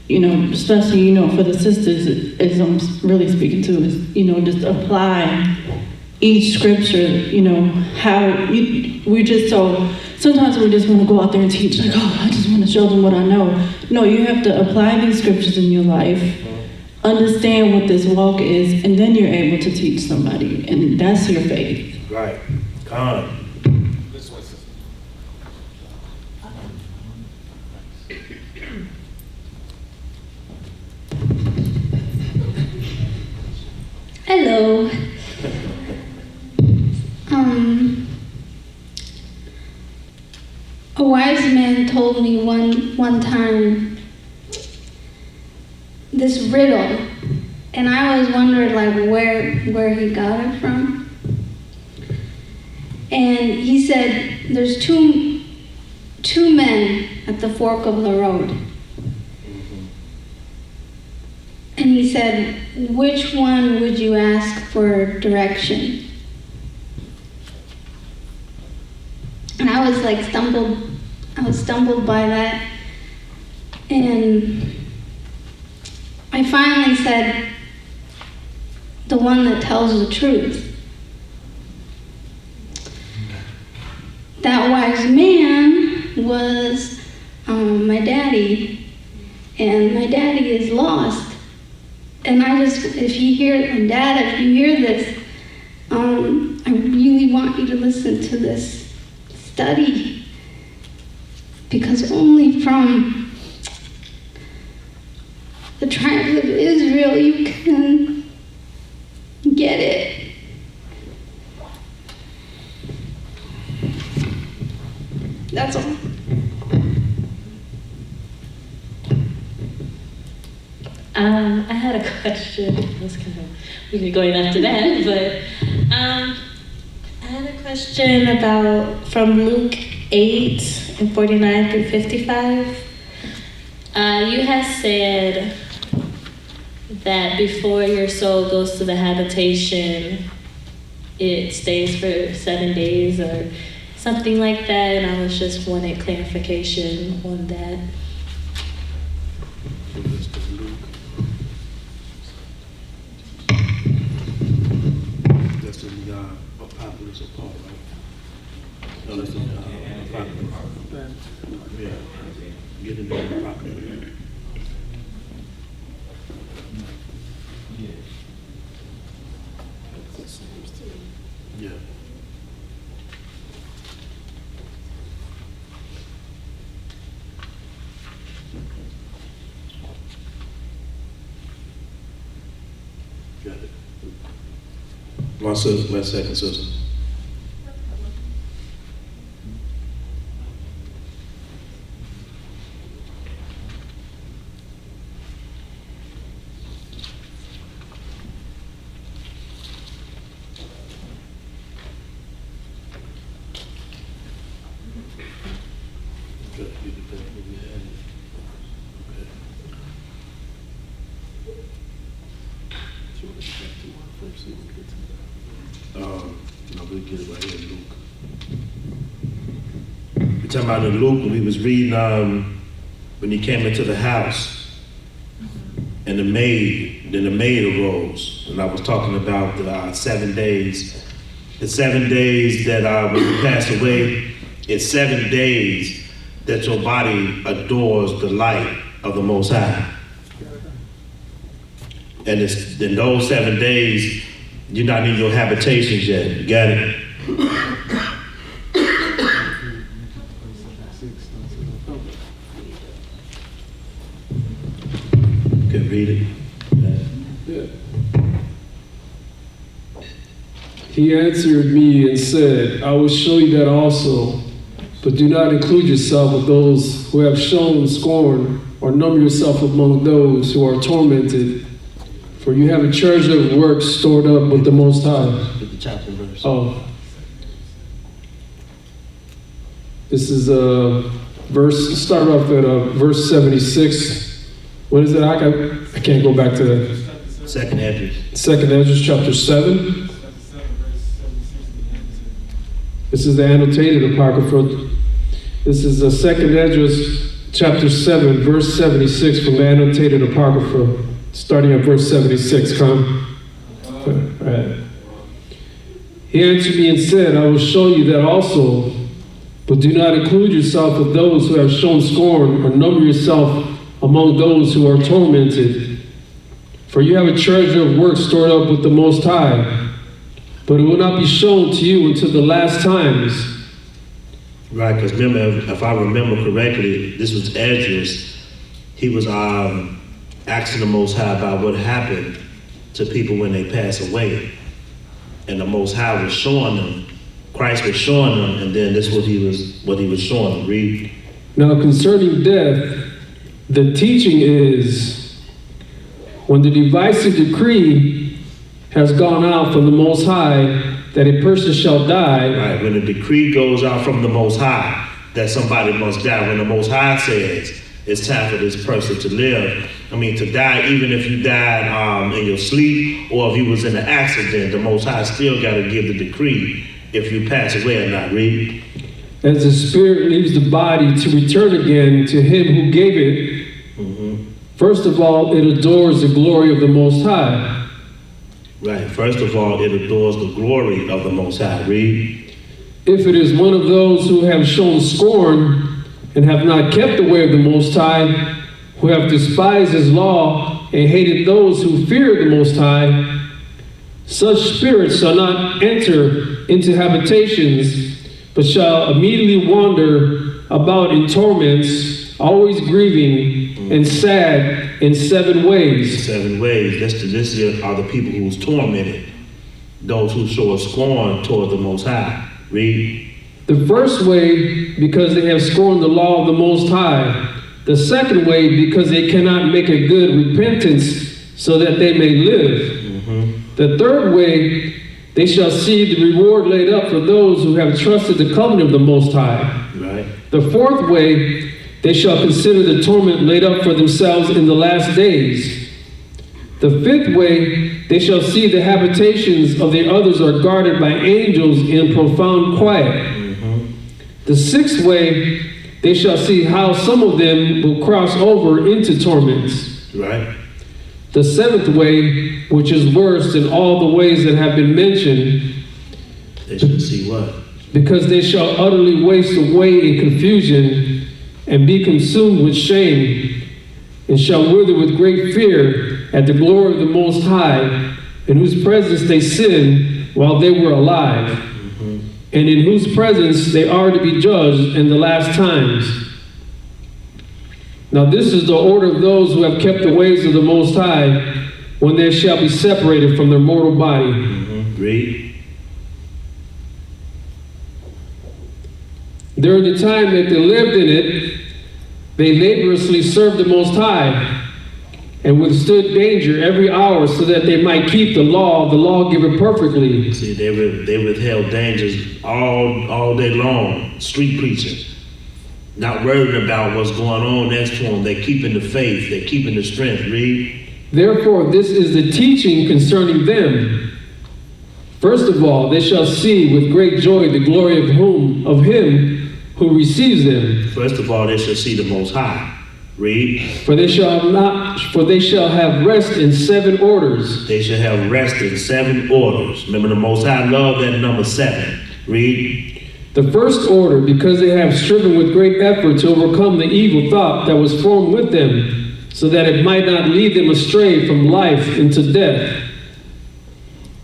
J: especially, for the sisters, as I'm really speaking to, is, just apply each scripture, sometimes we just want to go out there and teach, I just want to show them what I know. No, you have to apply these scriptures in your life, understand what this walk is, and then you're able to teach somebody, and that's your faith.
B: Right. Come.
K: Hello. A wise man told me one time this riddle, and I always wondered where he got it from. And he said there's two men at the fork of the road. And he said, which one would you ask for direction? And I was stumbled by that. And I finally said, the one that tells the truth. that wise man was my daddy, and my daddy is lost. And if you hear this, I really want you to listen to this study, because only from the tribes of Israel you can get it. That's all.
L: I had a question. We could go in after that, but I had a question about from Luke 8 and 49 through 55. You had said that before your soul goes to the habitation, it stays for 7 days or something like that, and I was just wanting clarification on that.
B: That's in the Apocalypse of Paul, right? No, that's in the Apocalypse. Yeah, get into the Apocalypse. Yeah. Got it. My second sister. We'll get it right here in Luke. We're talking about in Luke when we was reading when he came into the house and the maid arose, and I was talking about the 7 days. The 7 days that when you pass away, it's 7 days that your body adores the light of the Most High. And it's in those 7 days, you're not in your habitations yet. You got it? Can read it.
C: Yeah. He answered me and said, I will show you that also, but do not include yourself with those who have shown scorn, or number yourself among those who are tormented. For you have a treasure of works stored up with the Most High.
B: Get the chapter and verse.
C: Oh. This is start off at verse 76. What is it? I can't go back to that.
B: Second Esdras.
C: Second Esdras chapter 7. This is the annotated Apocrypha. This is the Second Esdras chapter 7, verse 76 from the annotated Apocrypha. Starting at verse 76, come. All right. He answered me and said, I will show you that also, but do not include yourself with those who have shown scorn, or number yourself among those who are tormented. For you have a treasure of works stored up with the Most High, but it will not be shown to you until the last times.
B: Right, because remember, if I remember correctly, this was Esdras. He was asking the Most High about what happened to people when they pass away. And the Most High was showing them, Christ was showing them, and then this is what he was showing them. Read.
C: Now concerning death, the teaching is, when the divisive decree has gone out from the Most High that a person shall die.
B: Right, when the decree goes out from the Most High that somebody must die, when the Most High says it's time for this person to live. I mean, to die, even if you died in your sleep or if you was in an accident, the Most High still got to give the decree if you pass away or not. Read.
C: As the spirit leaves the body to return again to him who gave it, first of all, it adores the glory of the Most High.
B: Right, first of all, it adores the glory of the Most High. Read.
C: If it is one of those who have shown scorn and have not kept the way of the Most High, who have despised his law and hated those who fear the Most High, such spirits shall not enter into habitations, but shall immediately wander about in torments, always grieving and sad in 7 ways.
B: 7 ways. This are the people who's tormented. Those who show scorn toward the Most High. Read.
C: The first way, because they have scorned the law of the Most High. The second way, because they cannot make a good repentance so that they may live. The third way, they shall see the reward laid up for those who have trusted the covenant of the Most High.
B: Right.
C: The fourth way, they shall consider the torment laid up for themselves in the last days. The fifth way, they shall see the habitations of the others are guarded by angels in profound quiet. The sixth way, they shall see how some of them will cross over into torments.
B: Right.
C: The seventh way, which is worse than all the ways that have been mentioned,
B: they shall see what?
C: Because they shall utterly waste away in confusion and be consumed with shame, and shall wither with great fear at the glory of the Most High, in whose presence they sinned while they were alive, and in whose presence they are to be judged in the last times. Now this is the order of those who have kept the ways of the Most High, when they shall be separated from their mortal body.
B: Read.
C: During the time that they lived in it, they laboriously served the Most High and withstood danger every hour so that they might keep the law of the lawgiver perfectly.
B: See, they withheld dangers all day long, street preaching. Not worried about what's going on next to them. They're keeping the faith. They're keeping the strength. Read.
C: Therefore, this is the teaching concerning them. First of all, they shall see with great joy the glory of him who receives them.
B: First of all, they shall see the Most High. Read.
C: For they shall have rest in 7 orders.
B: They shall have rest in 7 orders. Remember, the Most High loved that number 7. Read.
C: The first order, because they have striven with great effort to overcome the evil thought that was formed with them, so that it might not lead them astray from life into death.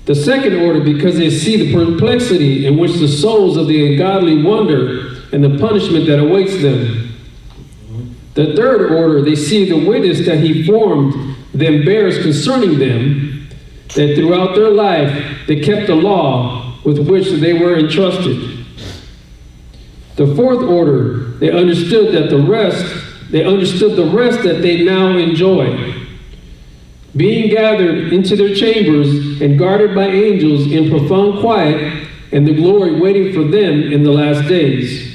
C: The second order, because they see the perplexity in which the souls of the ungodly wander and the punishment that awaits them. The third order, they see the witness that he formed them bears concerning them, that throughout their life they kept the law with which they were entrusted. The fourth order, they understood the rest that they now enjoy, being gathered into their chambers and guarded by angels in profound quiet, and the glory waiting for them in the last days.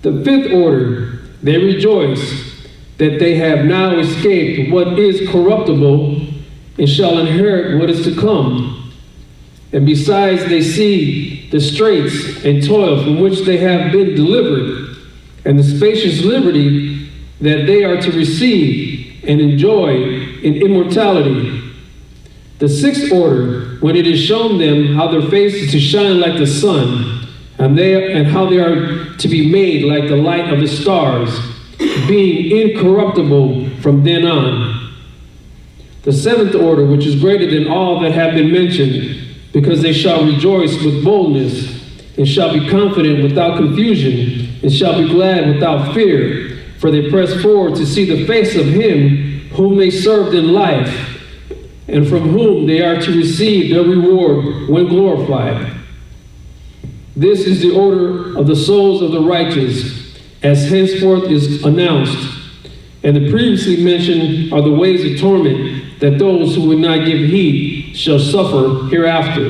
C: The fifth order, they rejoice that they have now escaped what is corruptible and shall inherit what is to come. And besides, they see the straits and toil from which they have been delivered, and the spacious liberty that they are to receive and enjoy in immortality. The sixth order, when it is shown them how their face is to shine like the sun, and how they are to be made like the light of the stars, being incorruptible from then on. The seventh order, which is greater than all that have been mentioned, because they shall rejoice with boldness, and shall be confident without confusion, and shall be glad without fear, for they press forward to see the face of him whom they served in life, and from whom they are to receive their reward when glorified. This is the order of the souls of the righteous, as henceforth is announced. And the previously mentioned are the ways of torment that those who would not give heed shall suffer hereafter.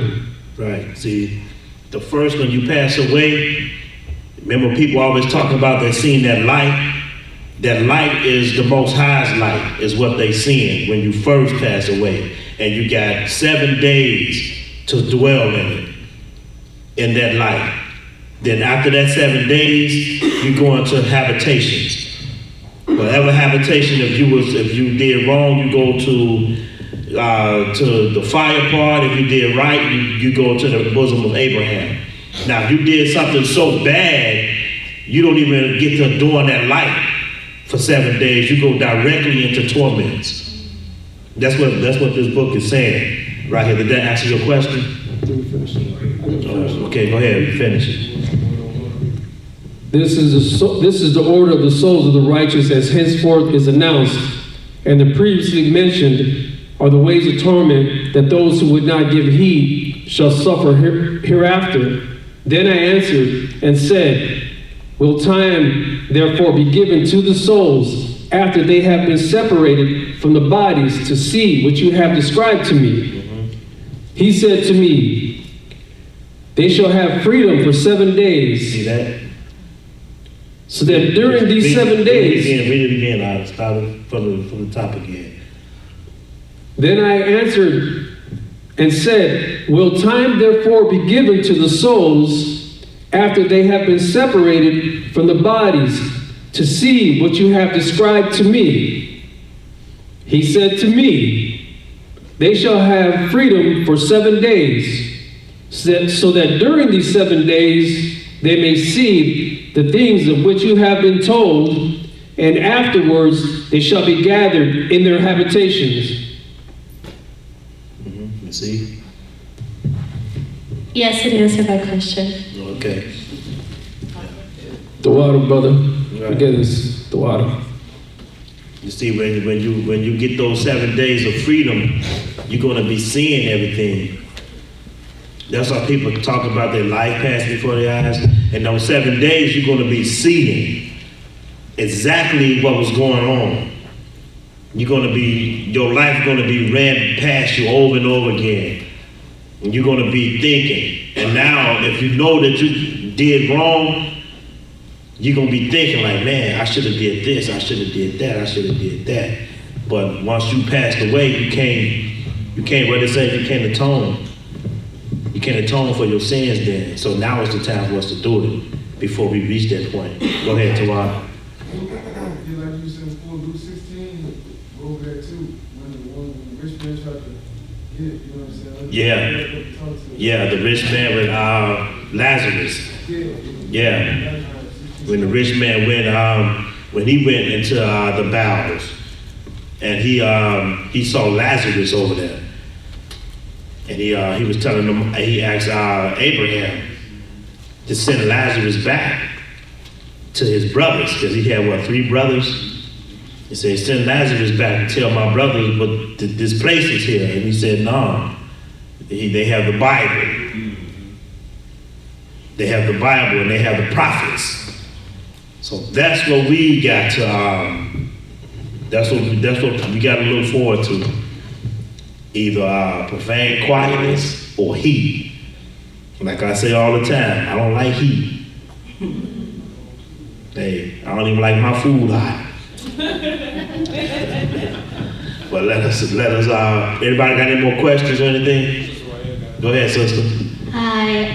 B: Right. See, the first when you pass away, remember people always talk about they seeing that light. That light is the Most High's light, is what they seeing when you first pass away. And you got 7 days to dwell in it, in that light. Then after that 7 days, you go into habitations. Whatever habitation, if you did wrong, you go to the fire part. If you did right, you go to the bosom of Abraham. Now, if you did something so bad, you don't even get to adorn that light for 7 days. You go directly into torments. That's what this book is saying right here. Did that answer your question? Okay, go ahead and finish it.
C: This is the order of the souls of the righteous as henceforth is announced, and the previously mentioned are the ways of torment that those who would not give heed shall suffer hereafter. Then I answered and said, will time therefore be given to the souls after they have been separated from the bodies to see what you have described to me? He said to me, they shall have freedom for 7 days.
B: See that?
C: So that during these 7 days...
B: Read it again. I'll start from the top again.
C: Then I answered and said, will time therefore be given to the souls after they have been separated from the bodies to see what you have described to me? He said to me, they shall have freedom for 7 days, so that during these 7 days they may see the things of which you have been told, and afterwards they shall be gathered in their habitations.
B: You see?
L: Yes, it answered my question.
B: Okay.
C: The water, brother.
B: Right.
C: Again, it's the water.
B: You see, when you get those 7 days of freedom, you're going to be seeing everything. That's why people talk about their life passing before their eyes. And those 7 days, you're going to be seeing exactly what was going on. Your life is going to be ran past you over and over again. And you're going to be thinking. And now, if you know that you did wrong, you're going to be thinking like, man, I should have did this, I should have did that, I should have did that. But once you passed away, you can't, what they say, you can't atone. You can't atone for your sins then. So now is the time for us to do it before we reach that point. Go ahead, Tawad.
M: Like you said before, Luke 16, go over there too. When the rich man tried to get it, you know what I'm saying?
B: Yeah, the rich man with Lazarus. Yeah. When the rich man went, when he went into the bowels, and he saw Lazarus over there. And he was telling them, he asked Abraham to send Lazarus back to his brothers, because he had, 3 brothers? He said, send Lazarus back and tell my brothers, but this place is here. And he said, no, they have the Bible. They have the Bible and they have the prophets. So that's what we got to, that's what we got to look forward to. Either profane quietness or heat. Like I say all the time, I don't like heat. Hey, I don't even like my food hot. But let us, everybody got any more questions or anything? Go ahead, sister.
N: Hi,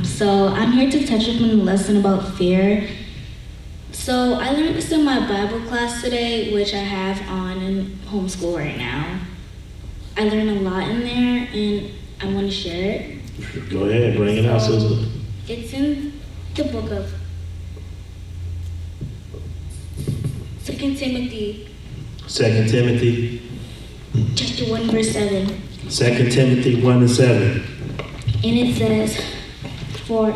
N: so I'm here to touch upon the lesson about fear. So I learned this in my Bible class today, which I have on in homeschool right now. I learned a lot in there, and I want to share it.
B: Go ahead, bring it out, sister.
N: It's in the book of 2 Timothy.
B: 2 Timothy.
N: Chapter 1, verse 7.
B: 2 Timothy 1 and 7.
N: And it says, for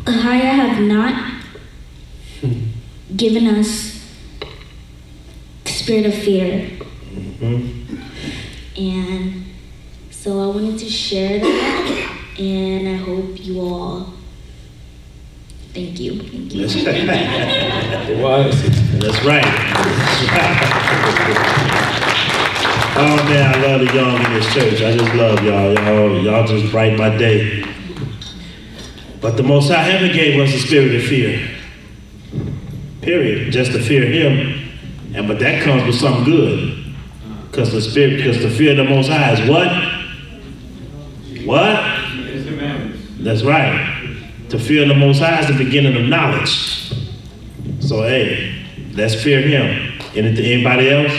N: I have not given us the spirit of fear. And so I wanted to share that, and I hope you all, thank you.
B: That's right. Oh man, I love the young in this church. I just love y'all. Y'all just brighten my day. But the Most High heaven gave us a spirit of fear. Period. Just to fear Him. But that comes with something good. Because the fear of the Most High is what? What? That's right. To fear the Most High is the beginning of knowledge. So hey, let's fear Him. Anybody else?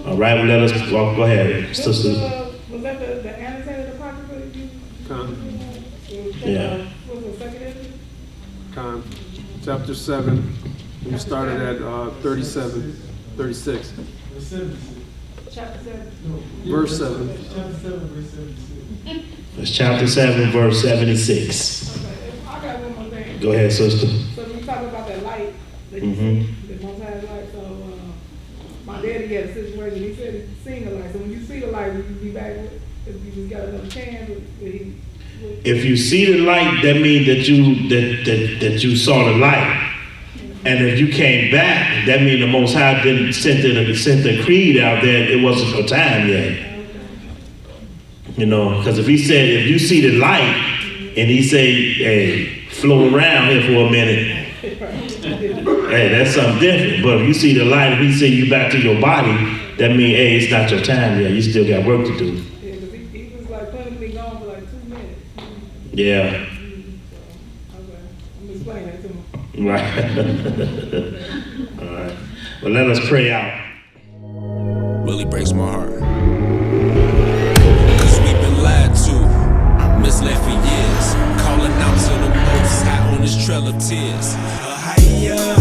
B: All right, well, let us go ahead, sisters.
O: Was that
B: Yeah.
C: Con, chapter 7, we started at 37, 36.
M: Chapter 7.
C: Verse 7.
M: Chapter 7, verse 76.
B: It's chapter 7, verse 76.
O: I got one more thing.
B: Go ahead, sister.
O: So when you talk about that light, that you see, the Most High's light, so my daddy had a situation, he said he'd seen the light. So when you see the light, will you be back with, if you just got another chance,
B: If you see the light, that means that you saw the light. And if you came back, that means the Most High didn't send the creed out there. It wasn't your time yet. You know, because if he said, if you see the light, and he say, hey, float around here for a minute, hey, that's something different. But if you see the light, if he send you back to your body, that means, hey, it's not your time yet. You still got work to do.
O: Yeah, because he was like clinically gone for like 2 minutes.
B: Yeah.
O: I'm explaining that to him.
B: Right. All right. Well, let us pray out.
A: Really breaks my heart. Cause we've been lied to, misled for years. Calling out to the Most High on this trail of tears. Higher,